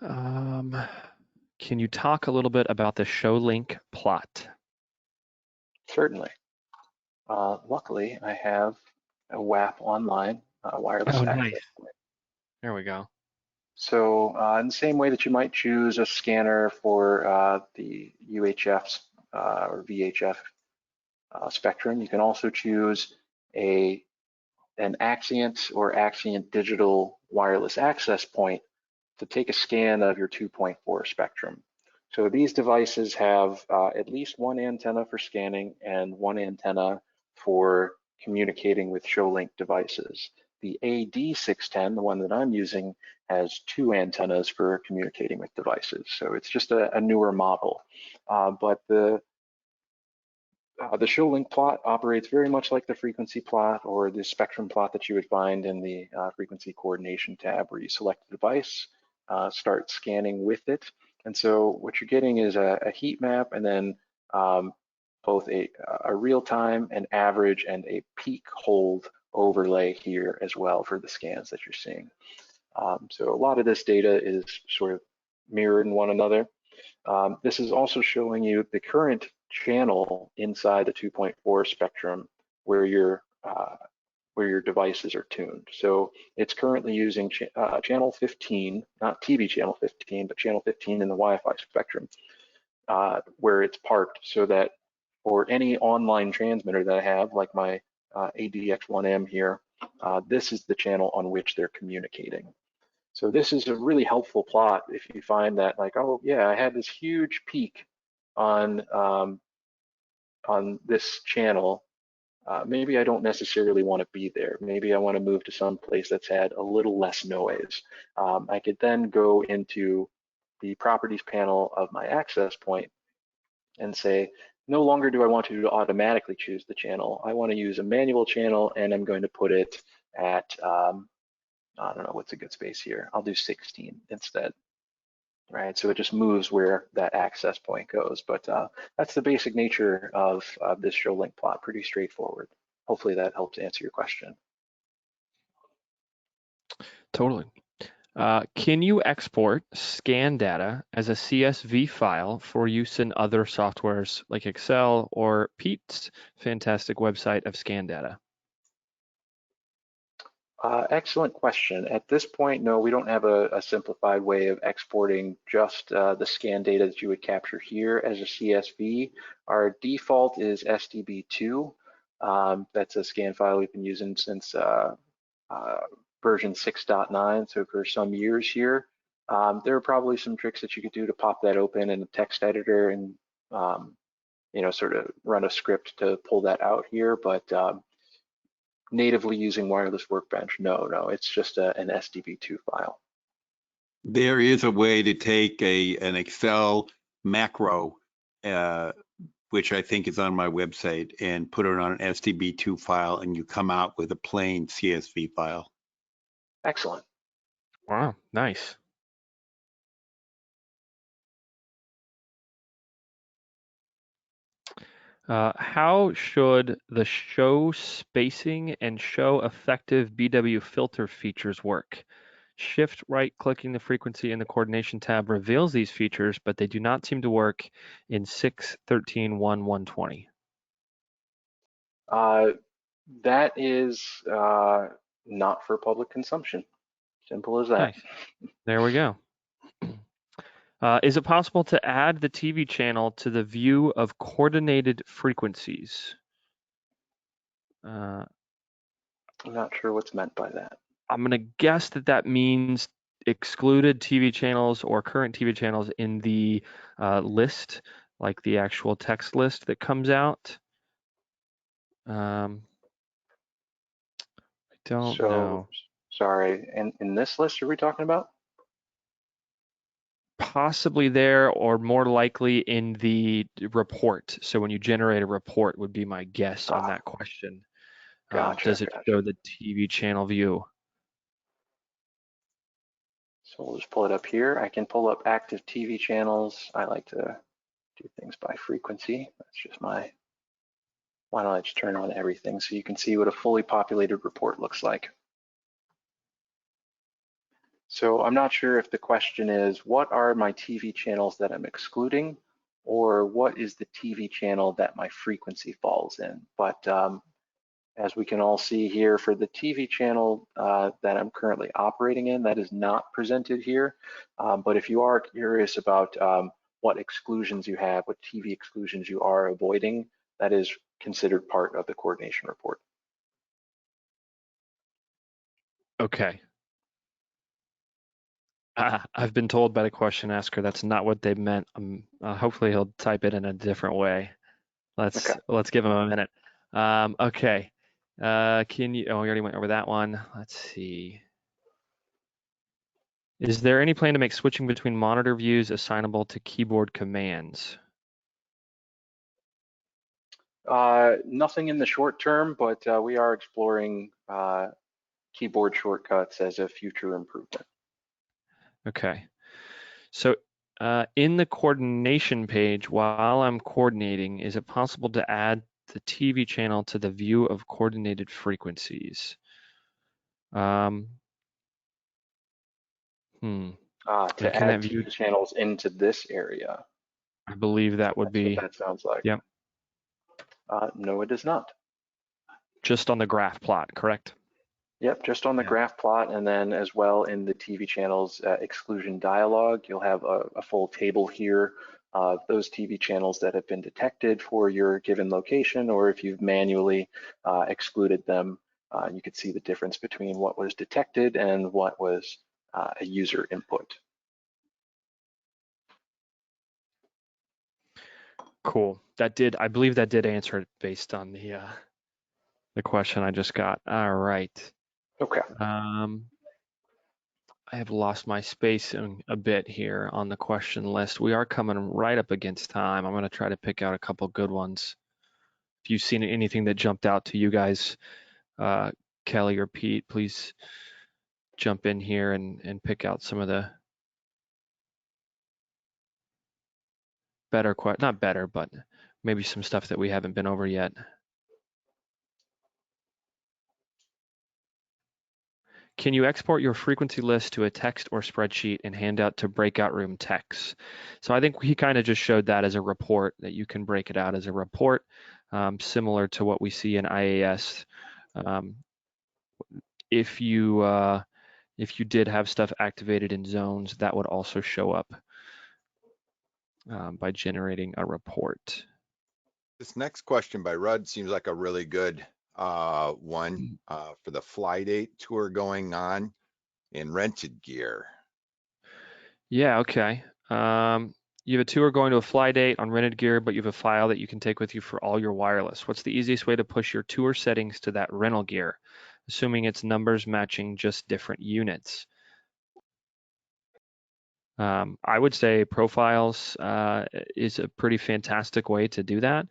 Can you talk a little bit about the show link plot? Certainly. Luckily, I have a WAP online, wireless access point. There we go. So in the same way that you might choose a scanner for the UHF or VHF spectrum, you can also choose an Axient or Axient digital wireless access point to take a scan of your 2.4 spectrum. So these devices have at least 1 antenna for scanning and 1 antenna for communicating with ShowLink devices. The AD610, the one that I'm using, has 2 antennas for communicating with devices. So it's just a newer model. But the ShowLink plot operates very much like the frequency plot or the spectrum plot that you would find in the frequency coordination tab, where you select the device, start scanning with it. And so what you're getting is a heat map and then both a real-time, an average, and a peak hold overlay here as well for the scans that you're seeing. So a lot of this data is sort of mirrored in one another. This is also showing you the current channel inside the 2.4 spectrum where your devices are tuned. So it's currently using channel 15, not TV channel 15, but channel 15 in the Wi-Fi spectrum, where it's parked, so that for any online transmitter that I have, like my ADX1M here, this is the channel on which they're communicating. So this is a really helpful plot if you find that, like, oh yeah, I had this huge peak on this channel. Maybe I don't necessarily want to be there. Maybe I want to move to some place that's had a little less noise. I could then go into the properties panel of my access point and say, no longer do I want to automatically choose the channel. I want to use a manual channel, and I'm going to put it at, I don't know, what's a good space here? I'll do 16 instead, right? So it just moves where that access point goes. But that's the basic nature of this show link plot, pretty straightforward. Hopefully that helps answer your question. Totally. Can you export scan data as a CSV file for use in other softwares like Excel or Pete's fantastic website of scan data? Excellent question. At this point, no, we don't have a simplified way of exporting just the scan data that you would capture here as a CSV. Our default is SDB2. That's a scan file we've been using since version 6.9, so for some years here. There are probably some tricks that you could do to pop that open in a text editor and sort of run a script to pull that out here, but natively using Wireless Workbench, no, it's just an SDB2 file. There is a way to take an Excel macro, which I think is on my website, and put it on an SDB2 file, and you come out with a plain CSV file. Excellent. Wow, nice. How should the show spacing and show effective BW filter features work? Shift right clicking the frequency in the coordination tab reveals these features, but they do not seem to work in 6.13.1.120. That is not for public consumption. Simple as that. Nice. There we go. Is it possible to add the TV channel to the view of coordinated frequencies? I'm not sure what's meant by that. I'm going to guess that means excluded TV channels or current TV channels in the list, like the actual text list that comes out. I don't know. Sorry, in this list are we talking about? Possibly there, or more likely in the report. So when you generate a report would be my guess on that question. Gotcha. Does it show the TV channel view? So we'll just pull it up here. I can pull up active TV channels. I like to do things by frequency. That's just why don't I just turn on everything so you can see what a fully populated report looks like. So I'm not sure if the question is, what are my TV channels that I'm excluding, or what is the TV channel that my frequency falls in? But as we can all see here, for the TV channel that I'm currently operating in, that is not presented here. But if you are curious about what exclusions you have, what TV exclusions you are avoiding, that is considered part of the coordination report. Okay. I've been told by the question asker that's not what they meant. Hopefully he'll type it in a different way. Let's give him a minute. Okay. Can you? Oh, we already went over that one. Let's see. Is there any plan to make switching between monitor views assignable to keyboard commands? Nothing in the short term, but we are exploring keyboard shortcuts as a future improvement. Okay. So in the coordination page, while I'm coordinating, is it possible to add the TV channel to the view of coordinated frequencies? To add TV channels into this area. I believe that would be. What that sounds like. Yep. No, it does not. Just on the graph plot, correct? Yep, just on the graph plot, and then as well in the TV channels exclusion dialog, you'll have a full table here of those TV channels that have been detected for your given location, or if you've manually excluded them, you could see the difference between what was detected and what was a user input. Cool. I believe that did answer it based on the question I just got. All right. Okay. I have lost my spacing a bit here on the question list. We are coming right up against time. I'm going to try to pick out a couple good ones. If you've seen anything that jumped out to you guys, Kelly or Pete, please jump in here and pick out some of the better, not better, but maybe some stuff that we haven't been over yet. Can you export your frequency list to a text or spreadsheet in Handout to breakout room text? So I think he kind of just showed that as a report, that you can break it out as a report, similar to what we see in IAS. If you did have stuff activated in zones, that would also show up by generating a report. This next question by Rudd seems like a really good one for the fly date tour going on in rented gear. Yeah, okay. You have a tour going to a fly date on rented gear, but you have a file that you can take with you for all your wireless. What's the easiest way to push your tour settings to that rental gear, assuming it's numbers matching just different units? I would say profiles is a pretty fantastic way to do that.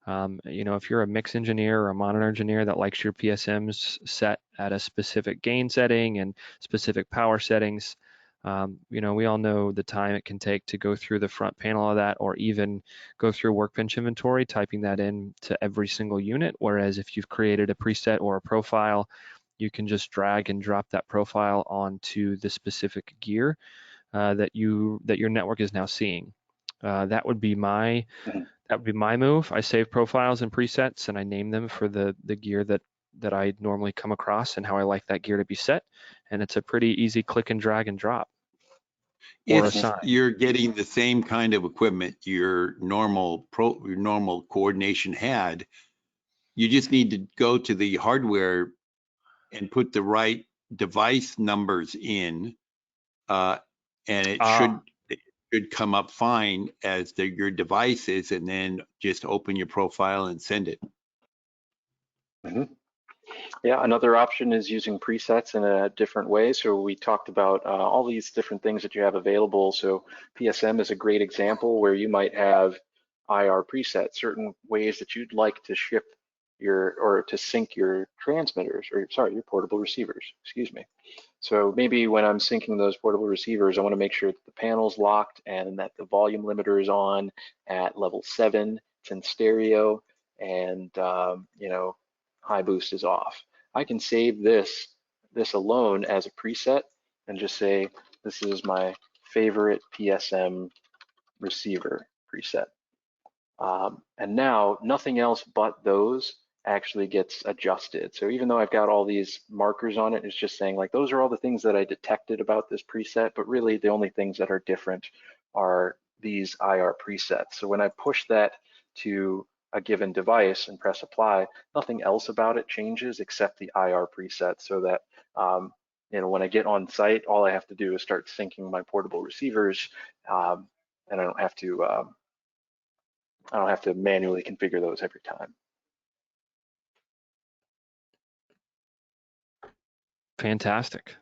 You know, if you're a mix engineer or a monitor engineer that likes your PSMs set at a specific gain setting and specific power settings, you know, we all know the time it can take to go through the front panel of that, or even go through Workbench inventory, typing that in to every single unit. Whereas if you've created a preset or a profile, you can just drag and drop that profile onto the specific gear that your network is now seeing. That would be my move. I save profiles and presets and I name them for the gear that I normally come across and how I like that gear to be set. And it's a pretty easy click and drag and drop. Or If assign. you're getting the same kind of equipment your normal coordination had, you just need to go to the hardware and put the right device numbers in, and it should come up fine as your device is, and then just open your profile and send it. Yeah, another option is using presets in a different way. So we talked about all these different things that you have available. So PSM is a great example where you might have IR presets, certain ways that you'd like to ship or to sync your transmitters, or sorry, your portable receivers, excuse me. So maybe when I'm syncing those portable receivers, I want to make sure that the panel's locked and that the volume limiter is on at level 7, it's in stereo, and you know, high boost is off. I can save this alone as a preset and just say, this is my favorite PSM receiver preset. And now nothing else but those actually gets adjusted. So even though I've got all these markers on it, it's just saying like, those are all the things that I detected about this preset, but really the only things that are different are these IR presets. So when I push that to a given device and press apply, nothing else about it changes except the IR preset, so that you know, when I get on site, all I have to do is start syncing my portable receivers, and I don't have to manually configure those every time. Fantastic.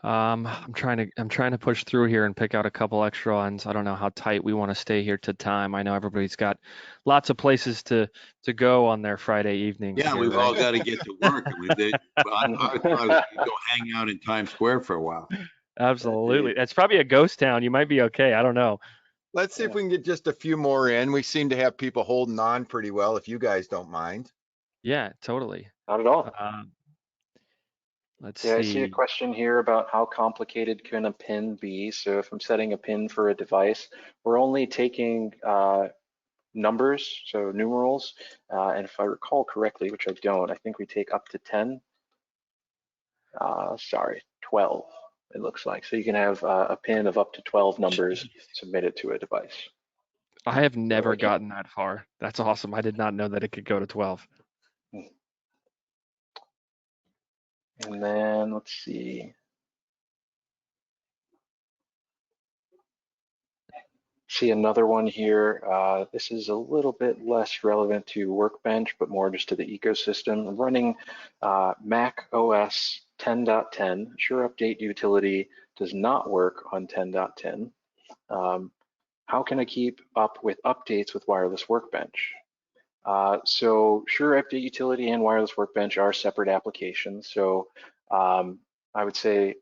I'm trying to push through here and pick out a couple extra ones. I don't know how tight we want to stay here to time. I know everybody's got lots of places to go on their Friday evenings. Yeah, here, we've right? all got to get to work. I thought I was going to go hang out in Times Square for a while. Absolutely. It's probably a ghost town. You might be okay. I don't know. Let's see if we can get just a few more in. We seem to have people holding on pretty well, if you guys don't mind. Yeah, totally. Not at all. Let's Yeah, see. I see a question here about how complicated can a pin be. So if I'm setting a pin for a device, we're only taking numbers, so numerals. And if I recall correctly, which I don't, I think we take up to 10. Sorry, 12, it looks like. So you can have a pin of up to 12 numbers submitted to a device. I have never gotten that far. That's awesome. I did not know that it could go to 12. And then let's see. See another one here. This is a little bit less relevant to Workbench, but more just to the ecosystem. I'm running Mac OS 10.10. Shure Update utility does not work on 10.10. How can I keep up with updates with Wireless Workbench? So Shure Update utility and Wireless Workbench are separate applications. So I would say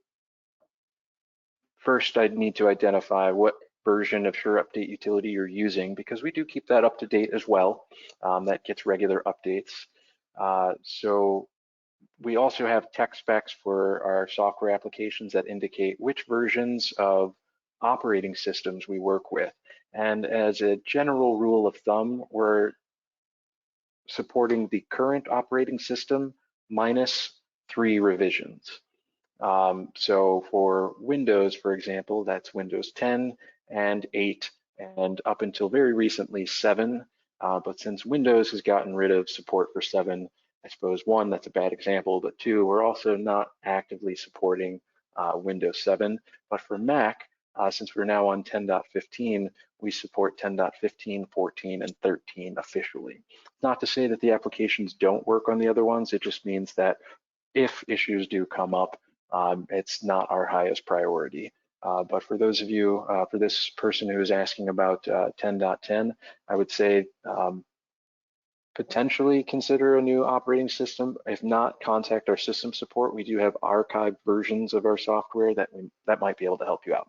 first I'd need to identify what version of Shure Update utility you're using, because we do keep that up to date as well. That gets regular updates. So we also have tech specs for our software applications that indicate which versions of operating systems we work with. And as a general rule of thumb, we're supporting the current operating system minus 3 revisions. So for Windows, for example, that's Windows 10 and 8, and up until very recently 7. But since Windows has gotten rid of support for 7, I suppose 1, that's a bad example, but 2, we're also not actively supporting Windows 7. But for Mac, since we're now on 10.15, we support 10.15, 14, and 13 officially. Not to say that the applications don't work on the other ones, it just means that if issues do come up, it's not our highest priority. But for those of you, for this person who is asking about 10.10, I would say potentially consider a new operating system. If not, contact our system support. We do have archived versions of our software that might be able to help you out.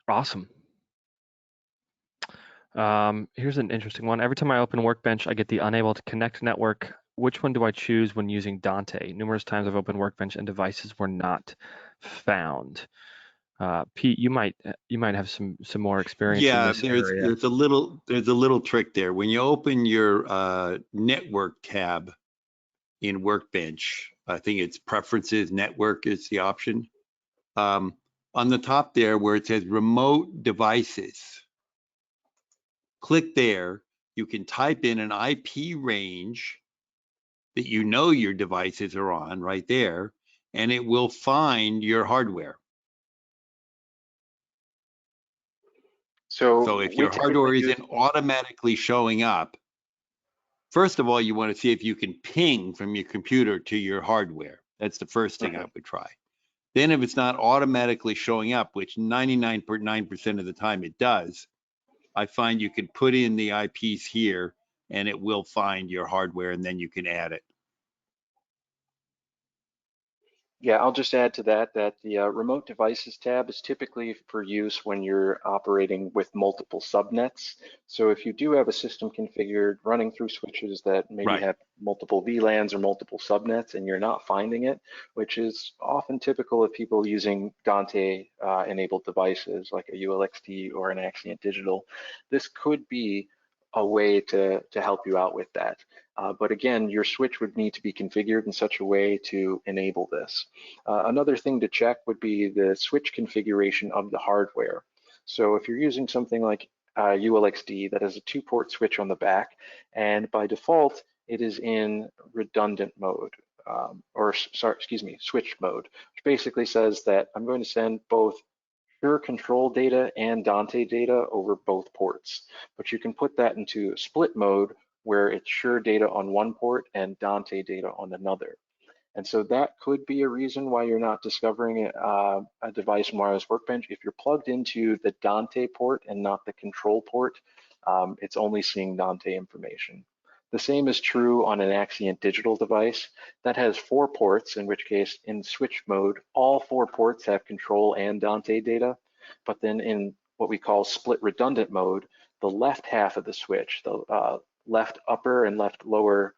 Awesome. Here's an interesting one. Every time I open Workbench, I get the unable to connect network. Which one do I choose when using Dante? Numerous times I've opened Workbench and devices were not found. Pete, you might have some more experience in this area. There's a little trick there. When you open your network tab in Workbench, I think it's Preferences, Network is the option. On the top there where it says Remote Devices, click there. You can type in an IP range that you know your devices are on right there, and it will find your hardware. So if your hardware isn't automatically showing up, first of all, you want to see if you can ping from your computer to your hardware. That's the first thing I would try. Then if it's not automatically showing up, which 99.9% of the time it does, I find you can put in the IPs here and it will find your hardware and then you can add it. Yeah, I'll just add to that the remote devices tab is typically for use when you're operating with multiple subnets. So if you do have a system configured running through switches that maybe have multiple VLANs or multiple subnets and you're not finding it, which is often typical of people using Dante enabled devices like a ULXT or an Axient Digital, this could be a way to help you out with that. But again, your switch would need to be configured in such a way to enable this. Another thing to check would be the switch configuration of the hardware. So if you're using something like ULXD that has a 2-port switch on the back, and by default, it is in redundant mode, switch mode, which basically says that I'm going to send both Shure control data and Dante data over both ports. But you can put that into split mode where it's Shure data on one port and Dante data on another. And so that could be a reason why you're not discovering a device in Wireless Workbench. If you're plugged into the Dante port and not the control port, it's only seeing Dante information. The same is true on an Axient Digital device that has 4 ports, in which case in switch mode, all 4 ports have control and Dante data. But then in what we call split redundant mode, the left half of the switch, the left upper and left lower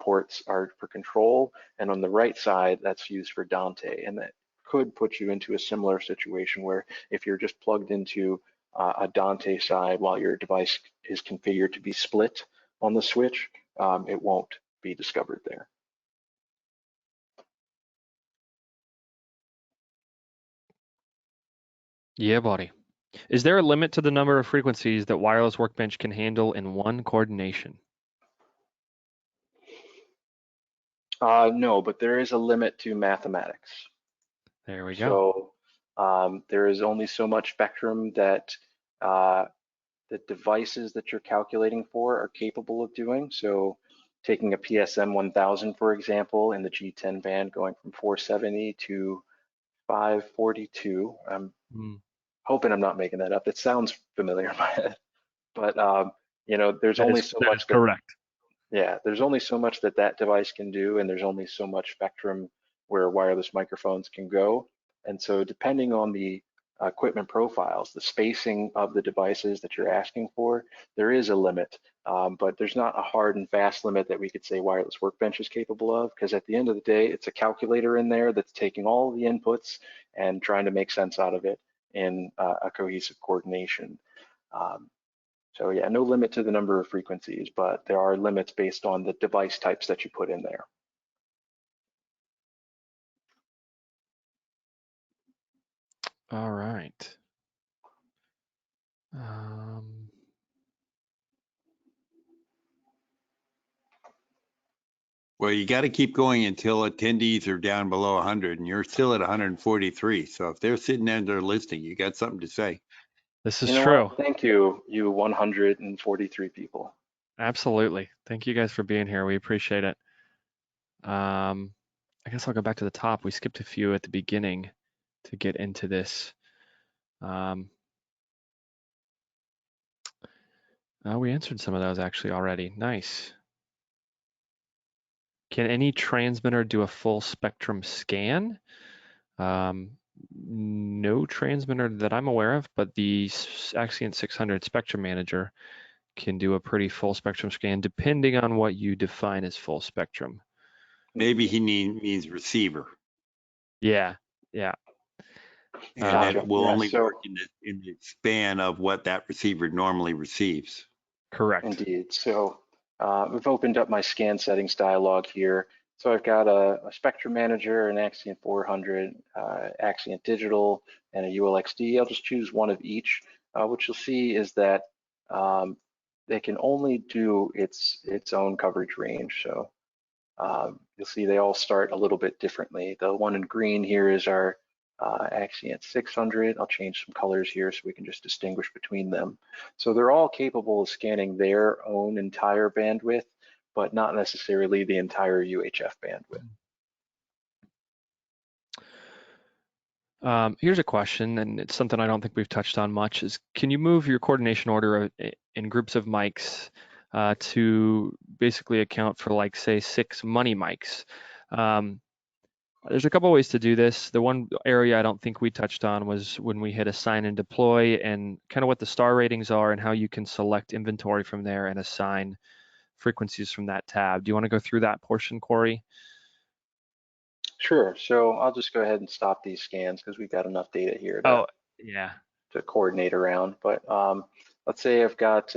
ports are for control, and on the right side, that's used for Dante. And that could put you into a similar situation where if you're just plugged into a Dante side while your device is configured to be split on the switch, it won't be discovered there. Yeah, buddy. Is there a limit to the number of frequencies that Wireless Workbench can handle in one coordination? No, but there is a limit to mathematics. There we go. So there is only so much spectrum that the devices that you're calculating for are capable of doing. So taking a PSM 1000, for example, in the G10 band going from 470 to 542. I'm hoping I'm not making that up. It sounds familiar in my head. But you know, there's only so much. Correct. Yeah, there's only so much that device can do, and there's only so much spectrum where wireless microphones can go. And so depending on the equipment profiles, the spacing of the devices that you're asking for, there is a limit but there's not a hard and fast limit that we could say Wireless Workbench is capable of, because at the end of the day, it's a calculator in there that's taking all of the inputs and trying to make sense out of it in a cohesive coordination. So yeah, no limit to the number of frequencies, but there are limits based on the device types that you put in there. All right. Well, you got to keep going until attendees are down below 100, and you're still at 143. So if they're sitting there and they're listening, you got something to say. This is You know true. what? Thank you, you 143 people. Absolutely. Thank you guys for being here. We appreciate it. I guess I'll go back to the top. We skipped a few at the beginning to get into this. We answered some of those actually already. Nice. Can any transmitter do a full spectrum scan? No transmitter that I'm aware of, but the Axient 600 Spectrum Manager can do a pretty full spectrum scan depending on what you define as full spectrum. Maybe he means receiver. Yeah, yeah. And Gotcha. that will Yeah, only so, work in the span of what that receiver normally receives. Correct. indeed. So we've opened up my scan settings dialog here. So I've got a spectrum manager, an Axient 400, Axient Digital, and a ULXD. I'll just choose one of each. What you'll see is that they can only do its own coverage range. So you'll see they all start a little bit differently. The one in green here is our Axient 600. I'll change some colors here so we can just distinguish between them. So they're all capable of scanning their own entire bandwidth, but not necessarily the entire UHF bandwidth. Here's a question, and it's something I don't think we've touched on much, is can you move your coordination order in groups of mics to basically account for, like, say, 6 money mics? There's a couple ways to do this. The one area I don't think we touched on was when we hit assign and deploy, and kind of what the star ratings are and how you can select inventory from there and assign frequencies from that tab. Do you want to go through that portion, Corey? Sure. So I'll just go ahead and stop these scans because we've got enough data here to coordinate around. But let's say I've got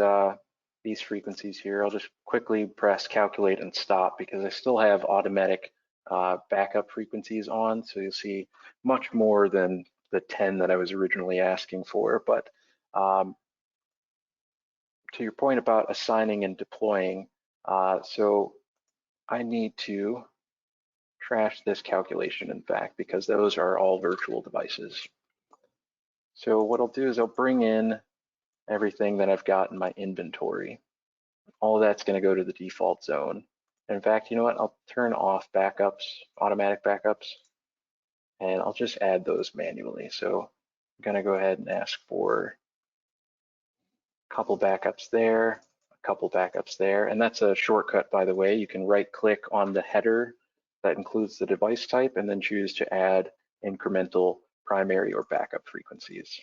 these frequencies here. I'll just quickly press calculate and stop because I still have automatic backup frequencies on. So you'll see much more than the 10 that I was originally asking for. But to your point about assigning and deploying, so I need to trash this calculation, in fact, because those are all virtual devices. So what I'll do is I'll bring in everything that I've got in my inventory. All of that's going to go to the default zone. In fact, you know what? I'll turn off backups, automatic backups, and I'll just add those manually. So I'm going to go ahead and ask for a couple backups there, a couple backups there, and that's a shortcut, by the way. You can right-click on the header that includes the device type and then choose to add incremental primary or backup frequencies.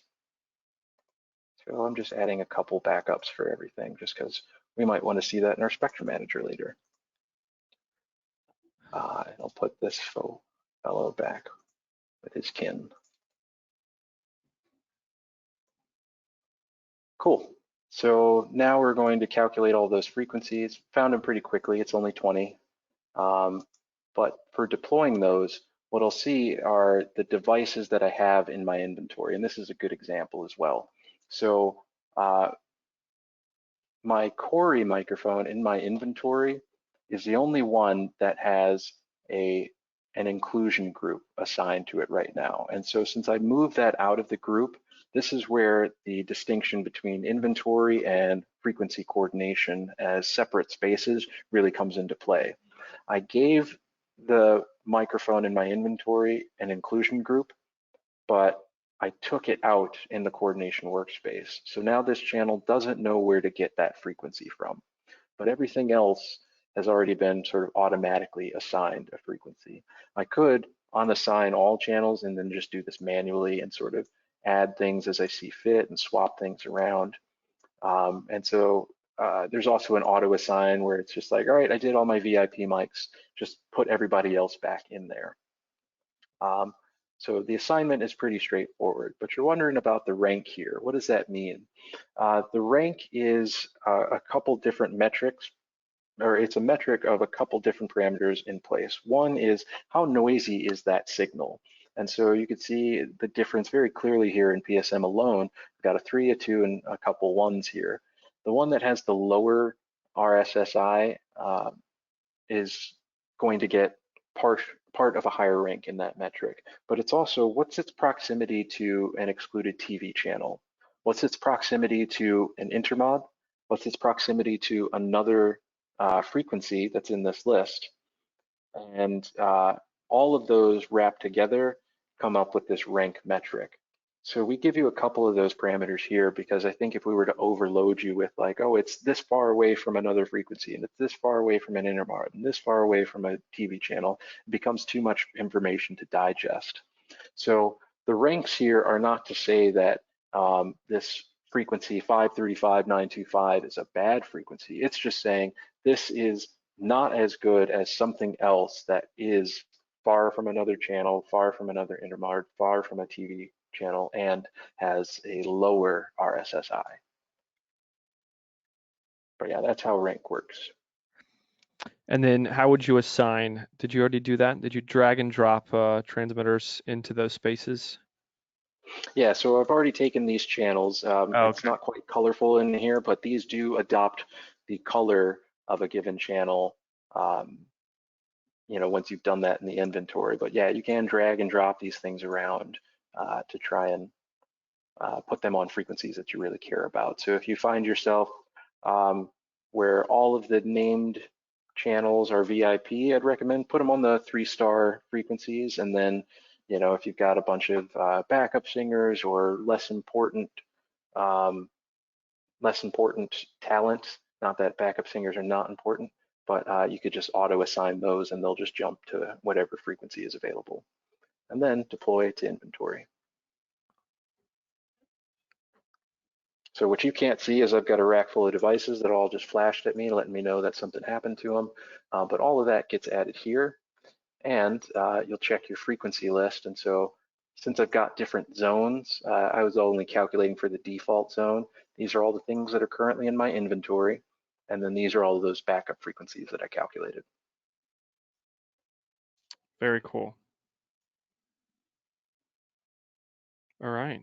So I'm just adding a couple backups for everything just because we might want to see that in our spectrum manager later. And I'll put this fellow back with his kin. Cool. So now we're going to calculate all those frequencies. Found them pretty quickly. It's only 20. But for deploying those, what I'll see are the devices that I have in my inventory. And this is a good example as well. So my Corey microphone in my inventory is the only one that has an inclusion group assigned to it right now. And so since I moved that out of the group, this is where the distinction between inventory and frequency coordination as separate spaces really comes into play. I gave the microphone in my inventory an inclusion group, but I took it out in the coordination workspace. So now this channel doesn't know where to get that frequency from, but everything else has already been sort of automatically assigned a frequency. I could unassign all channels and then just do this manually and sort of add things as I see fit and swap things around. And so there's also an auto assign where it's just like, all right, I did all my VIP mics, just put everybody else back in there. So the assignment is pretty straightforward, but you're wondering about the rank here. What does that mean? The rank is a couple different metrics, or it's a metric of a couple different parameters in place. One is how noisy is that signal? And so you can see the difference very clearly here in PSM alone. We've got a 3, a 2, and a couple 1s here. The one that has the lower RSSI is going to get part of a higher rank in that metric, but it's also what's its proximity to an excluded TV channel? What's its proximity to an intermod? What's its proximity to another frequency that's in this list? And all of those wrapped together come up with this rank metric. So we give you a couple of those parameters here because I think if we were to overload you with like, oh, it's this far away from another frequency and it's this far away from an intermod and this far away from a TV channel, it becomes too much information to digest. So the ranks here are not to say that this frequency 535.925 is a bad frequency. It's just saying this is not as good as something else that is far from another channel, far from another intermod, far from a TV channel, and has a lower RSSI. But yeah, that's how rank works. And then how would you assign? Did you already do that? Did you drag and drop transmitters into those spaces? Yeah, so I've already taken these channels. Okay. It's not quite colorful in here, but these do adopt the color of a given channel, you know, once you've done that in the inventory. But yeah, you can drag and drop these things around to try and put them on frequencies that you really care about. So if you find yourself where all of the named channels are VIP, I'd recommend put them on the 3-star frequencies. And then, you know, if you've got a bunch of backup singers or less important talent, not that backup singers are not important, but you could just auto assign those and they'll just jump to whatever frequency is available. And then deploy to inventory. So what you can't see is I've got a rack full of devices that all just flashed at me, letting me know that something happened to them. But all of that gets added here, and you'll check your frequency list. And so since I've got different zones, I was only calculating for the default zone. These are all the things that are currently in my inventory. And then these are all of those backup frequencies that I calculated. Very cool. All right.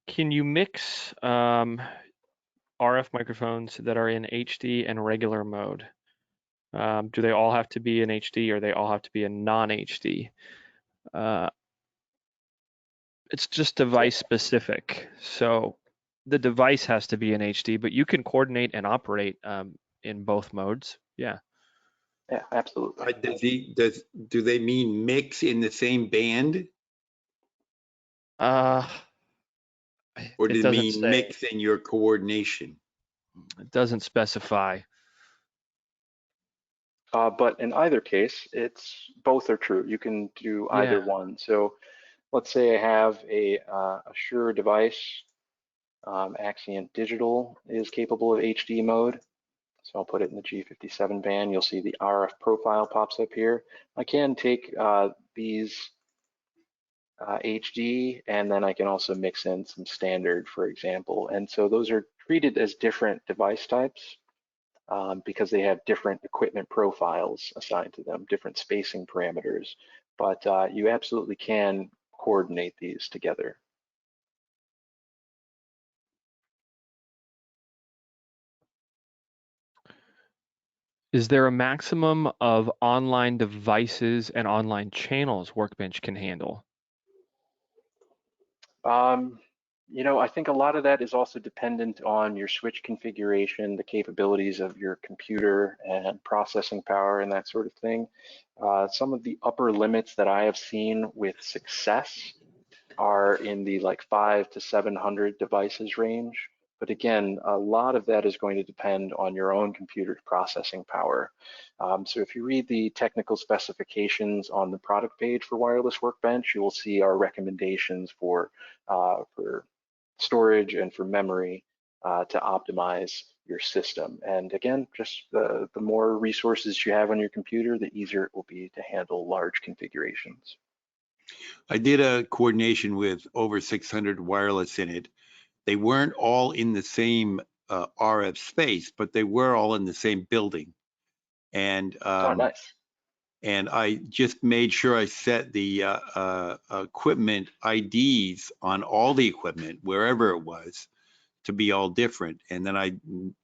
Can you mix RF microphones that are in HD and regular mode? Do they all have to be in HD or they all have to be in non-HD? It's just device specific. So the device has to be in HD, but you can coordinate and operate in both modes. Yeah. Yeah, absolutely. Do they mean mix in the same band? Or do they mean mix in your coordination? It doesn't specify. But in either case, both are true. You can do either one. So let's say I have a Shure device, Axient Digital is capable of HD mode. So I'll put it in the G57 band. You'll see the RF profile pops up here. I can take these HD, and then I can also mix in some standard, for example. And so those are treated as different device types because they have different equipment profiles assigned to them, different spacing parameters. But you absolutely can coordinate these together. Is there a maximum of online devices and online channels Workbench can handle? You know, I think a lot of that is also dependent on your switch configuration, the capabilities of your computer and processing power and that sort of thing. Some of the upper limits that I have seen with success are in the like 500 to 700 devices range. But again, a lot of that is going to depend on your own computer's processing power. So if you read the technical specifications on the product page for Wireless Workbench, you will see our recommendations for storage and for memory. to optimize your system. And again, just the more resources you have on your computer, the easier it will be to handle large configurations. I did a coordination with over 600 wireless in it. They weren't all in the same RF space, but they were all in the same building. And Oh, nice. and I just made sure I set the equipment IDs on all the equipment, wherever it was, to be all different. And then I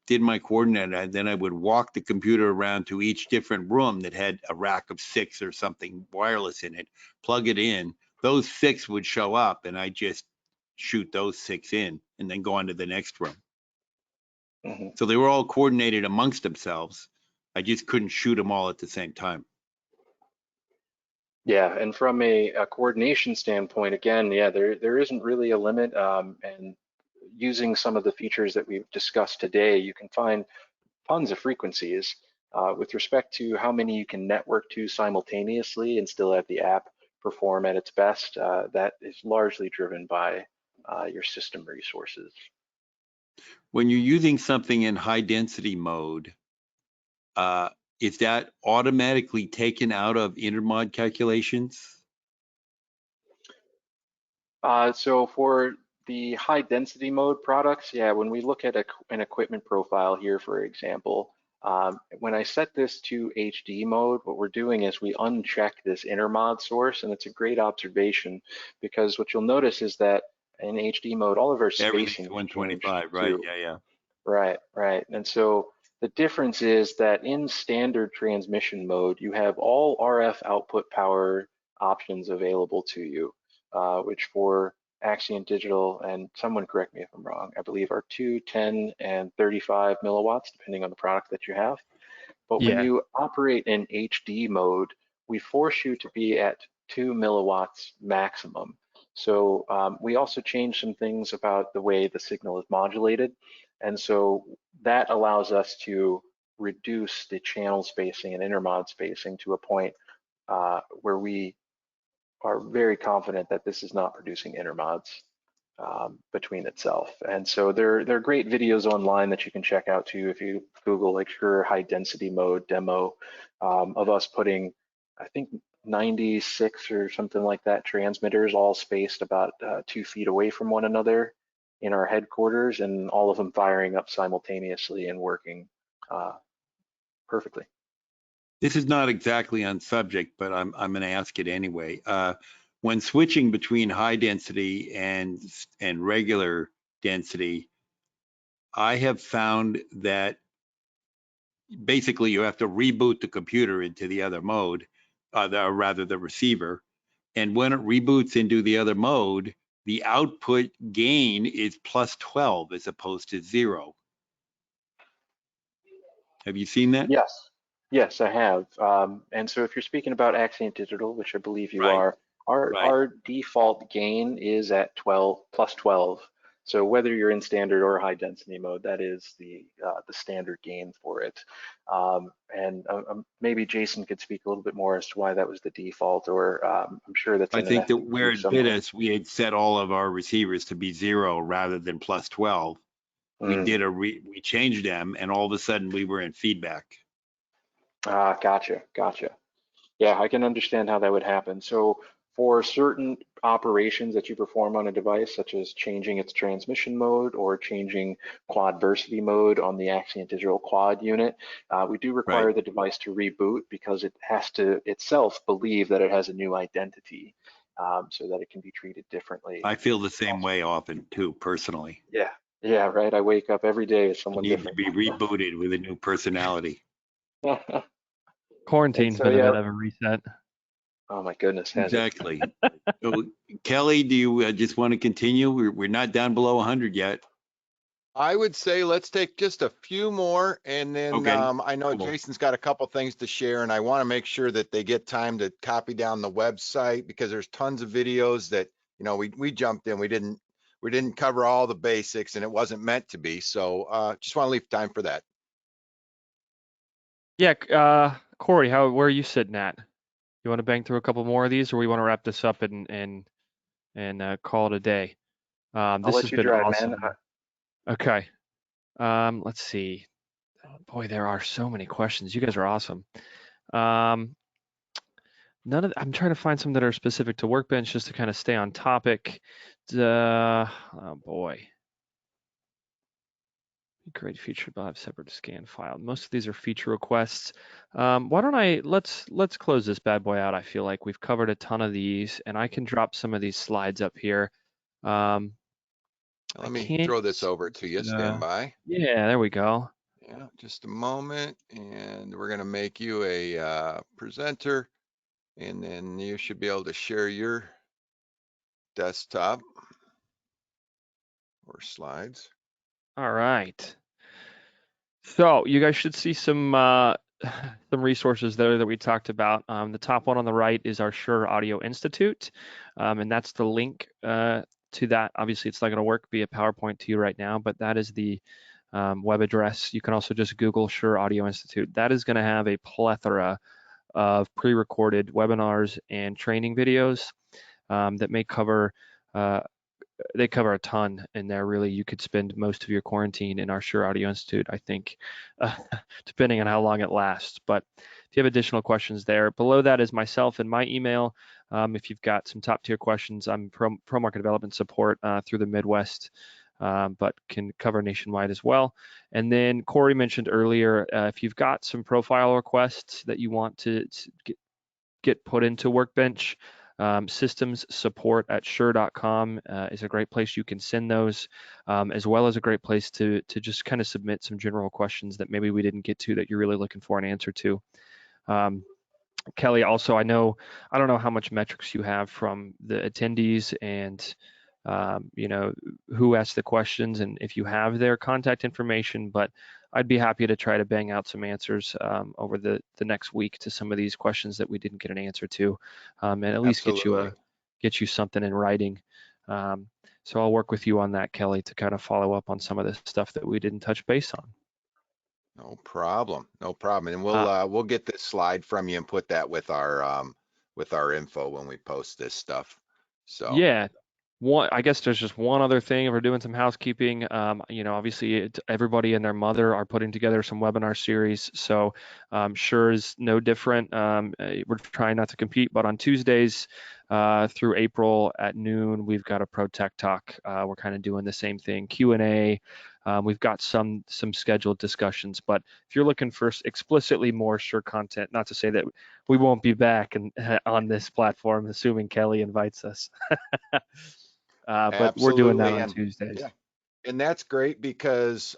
did my coordinate, and then I would walk the computer around to each different room that had a rack of 6 or something wireless in it, plug it in. Those 6 would show up, and I just shoot those 6 in and then go on to the next room. Mm-hmm. So they were all coordinated amongst themselves. I just couldn't shoot them all at the same time. Yeah, and from a coordination standpoint, again, yeah, there isn't really a limit. And using some of the features that we've discussed today, you can find tons of frequencies with respect to how many you can network to simultaneously and still have the app perform at its best. That is largely driven by your system resources. When you're using something in high density mode, is that automatically taken out of intermod calculations? So for the high density mode products, yeah, when we look at an equipment profile here, for example, when I set this to HD mode, what we're doing is we uncheck this intermod source, and it's a great observation because what you'll notice is that in HD mode, all of our Everything's spacing 125, right? too. Yeah. Right, right. And so the difference is that in standard transmission mode, you have all RF output power options available to you, which for Axient Digital, and someone correct me if I'm wrong, I believe are 2, 10, and 35 milliwatts, depending on the product that you have. But when you operate in HD mode, we force you to be at 2 milliwatts maximum. So we also changed some things about the way the signal is modulated. And so that allows us to reduce the channel spacing and intermod spacing to a point where we are very confident that this is not producing intermods between itself. And so there are great videos online that you can check out too. If you Google like Shure high density mode demo of us putting, I think 96 or something like that transmitters all spaced about 2 feet away from one another in our headquarters, and all of them firing up simultaneously and working perfectly. This is not exactly on subject, but I'm going to ask it anyway. When switching between high density and regular density, I have found that basically you have to reboot the computer into the other mode, or rather the receiver. And when it reboots into the other mode, the output gain is plus 12 as opposed to 0. Have you seen that? Yes, yes, I have. And so if you're speaking about Axient Digital, which I believe you Right, are, our default gain is at 12 plus 12. So whether you're in standard or high density mode, that is the standard gain for it. And maybe Jason could speak a little bit more as to why that was the default, or I'm sure that's I in an think that FAQ where it bit somewhere. us, we had set all of our receivers to be 0 rather than plus 12. We changed them, and all of a sudden we were in feedback. Gotcha. Yeah, I can understand how that would happen. So for certain operations that you perform on a device, such as changing its transmission mode or changing quadversity mode on the Axient Digital Quad unit, we do require the device to reboot because it has to itself believe that it has a new identity so that it can be treated differently. I feel the same way often too, personally. Yeah, right. I wake up every day as someone different. Need to be rebooted with a new personality. Quarantine's been a bit of a reset. Oh my goodness, exactly. So, Kelly, do you just want to continue? We're not down below 100 yet. I would say let's take just a few more, and then I know Jason's got a couple things to share, and I want to make sure that they get time to copy down the website, because there's tons of videos that, you know, we jumped in, we didn't cover all the basics, and it wasn't meant to be. So just want to leave time for that. Yeah, Corey, where are you sitting at? You want to bang through a couple more of these, or we want to wrap this up and call it a day? I'll This let has you been drive, awesome. man. Okay. Let's see. Boy, there are so many questions. You guys are awesome. I'm trying to find some that are specific to Workbench just to kind of stay on topic. Oh boy. Great feature, but have separate scan file. Most of these are feature requests. Why don't let's close this bad boy out. I feel like we've covered a ton of these, and I can drop some of these slides up here. Let me throw this over to you. Stand by. Yeah, there we go. Yeah, just a moment, and we're going to make you a presenter, and then you should be able to share your desktop or slides. All right. So you guys should see some resources there that we talked about. The top one on the right is our Shure Audio Institute, and that's the link to that. Obviously, it's not going to work via PowerPoint to you right now, but that is the web address. You can also just Google Shure Audio Institute. That is going to have a plethora of pre-recorded webinars and training videos that may cover they cover a ton in there. Really, you could spend most of your quarantine in our Shure Audio Institute, I think, depending on how long it lasts. But if you have additional questions there, below that is myself and my email. If you've got some top tier questions, I'm pro market development support through the Midwest, but can cover nationwide as well. And then Corey mentioned earlier, if you've got some profile requests that you want to get put into Workbench, systems support at shure.com is a great place you can send those, as well as a great place to just kind of submit some general questions that maybe we didn't get to that you're really looking for an answer to. Kelly, also, I don't know how much metrics you have from the attendees and you know, who asked the questions and if you have their contact information, but I'd be happy to try to bang out some answers over the next week to some of these questions that we didn't get an answer to, and at least get you something in writing. So I'll work with you on that, Kelly, to kind of follow up on some of the stuff that we didn't touch base on. No problem, no problem. And we'll get this slide from you and put that with our info when we post this stuff. So yeah. I guess there's just one other thing. If we're doing some housekeeping, you know, obviously everybody and their mother are putting together some webinar series. So Shure is no different. We're trying not to compete, but on Tuesdays through April at noon, we've got a Pro Tech Talk. We're kind of doing the same thing, Q&A. We've got some scheduled discussions, but if you're looking for explicitly more Shure content, not to say that we won't be back on this platform, assuming Kelly invites us. But we're doing that on Tuesdays. Yeah. And that's great because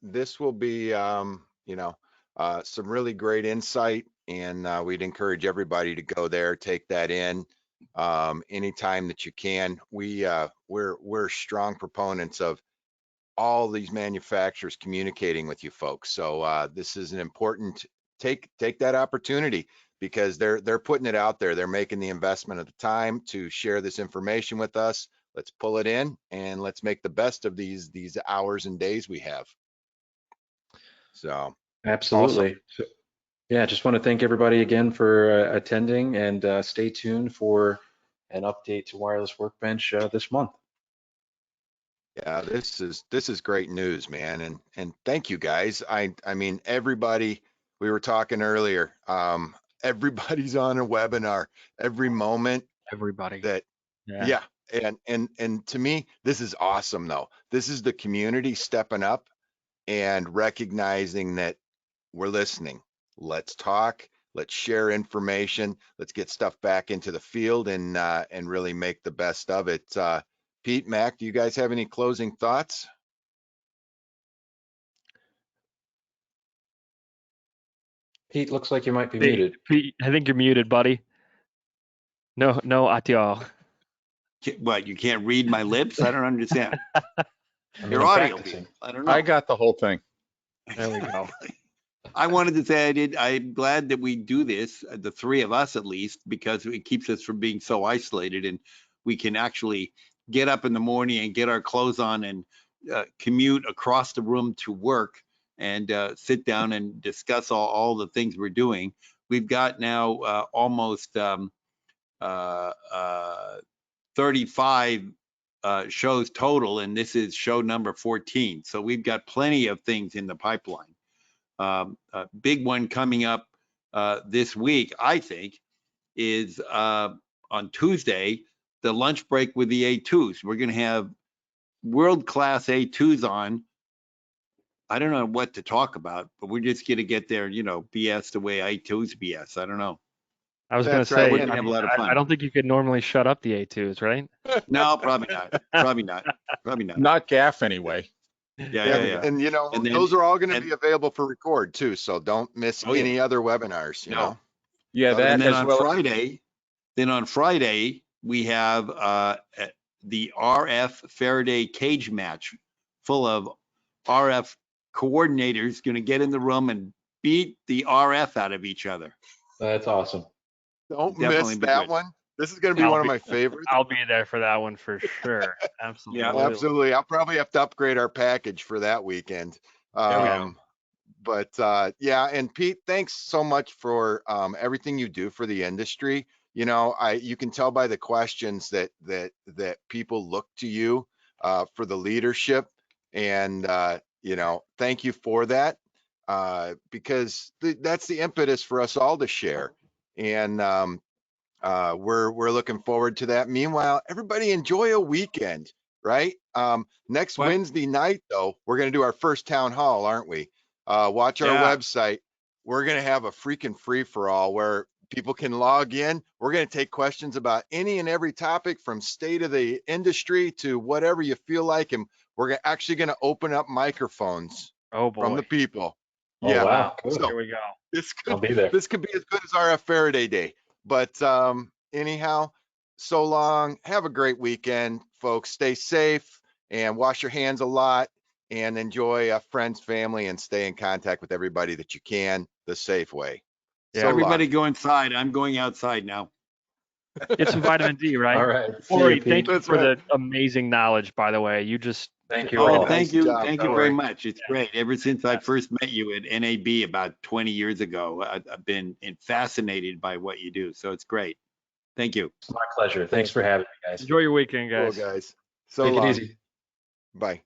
this will be, you know, some really great insight, and we'd encourage everybody to go there, take that in anytime that you can. We're strong proponents of all these manufacturers communicating with you folks. So this is an important, take that opportunity, because they're putting it out there. They're making the investment of the time to share this information with us. Let's pull it in and let's make the best of these hours and days we have. So absolutely. Awesome. So, yeah, just want to thank everybody again for attending, and stay tuned for an update to Wireless Workbench this month. Yeah, this is great news, man, and thank you guys. I mean, everybody, we were talking earlier, everybody's on a webinar every moment. Everybody. Yeah. And to me, this is awesome though. This is the community stepping up and recognizing that we're listening. Let's talk, let's share information, let's get stuff back into the field and really make the best of it. Pete, Mac, do you guys have any closing thoughts? Pete, looks like you might be muted. Pete, I think you're muted, buddy. No, atio. What, you can't read my lips? I don't understand. Your I'm audio, practicing. I don't know. I got the whole thing. There we go. I wanted to say I'm glad that we do this, the three of us at least, because it keeps us from being so isolated, and we can actually get up in the morning and get our clothes on and commute across the room to work and sit down and discuss all the things we're doing. We've got now almost 35 shows total, and this is show number 14. So we've got plenty of things in the pipeline. A big one coming up this week, I think, is on Tuesday, the lunch break with the A2s. We're going to have world-class A2s on. I don't know what to talk about, but we're just going to get there, you know, BS the way A2s BS. I don't know. I was going to That's right. say, We're gonna have a lot of fun. I don't think you could normally shut up the A2s, right? No, probably not. Probably not. Probably not. Not gaff anyway. Yeah. And you know, And then- those are all going to and- be available for record too. So don't miss Oh, yeah. any other webinars, you No. know? Yeah, that And then as on well. Friday, we have the RF Faraday cage match full of RF coordinators going to get in the room and beat the RF out of each other. That's awesome. Don't Definitely miss be that good. one. This is going to be one of my favorites. I'll be there for that one for sure. Absolutely. Absolutely. I'll probably have to upgrade our package for that weekend. There we go. But yeah, and Pete, thanks so much for everything you do for the industry. You know, you can tell by the questions that people look to you for the leadership, and you know, thank you for that because that's the impetus for us all to share, and we're looking forward to that. Meanwhile, everybody enjoy a weekend, right? Next What? Wednesday night, though, we're going to do our first town hall, aren't we? Watch our Yeah. website. We're going to have a freaking free for all where people can log in. We're going to take questions about any and every topic from state of the industry to whatever you feel like. And we're actually going to open up microphones Oh boy. from the people. Oh, Yeah. wow. Cool. So Here we go. I'll be there. this could be as good as our Faraday Day. But anyhow, so long. Have a great weekend, folks. Stay safe and wash your hands a lot and enjoy friends, family, and stay in contact with everybody that you can the safe way. Yeah, So Everybody long. go inside. I'm going outside now. Get some vitamin D, right? All right. See Corey, you, thank Pete. you That's for right. the amazing knowledge, by the way. You just Thank you Oh, all. Nice thank you. job, Thank you Corey. very much. It's great. Ever since I first met you at NAB about 20 years ago, I've been fascinated by what you do. So it's great. Thank you. It's my pleasure. Thanks for having me, guys. enjoy your weekend, Cool, guys. guys. So Take it long. easy. Bye.